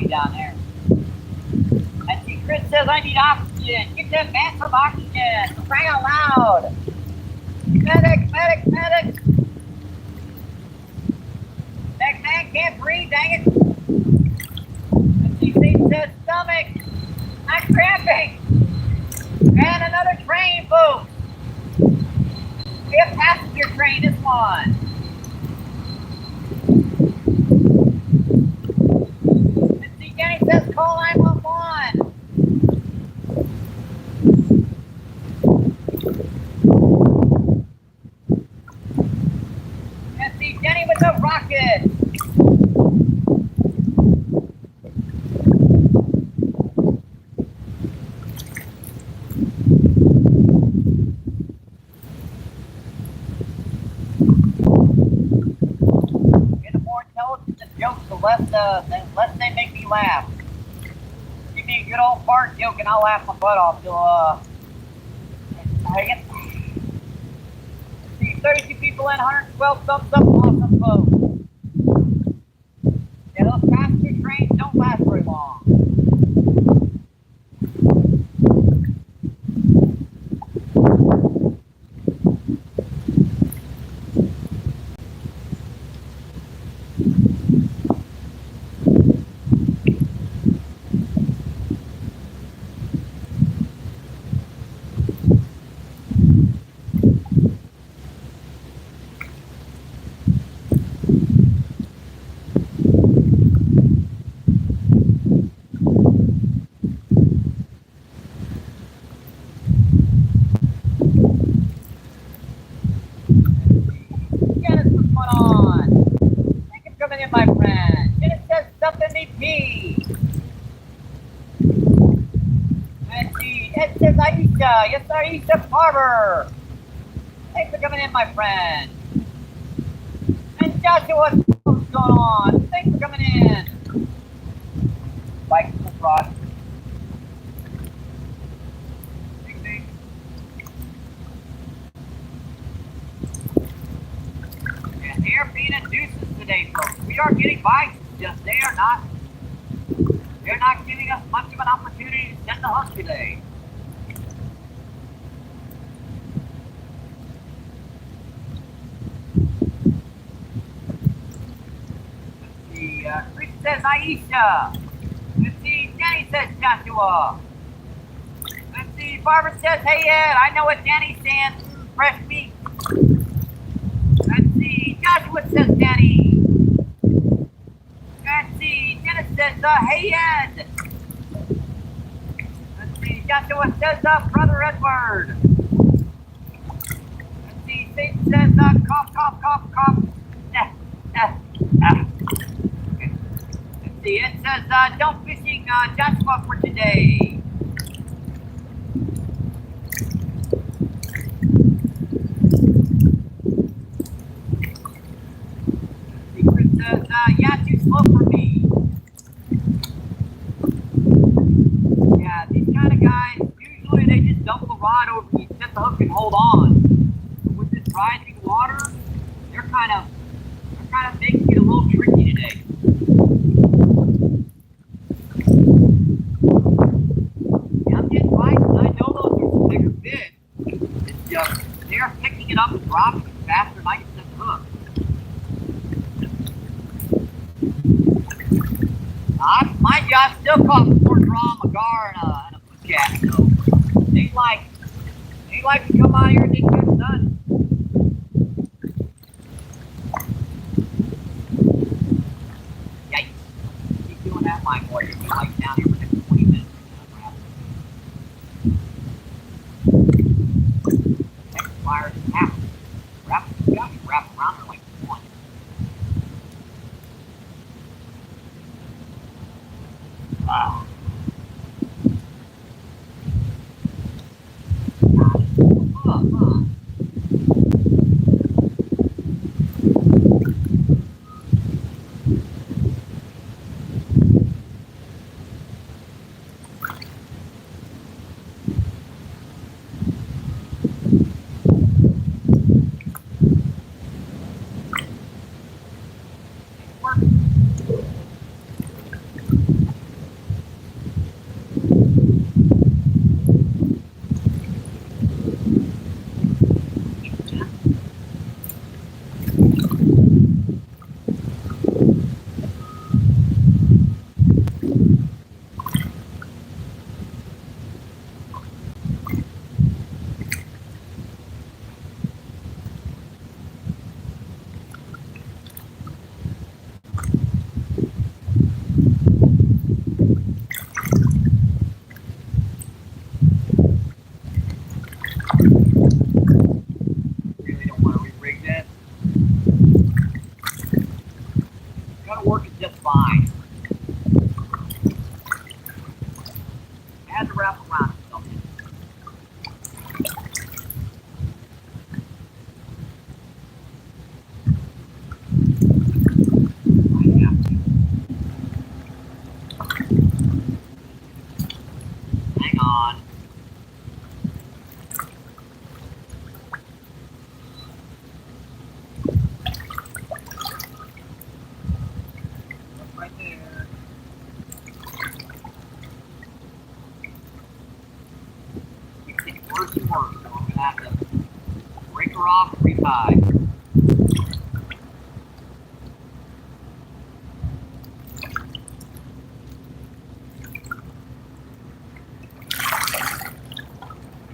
Me down there. And see, Chris says I need oxygen. Get that man some oxygen. For crying out loud. Medic, medic, medic. That man can't breathe, dang it. And see, Steve says stomach. I'm cramping. And another train, folks. We have passenger train, this one. Jenny says call 911. Let's see, Jenny with the rocket. Get the more intelligent the jokes, the less they make me laugh. Give me a good old fart joke and I'll laugh my butt off till I get. See, 32 people in, 112 thumbs up, awesome folks. Yeah, those passenger trains don't last very long. in, my friend? Dennis says sup MVP. Let's see. Ed says Aisha. Yes, Aisha Barber. Thanks for coming in, my friend. And Joshua, what's going on? Thanks for coming in. Like the frost. Ding, ding. And they're being induces today, folks. We are getting bites. Just they're not giving us much of an opportunity to set the hook today. Let's see. Chris says Aisha. Let's see. Danny says Joshua. Let's see. Barbara says, hey Ed. I know what Danny's saying. Fresh meat. Let's see. Joshua says Danny. Let's see. Dennis says, hey Ed. Let's see. Joshua says, brother Edward. Let's see. Satan says, cough, cough, cough, cough. Okay. Let's see. It says, don't fishing Joshua for today. Secret says, yeah, too slow for me. Yeah, these kind of guys, usually they just dump the rod over you, set the hook and hold on. But with this rising water, they're kind of making it a little tricky today. Yeah, I'm getting bites, and I know those are some bigger fish. It's just, they're picking it up and dropping it faster than I can set the hook. My job still calls for drawing a gar and a foot cat, so they like to come out here and get good done. Yikes. Keep doing that, my boy. You'll be like down here for the next 20 minutes. Next fire is half. You got to wrap around there like one. Wow.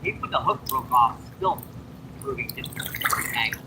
Even when the hook broke off, still proving different angle.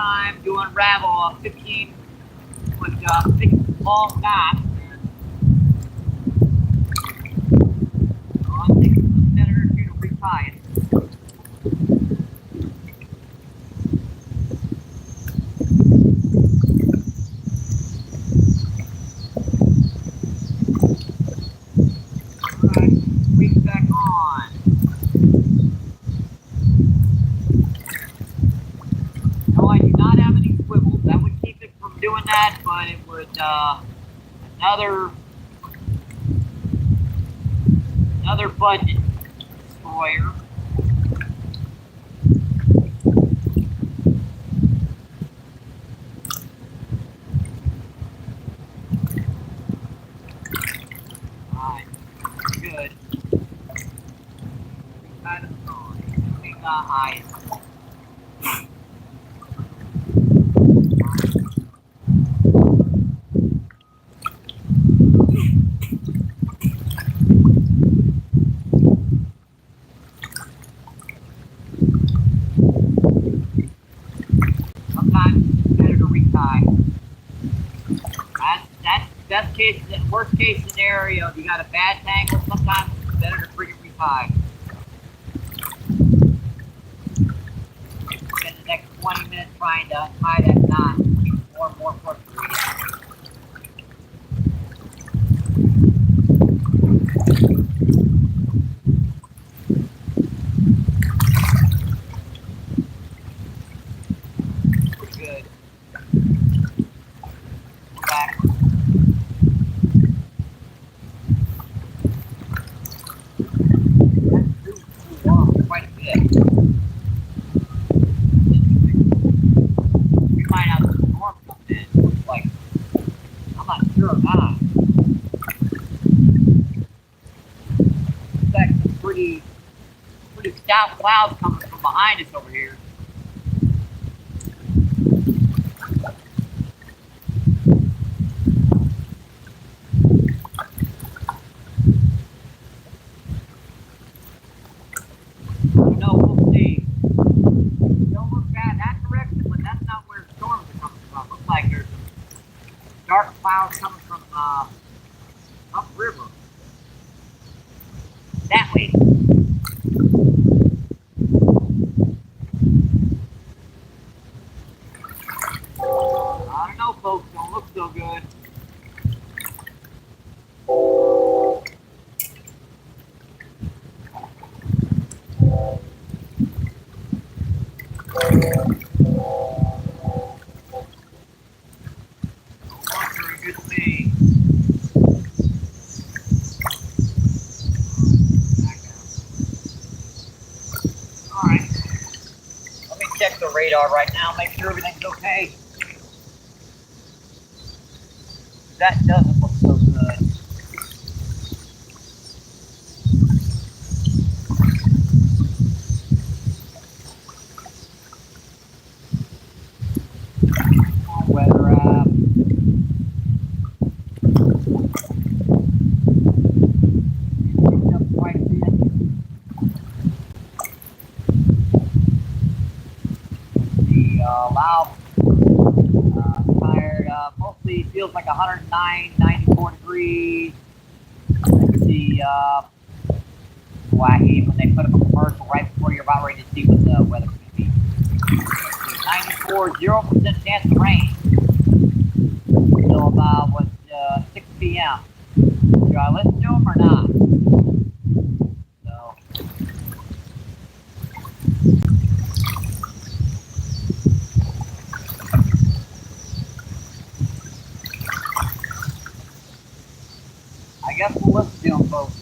time to unravel a 15 with 6 long knots. I think it's a minute or two to retie it. Alright, reach back on. No, I do not have any swivels. That would keep it from doing that, but it would, another budget destroyer. Alright, good. Kind of on. Moving the eyes. Sometimes it's better to retie. That's best case, worst case scenario. If you got a bad tangle, sometimes it's better to freaking retie. Spend the next 20 minutes trying to untie that knot. More and more frustrated. Good. Back. That's quite a bit. We might have some storm coming in. Looks like. I'm not sure or not. Looks like some pretty stout clouds coming from behind us over here. No, we'll see. Don't look bad that direction, but that's not where storms are coming from. Looks like there's some dark clouds coming from upriver. That way. I don't know, folks. Don't look so good. Good thing. Alright. Let me check the radar right now, make sure everything's okay. That doesn't look so good. Weather app. Picked up quite a bit. The loud tired, mostly feels like 109, 94 degrees. The I hate when they put up a commercial right before you're about ready to see what the weather's going to be. 94, 0% chance of rain. Until about 6 p.m. Should I listen to them or not? So. I guess we'll listen to them, folks.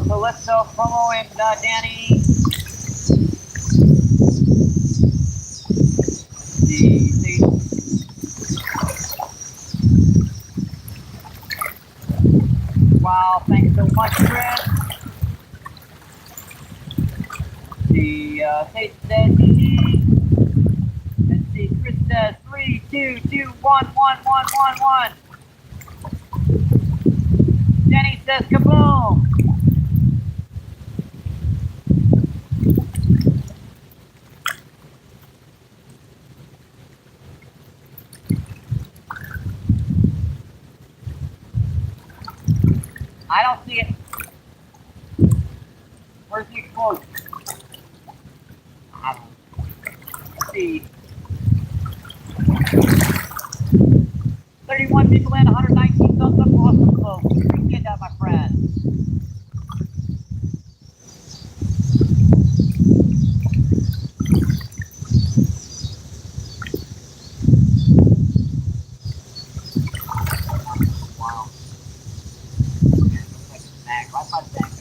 So let's promo and Danny. Let's see. Wow, thanks so much, Chris. see, Tate says, let's see, Chris says 3, 2, 2, 1, 1, 1, 1, 1. Jenny says kaboom. I don't see it. Where's the explosion? I don't see. 31 people in, 119 thumbs up, awesome folks. Appreciate that, my friend. Wow. Right by the bank.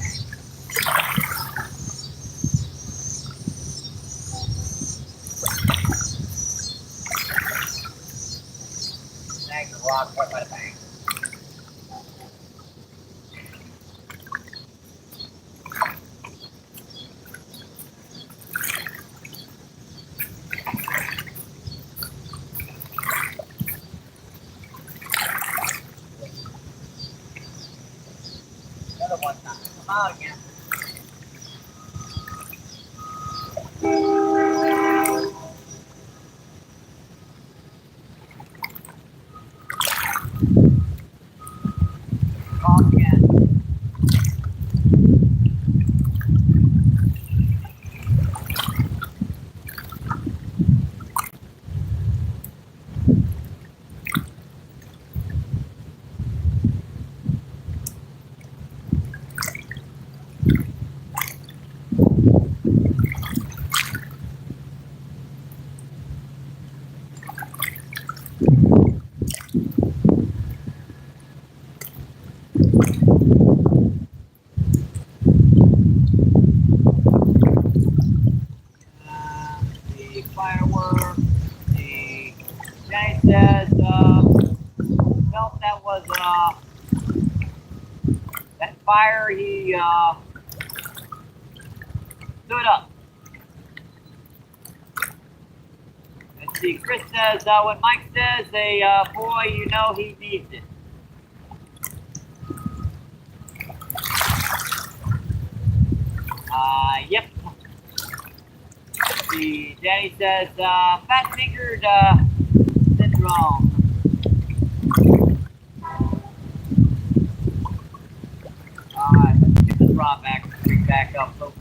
Snag the rock right by the bank. Another one's not gonna come out again. Off again. The fireworks. The guy says, felt that was that fire. He stood up. Let's see. Chris says, when Mike says, boy, you know he needs it. Yep. See, Danny says, fat-fingered syndrome. Alright, let's get this rod back up, folks.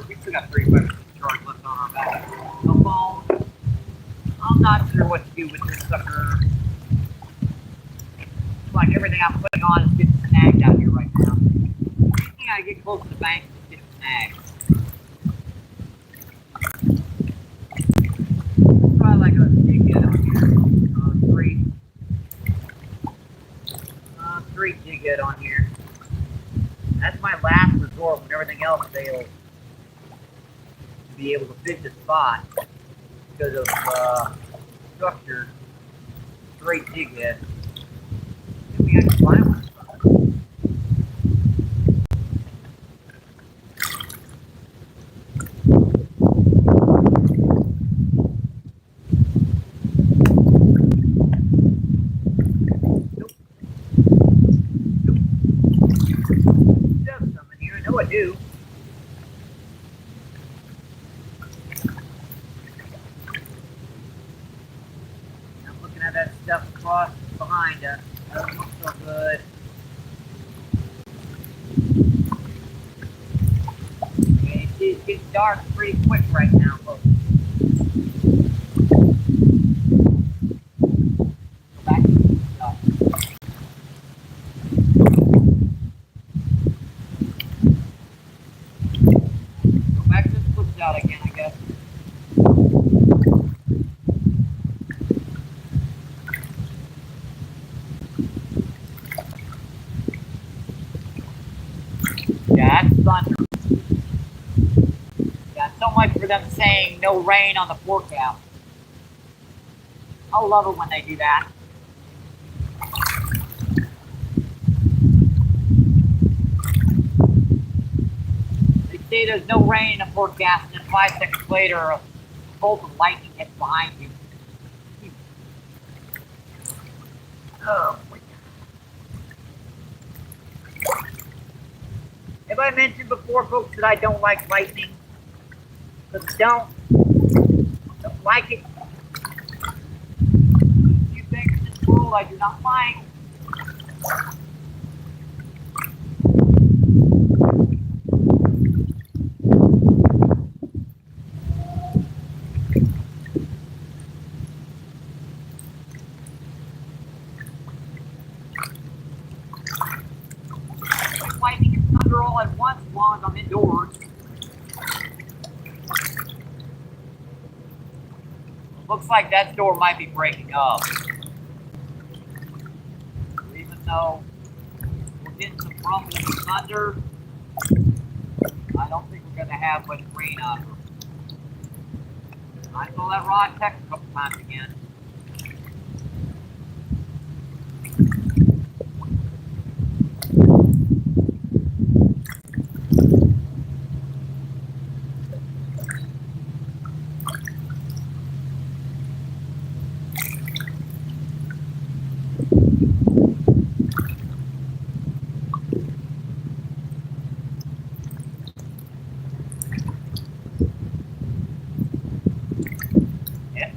We still got 3 questions charge left on our back. No phone. I'm not sure what to do with this sucker. It's like everything I'm putting on is getting snagged out here right now. Anything I get close to the bank is getting snagged. Probably like a jig head on here. 3 jig head on here. That's my last resort when everything else fails to be able to fish the spot because of structure. Straight jig head. Maybe I can find one. I do. I'm looking at that stuff across behind us. Doesn't look so good. Okay, it's getting dark pretty quick right now, folks. Go back to the stuff. Out again, I guess. Yeah, that's thunder. Yeah, so much for them saying no rain on the forecast. I love it when they do that. They say there's no rain in the forecast, and then 5 seconds later, a bolt of lightning hits behind you. Oh, boy. Have I mentioned before, folks, that I don't like lightning? But don't like it. A few things in this world I do not like. Lightning and thunder all at once as long as I'm indoors. Looks like that door might be breaking up. Even though we're getting some rumbling and thunder, I don't think we're going to have much rain on her. I saw that rod text a couple times again.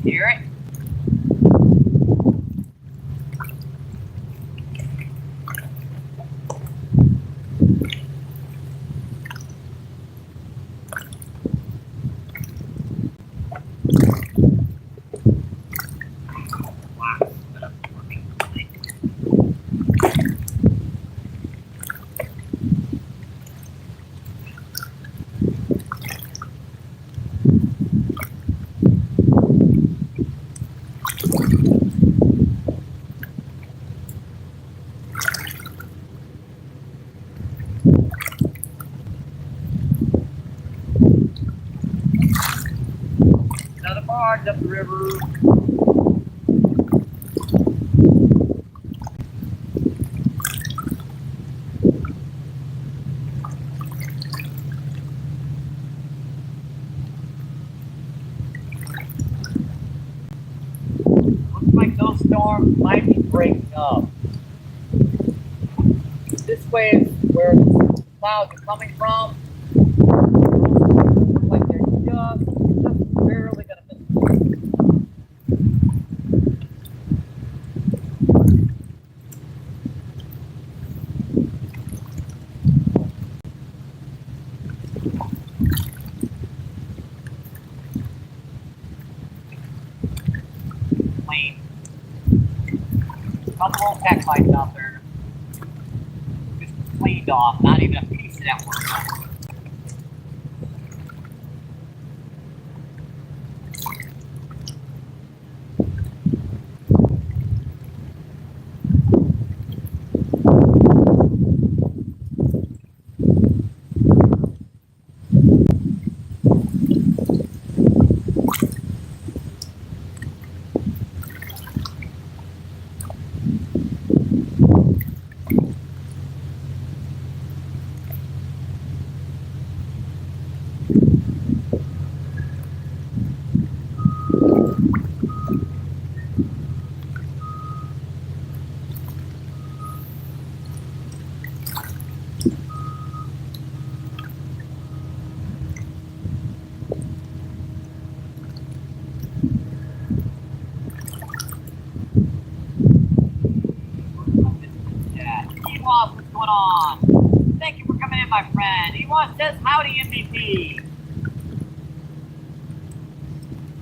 Hear it? Another barge up the river. Looks like those storms might be breaking up. This way is where the clouds are coming from. Looks like they're just barely going to miss the plane. A couple old tech lights out there. Just cleaned off, not even a piece of that work done. What's going on? Thank you for coming in, my friend. Ewan says, howdy, MVP.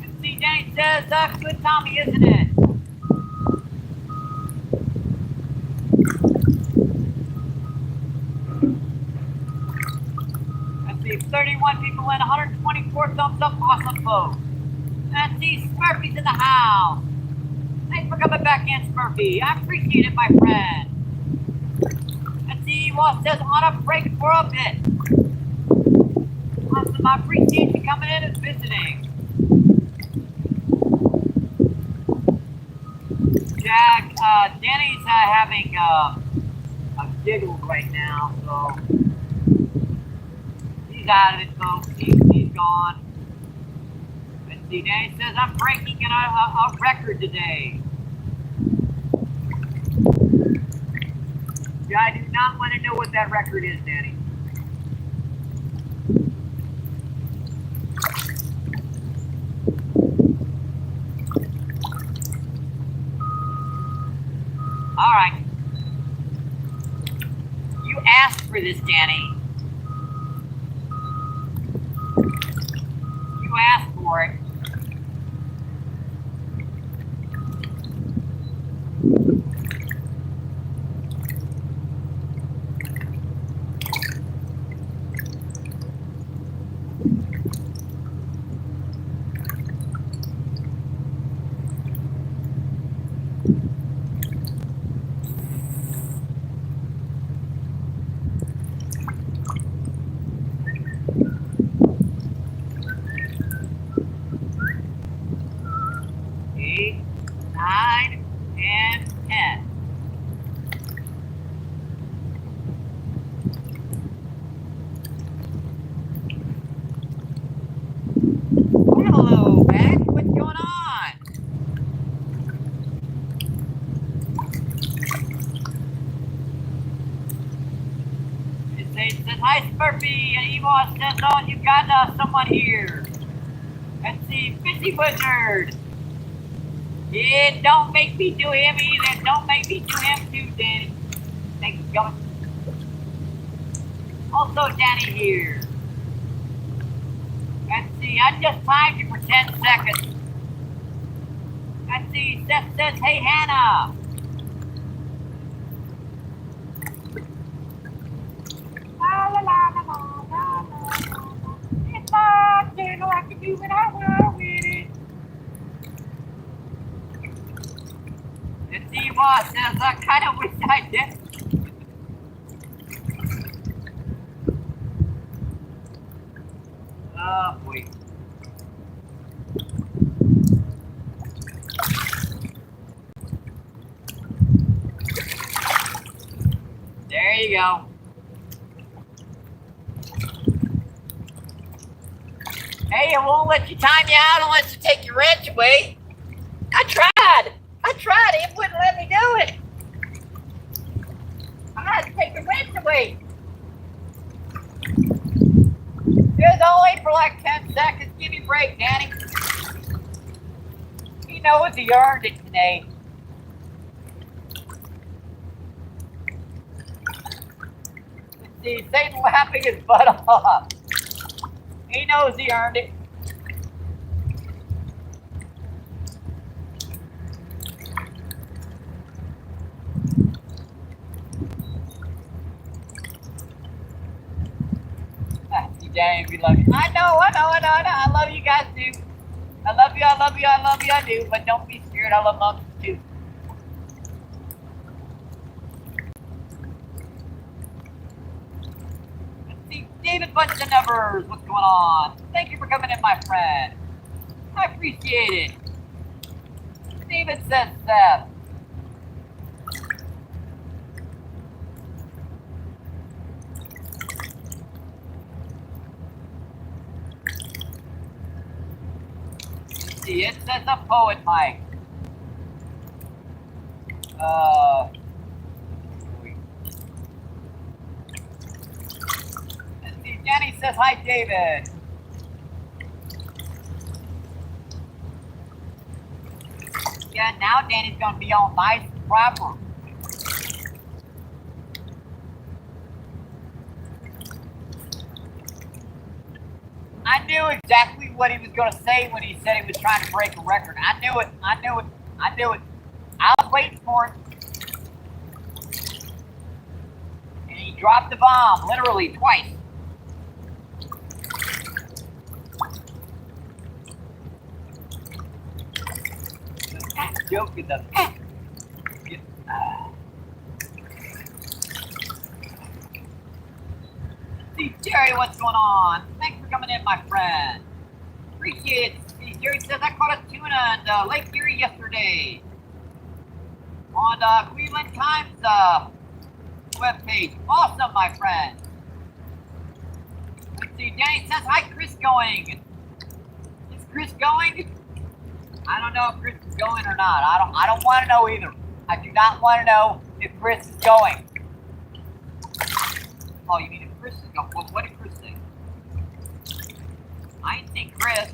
And C. Danny says, good Tommy, isn't it? Let's see, 31 people in, 124 thumbs up, awesome folks. Let's see, Smurfy's in the house. Thanks for coming back in, Smurfy. I appreciate it, my friend. Well, says on a break for a bit. Awesome, I appreciate you coming in and visiting. Jack, Danny's having a giggle right now, so he's He's out of it, folks. He's gone. Let's see, Danny says, I'm breaking a record today. Yeah, I do not want to know what that record is, Danny. All right. You asked for this, Danny. You asked for it. Hello, Mac. What's going on? It says, hi, Smurfy. And Evo says, oh, you got someone here. Let's see, Fishy Wizard. Yeah, don't make me do him either. Don't make me do him too, Danny. Thanks, going. Also, Danny here. Let's see, I just timed you for 10 seconds. Let's see, Seth says, hey, Hannah. La la la la la la la. It's my channel, I can do what I want with it. Let's see, boss says, I kind of wish I did. Oh, boy. There you go. Hey, it won't let you time you out unless you take your wrench away. I tried. It wouldn't let me do it. I had to take the wrench away. It was only for like 10 seconds. Give me a break, Danny. He knows he earned it today. Let's see, Satan laughing his butt off. He knows he earned it. Danny, we love you. I know. I love you guys too. I love you, I do. But don't be scared, I love monkeys too. Let's see, David Bunch of Numbers, what's going on? Thank you for coming in, my friend. I appreciate it. David says Seth. It says a poet, Mike. Let's see, Jenny says, hi, David. Yeah, now Danny's going to be all nice and proper. I knew exactly what he was going to say when he said he was trying to break a record. I knew it. I was waiting for it. And he dropped the bomb, literally, twice. Joke with the... See, Jerry, what's going on? Thanks for coming in, my friend. Appreciate it. See, Jerry says I caught a tuna in Lake Erie yesterday on Cleveland Times webpage. Awesome, my friend. Let's see, Danny says, hi, Chris going. Is Chris going? I don't know if Chris is going or not. I don't want to know either. I do not want to know if Chris is going. Oh, you mean if Chris is going? Well, what did Chris say? I ain't seen Chris.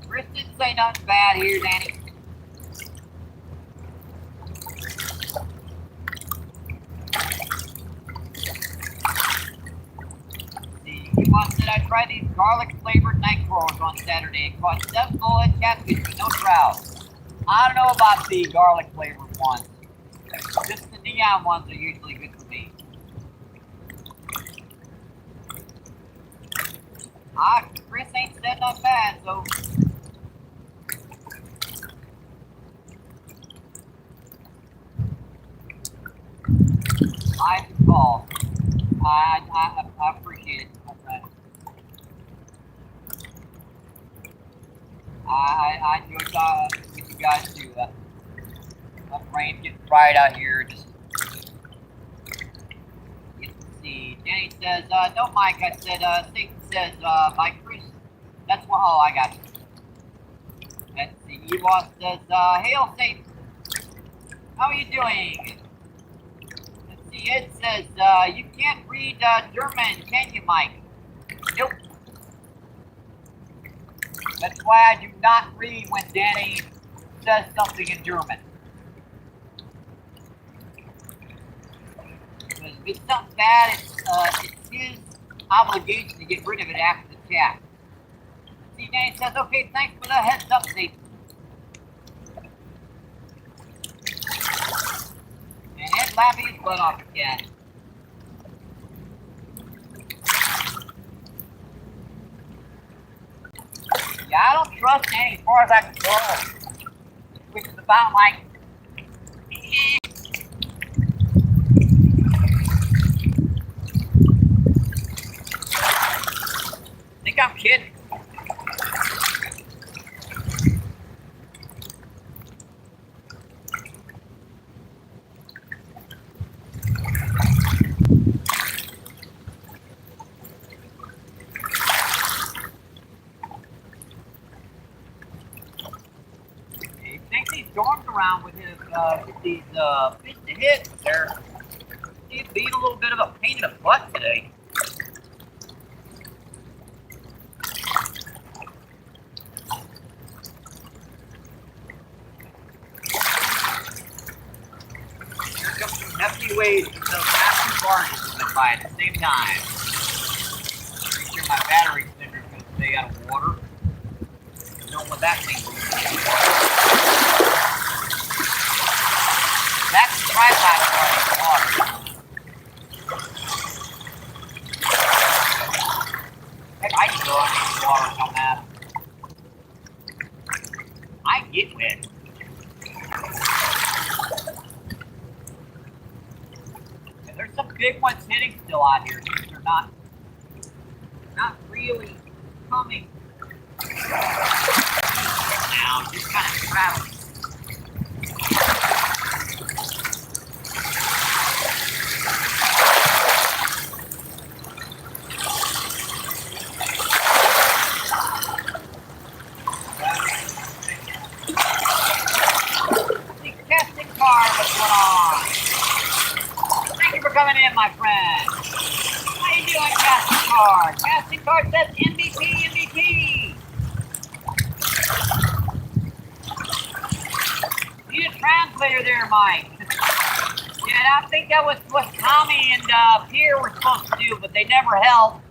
Chris didn't say nothing bad here, Danny. He wants that I try these garlic flavored night crawlers on Saturday and caught 7 bullhead catfish but no trout. I don't know about the garlic flavored ones. Just the neon ones are usually good for me. Chris ain't said nothing bad, so. I have to call. I appreciate it, my friend. I enjoy talking with you guys too. My brain's getting fried out here. Just let's see. Danny says, no, Mike. I said, Satan says, by Chris. That's what. Oh, I got you. Let's see. Ewok says, hail Satan. How are you doing? See, it says, you can't read German, can you, Mike? Nope. That's why I do not read when Danny says something in German. Because if it's something bad, it's his obligation to get rid of it after the chat. See, Danny says, okay, thanks for the heads up, Steve. And Ed laughing his butt off again. Yeah, I don't trust Danny as far as I can go. Which is about like. Think I'm kidding. Storms around with his with these fish to hit, but he's being a little bit of a pain in the butt today. Here comes some hefty waves from those massive barges that by at the same time. Pretty sure my battery extender is going to stay out of water. I don't want that thing moving. That's the tripod starting in the water. Heck, I can go under the water and come at him. I get wet. And there's some big ones hitting still out here. They're not really coming now, just kind of traveling. Coming in, my friend. How you doing, Casting Card? Casting Card says MVP. Need a translator there, Mike. Yeah, I think that was what Tommy and Pierre were supposed to do, but they never helped.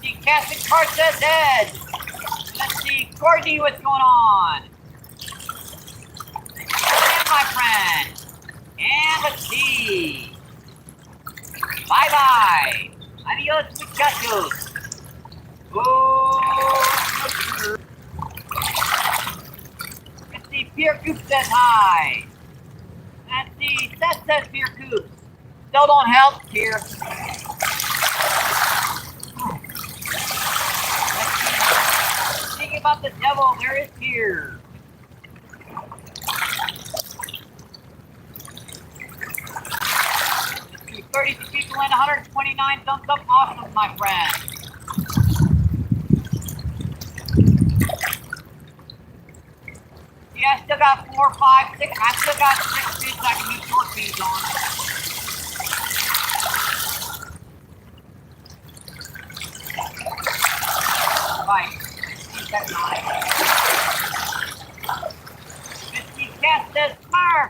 See, Casting Card says Ed. Let's see, Courtney, what's going on? My friend. And let's see. Bye-bye. Adios, muchachos. Oh. Let's see, Pierre Coop says hi. Let's see, Seth says Pierre Coop. Still don't help, Pierre. Think about the devil, there is Pierre. 32 people in, 129 thumbs up. Awesome, my friend. Yeah, I still got 4, 5, 6. I still got 6 fish I can use short feeds on. Right. Keep that line. 50 cast says fire.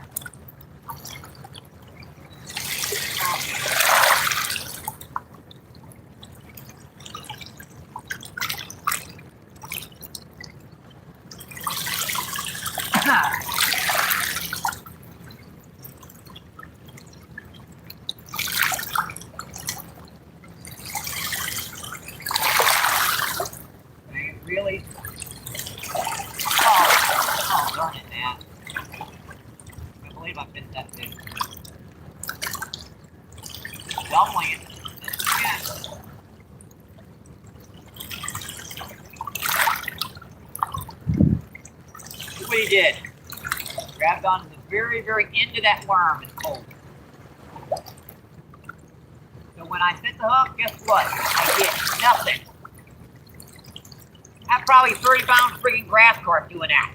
Really? Oh, darn it, man. I believe I missed that too. Doubling it. Yeah. Look what he did. Grabbed onto the very, very end of that worm and pulled. So when I set the hook, guess what? I get nothing. That's probably 30-pound freaking grass carp doing that.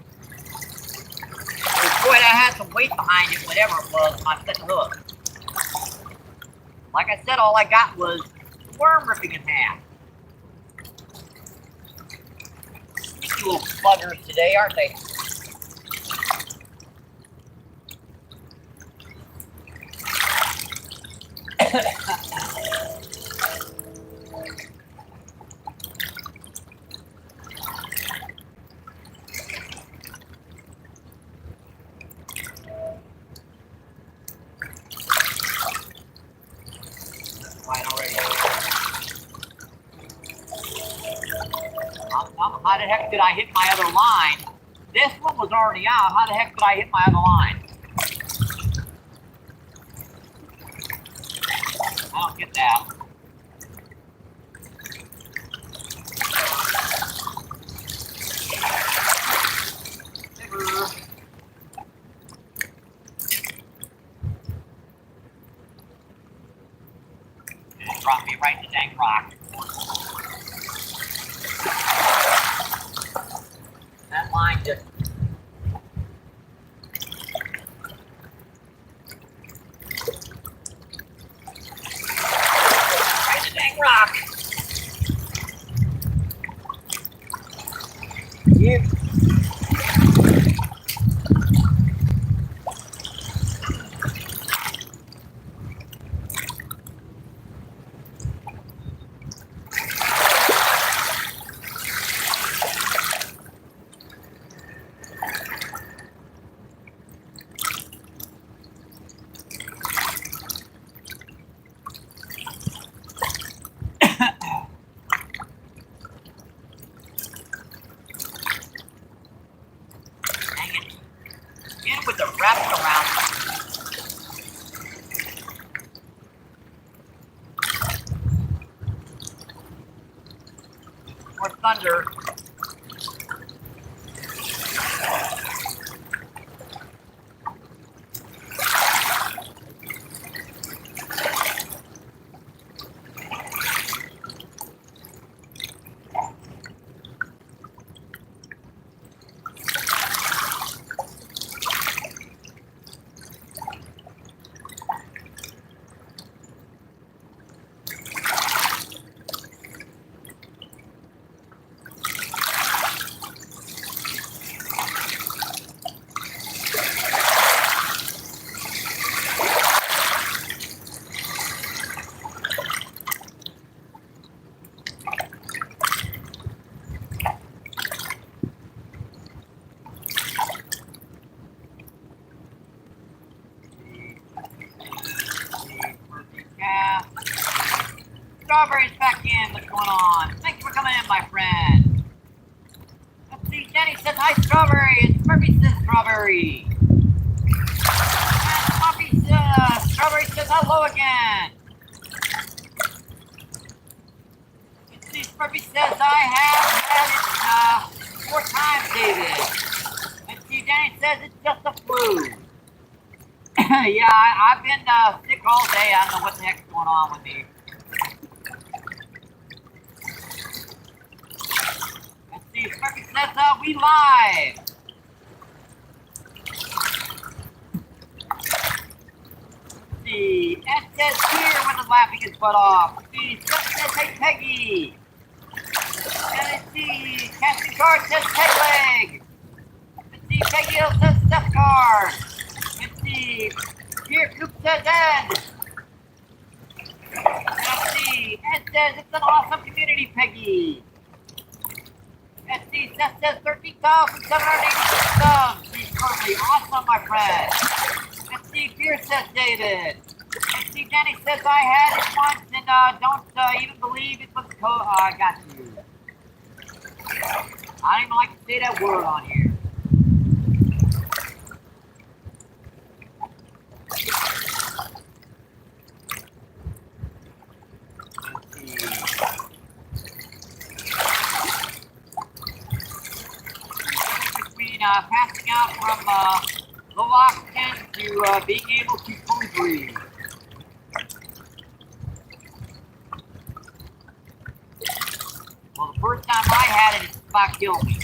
Boy, that had some weight behind it, whatever it was, when I set the hook. Like I said, all I got was the worm ripping in half. Sneaky little buggers today, aren't they? How the heck did I hit my other line? This one was already out. How the heck did I hit my other line? I don't get that. It dropped me right in the dang rock. That line just... right in the dang rock. Yeah. With the wraps around. More thunder. Strawberry's back in. What's going on? Thank you for coming in, my friend. Let's see. Jenny says hi, Strawberry. And Murphy says Strawberry. And Poppy says Strawberry says hello again. Let's see. Murphy says I have had it 4 times, David. Let's see. Jenny says it's just a flu. Yeah, I've been sick all day. I don't know what the heck's going on with me. Let's see, Smirky says we live. Let's see, Ed says here when the laughing his butt off. Let's see, Steph says hey Peggy. And let's see, Casting Card says peg leg. Let's see, Peggy Hill says Steph card. Let's see, here Coop says Ed. Let's see, Ed says it's an awesome community, Peggy. Let's see, Seth says 13,786 subs. He's totally awesome, my friend. Let's see, Pierce says David. Let's see, Danny says I had it once and don't even believe it was I got you. I don't even like to say that word on here. Passing out from low oxygen to being able to fully breathe. Well, the first time I had it, it about killed me.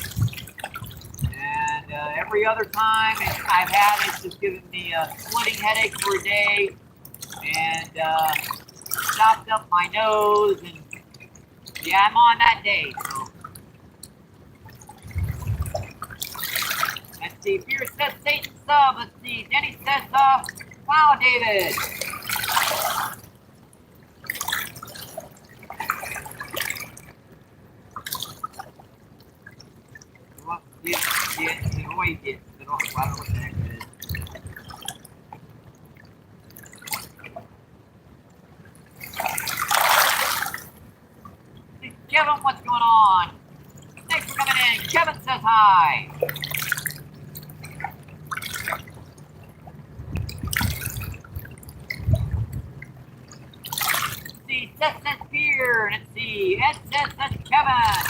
And every other time I've had it, it's just given me a splitting headache for a day and stopped up my nose. And yeah, I'm on that day. So. Let's see, Pierce says Satan sub. Let's see, Denny says, wow, David. Kevin, what's going on? Thanks for coming in. Kevin says hi. Seth says Pierre. Let's see. Ed says that's Kevin.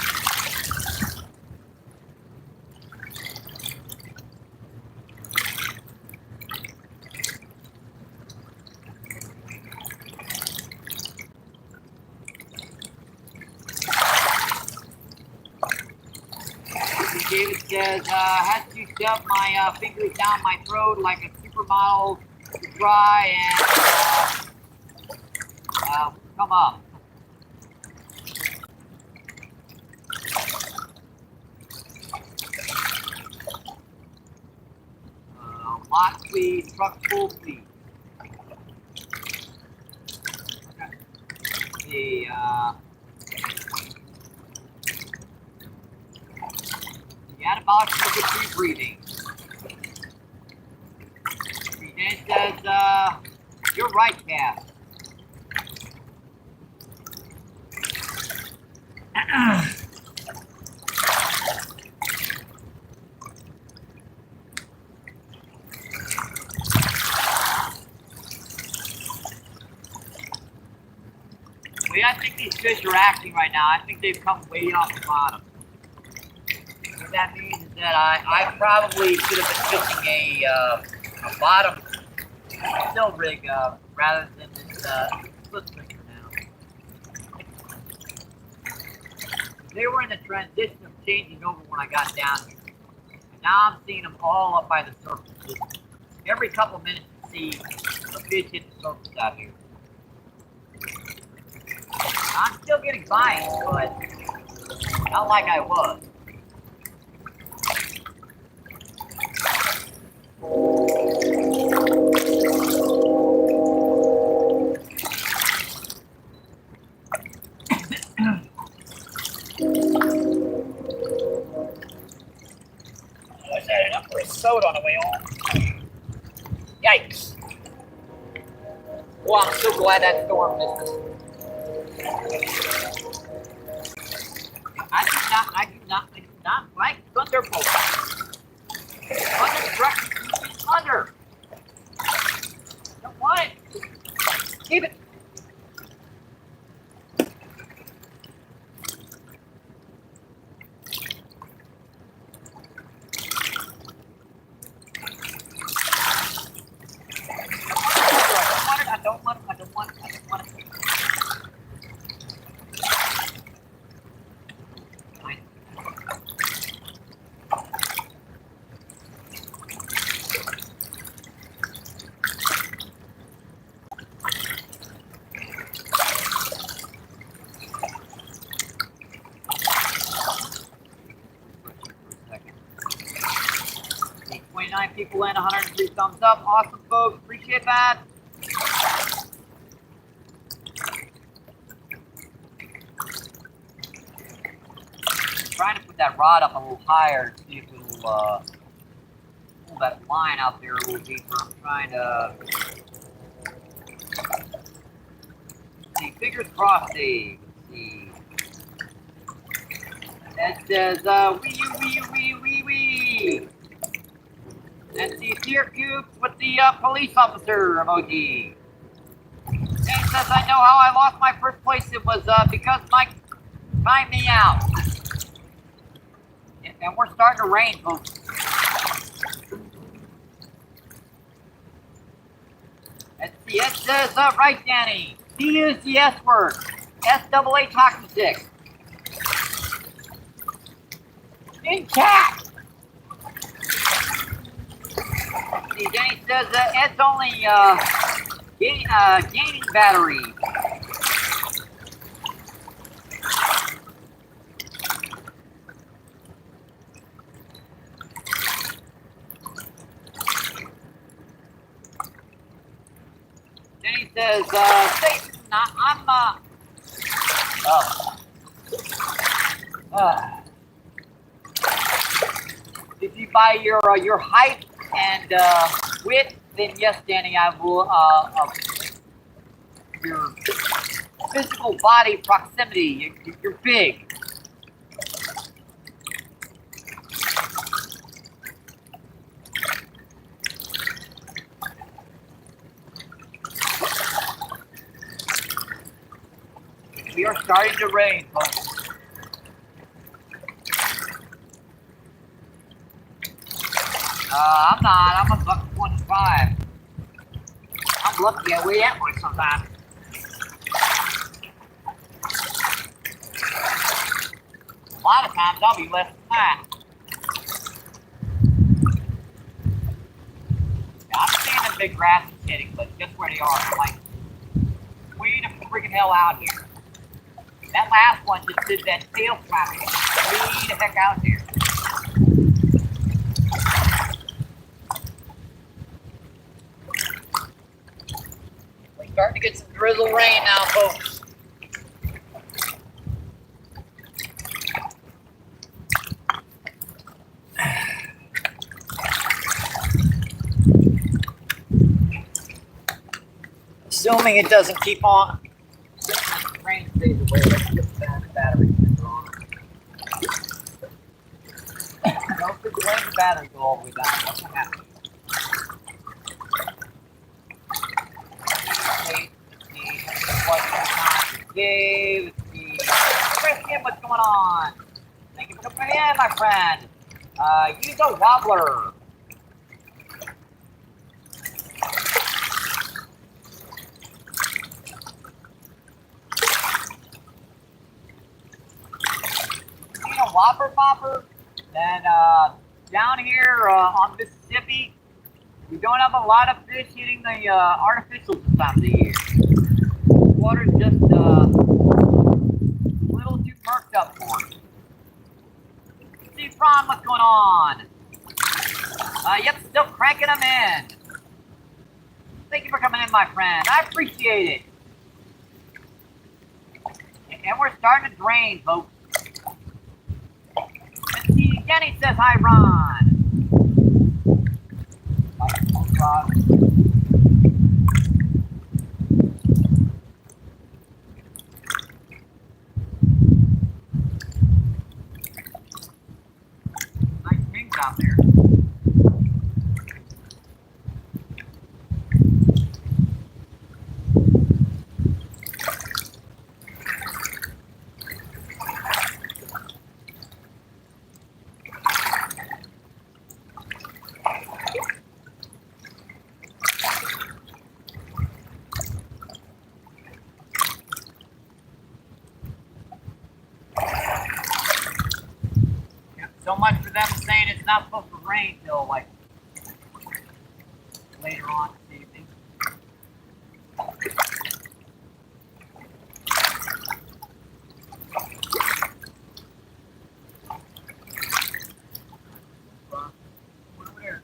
David says, had to shove my fingers down my throat like a supermodel to try and come up. Lot speed, truck full speed. Let's see, the antibiotics for good free breathing. It says, you're right, Cass. I think these fish are acting right now. I think they've come way off the bottom. What that means is that I probably should have been fishing a bottom still rig rather than this split finger now. They were in the transition of changing over when I got down here. And now I'm seeing them all up by the surface. Just every couple minutes you see a fish hit the surface out here. I'm still getting bites, but not like I was. I had enough for a soda on the way home. Yikes. Well, I'm so glad that storm missed us. I do not like thunderbolt. Thunder. Don't want it. Keep it. I don't 29 people in, 103 thumbs up. Awesome, folks. Appreciate that. Trying to put that rod up a little higher to see if it'll pull that line out there a little deeper. I'm trying to see. Fingers crossed, Dave. Let's see. That says, wee. Let's see, Deer Coops with the police officer emoji. And it says, I know how I lost my first place. It was because Mike timed me out. And we're starting to rain, folks. Let's see, it says, right, Danny. He used the S word. S-double-A hockey stick. In chat. See, Danny says, it's only gaining battery. Danny says, if you buy your height and width, then yes, Danny, I will your physical body proximity. You're big. We are starting to rain, folks. I'm not. I'm a $1.25. I'm lucky I weigh that much sometimes. A lot of times I'll be less than that. Yeah, I'm seeing the big grasses hitting, but just where they are, I'm like, way the freaking hell out here. That last one just did that tail slapping. Way the heck out here. We're starting to get some drizzle rain now, folks. Assuming it doesn't keep on. Rain stays away. Let's get the battery on. Don't think the battery go all the way down. What's going to happen? Dave, Christian, what's going on? Thank you for coming in, my friend. Use a wobbler. Whopper bopper, then down here on Mississippi, we don't have a lot of fish hitting the artificial this time of the year. The water's just a little too murked up for it. See, Ron, what's going on? Yep, still cranking them in. Thank you for coming in, my friend. I appreciate it. And we're starting to drain, folks. Jenny says hi, Ron. Nice things out there. So much for them saying it's not supposed to rain till like later on this evening. Over there.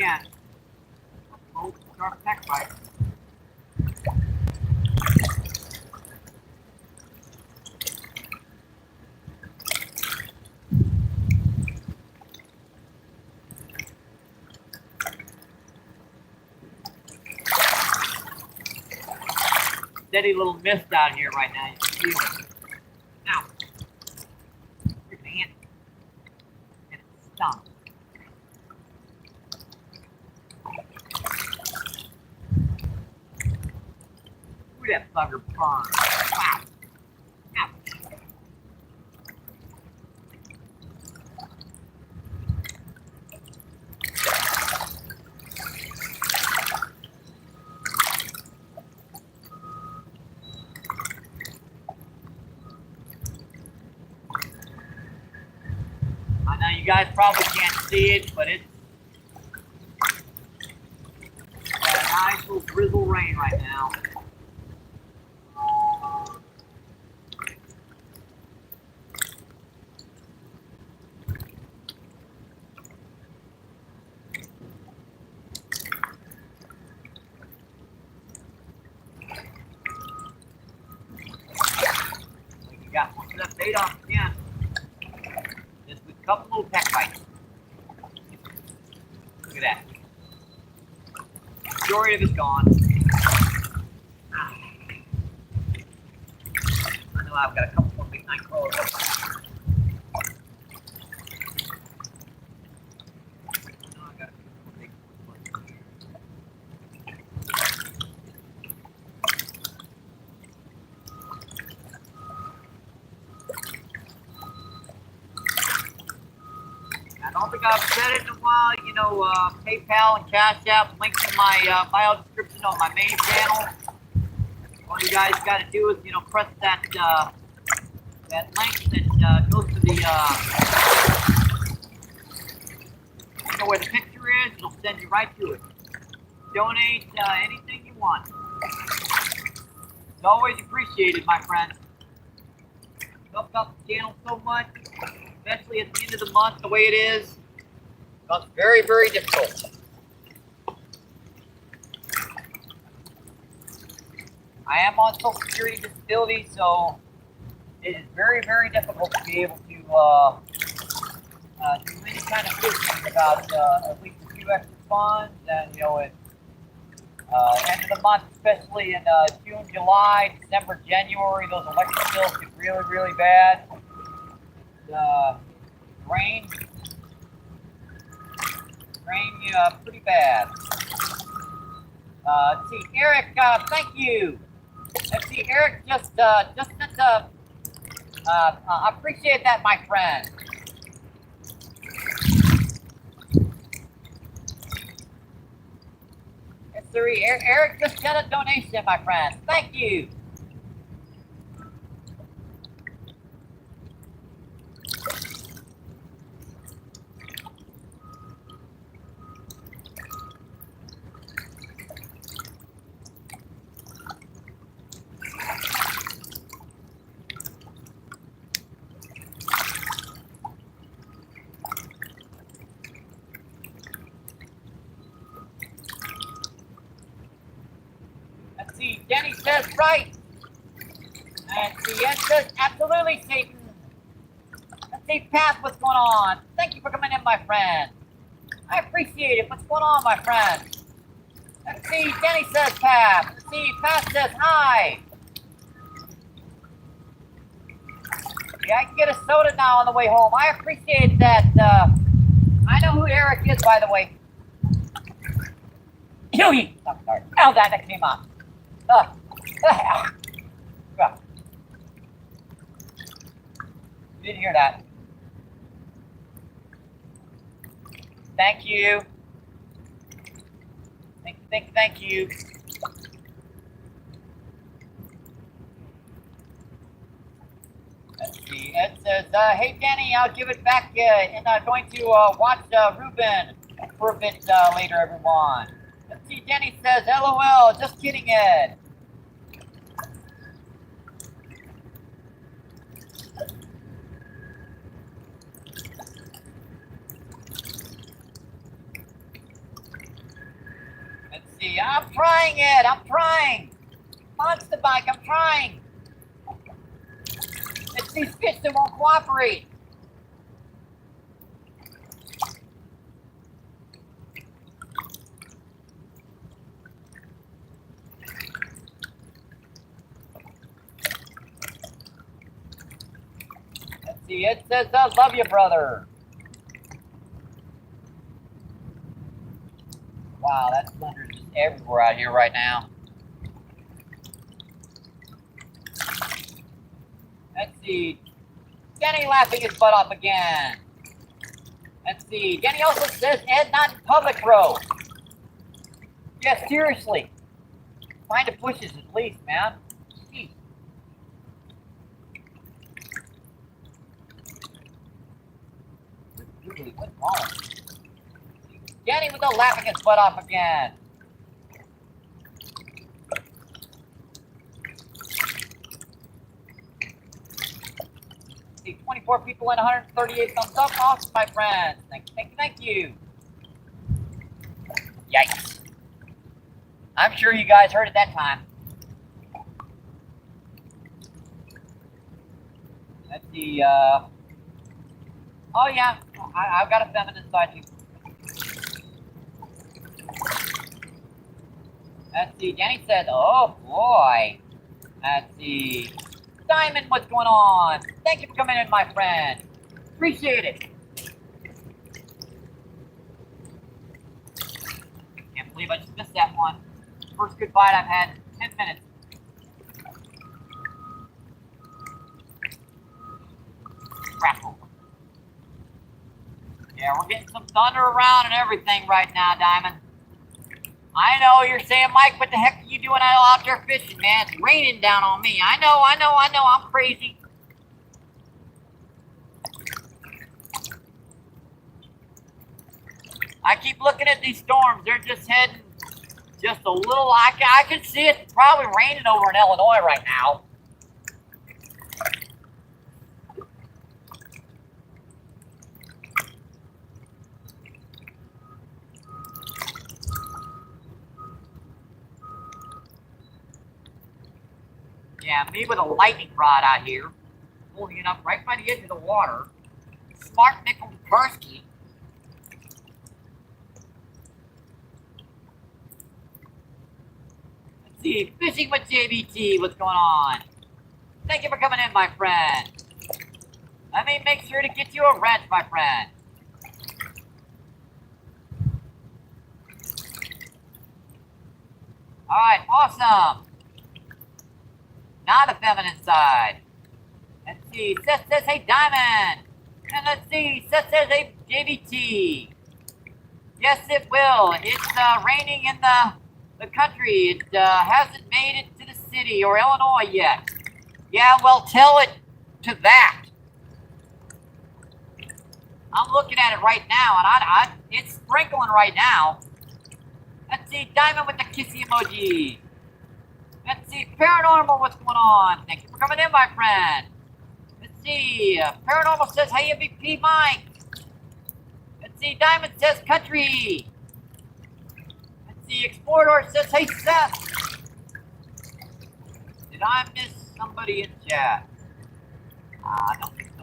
again. Oh, sharp neck bite. Steady little mist out here right now. You can feel it. Now, here's an ant. And it's stung. Ooh, that bugger burned. Wow. Ouch. I know you guys probably can't see it, but it's a nice little drizzle rain right now. You got most of that bait off again. Just with a couple little peck bites. Look at that. The majority of it's gone. I know I've got a couple more big night crawlers. I don't think I've said it in a while. You know, PayPal and Cash App links in my bio description on my main channel. All you guys got to do is, you know, press that that link that goes to the you know where the picture is. It'll send you right to it. Donate anything you want. It's always appreciated, my friend. Help out the channel so much, especially at the end of the month, the way it is. It becomes very, very difficult. I am on Social Security disability, so it is very, very difficult to be able to do any kind of fishing without at least a few extra funds. And, you know, at end of the month, especially in June, July, December, January, those electric bills get really, really bad. Rain pretty bad. Let's see, Eric, thank you. Let's see, Eric just sent I appreciate that, my friend. Yes, sir, Eric just sent a donation, my friend. Thank you. Jenny says right. And CN says absolutely, Satan. Let's see, Pat, what's going on? Thank you for coming in, my friend. I appreciate it. What's going on, my friend? Let's see, Jenny says Pat. Let's see, Pat says hi. Yeah, I can get a soda now on the way home. I appreciate that. I know who Eric is, by the way. Huey! Oh, sorry. Oh, that came out. You didn't hear that. Thank you. Thank you. Let's see. It says, hey, Danny, I'll give it back, and I'm going to watch Ruben for a bit later, everyone. Let's see, Jenny says, LOL, just kidding, Ed. see. I'm trying it. I'm trying. Monster bike. I'm trying. It's these fish that won't cooperate. Let's see. It says, I love you, brother. Wow, that thunder is just everywhere out here right now. Let's see. Denny laughing his butt off again. Let's see. Denny also says, Ed, not in public, bro. Yeah, seriously. Find the bushes at least, man. Jeez. What's wrong? Denny with the laughing his butt off again. See, 24 people and 138 thumbs up. Awesome, my friends. Thank you. Yikes. I'm sure you guys heard it that time. Let's see, oh yeah, I've got a feminine side too. Let's see, Danny said, oh boy. Let's see. Diamond, what's going on? Thank you for coming in, my friend. Appreciate it. Can't believe I just missed that one. First good bite I've had in 10 minutes. Crackle. Yeah, we're getting some thunder around and everything right now, Diamond. I know you're saying, Mike, what the heck are you doing out there fishing, man? It's raining down on me. I know, I'm crazy. I keep looking at these storms. They're just heading just a little, I can see it probably raining over in Illinois right now. Yeah, me with a lightning rod out here, holding it up right by the edge of the water. Smart Nickel Kursky. Let's see, fishing with JBT, what's going on? Thank you for coming in, my friend. Let me make sure to get you a wrench, my friend. All right, awesome. Not a feminine side. Let's see, Seth says, hey, Diamond. And let's see, Seth says, hey, JBT. Yes, it will. It's raining in the country. It hasn't made it to the city or Illinois yet. Yeah, well, tell it to that. I'm looking at it right now, and it's sprinkling right now. Let's see, Diamond with the kissy emoji. Let's see, Paranormal, what's going on? Thank you for coming in, my friend. Let's see, Paranormal says, hey, MVP Mike. Let's see, Diamond says, country. Let's see, Explorer says, hey, Seth. Did I miss somebody in chat? I don't think so.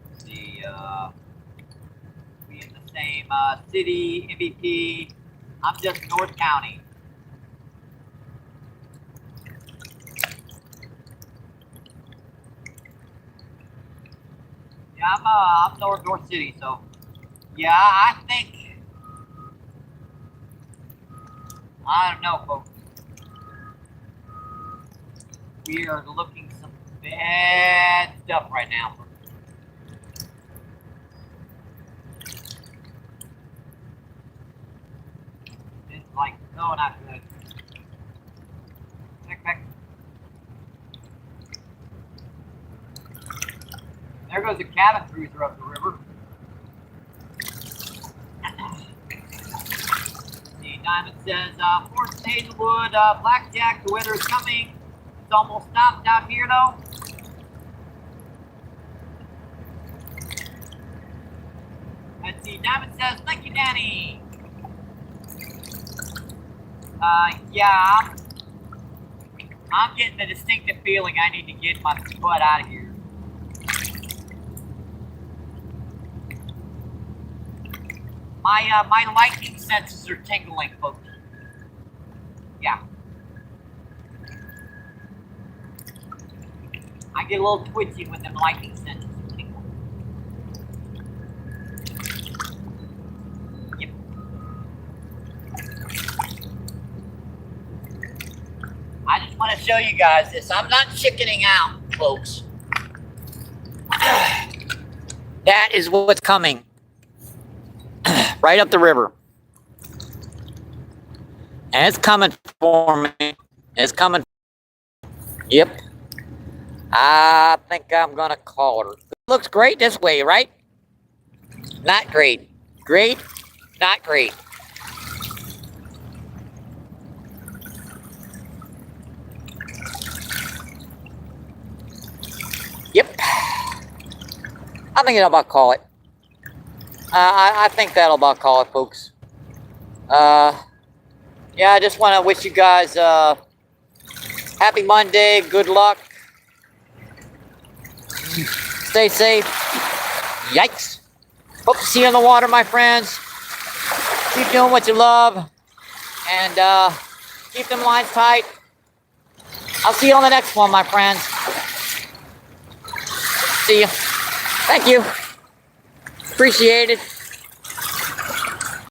Let's see, we in the same city, MVP. I'm just North County. Yeah, I'm North City, so yeah, I think, I don't know, folks. We are looking some bad stuff right now. It's like, no, not good. Back. There goes the cabin cruiser up the river. The Diamond says, Forest Hazelwood, Blackjack, the weather is coming. It's almost stopped out here, though. Diamond says, thank you, Danny. Yeah, I'm getting the distinctive feeling I need to get my butt out of here. My lightning senses are tingling, folks. Yeah. I get a little twitchy when them lightning senses are tingling. Yep. I just want to show you guys this. I'm not chickening out, folks. That is what's coming. Right up the river. And it's coming for me. It's coming. Yep. I think I'm going to call her. Looks great this way, right? Not great. Great, not great. Yep. I think that'll about call it. I think that'll about call it, folks. Yeah, I just want to wish you guys happy Monday. Good luck. Stay safe. Yikes. Hope to see you in the water, my friends. Keep doing what you love. And keep them lines tight. I'll see you on the next one, my friends. See you. Thank you. Appreciate it.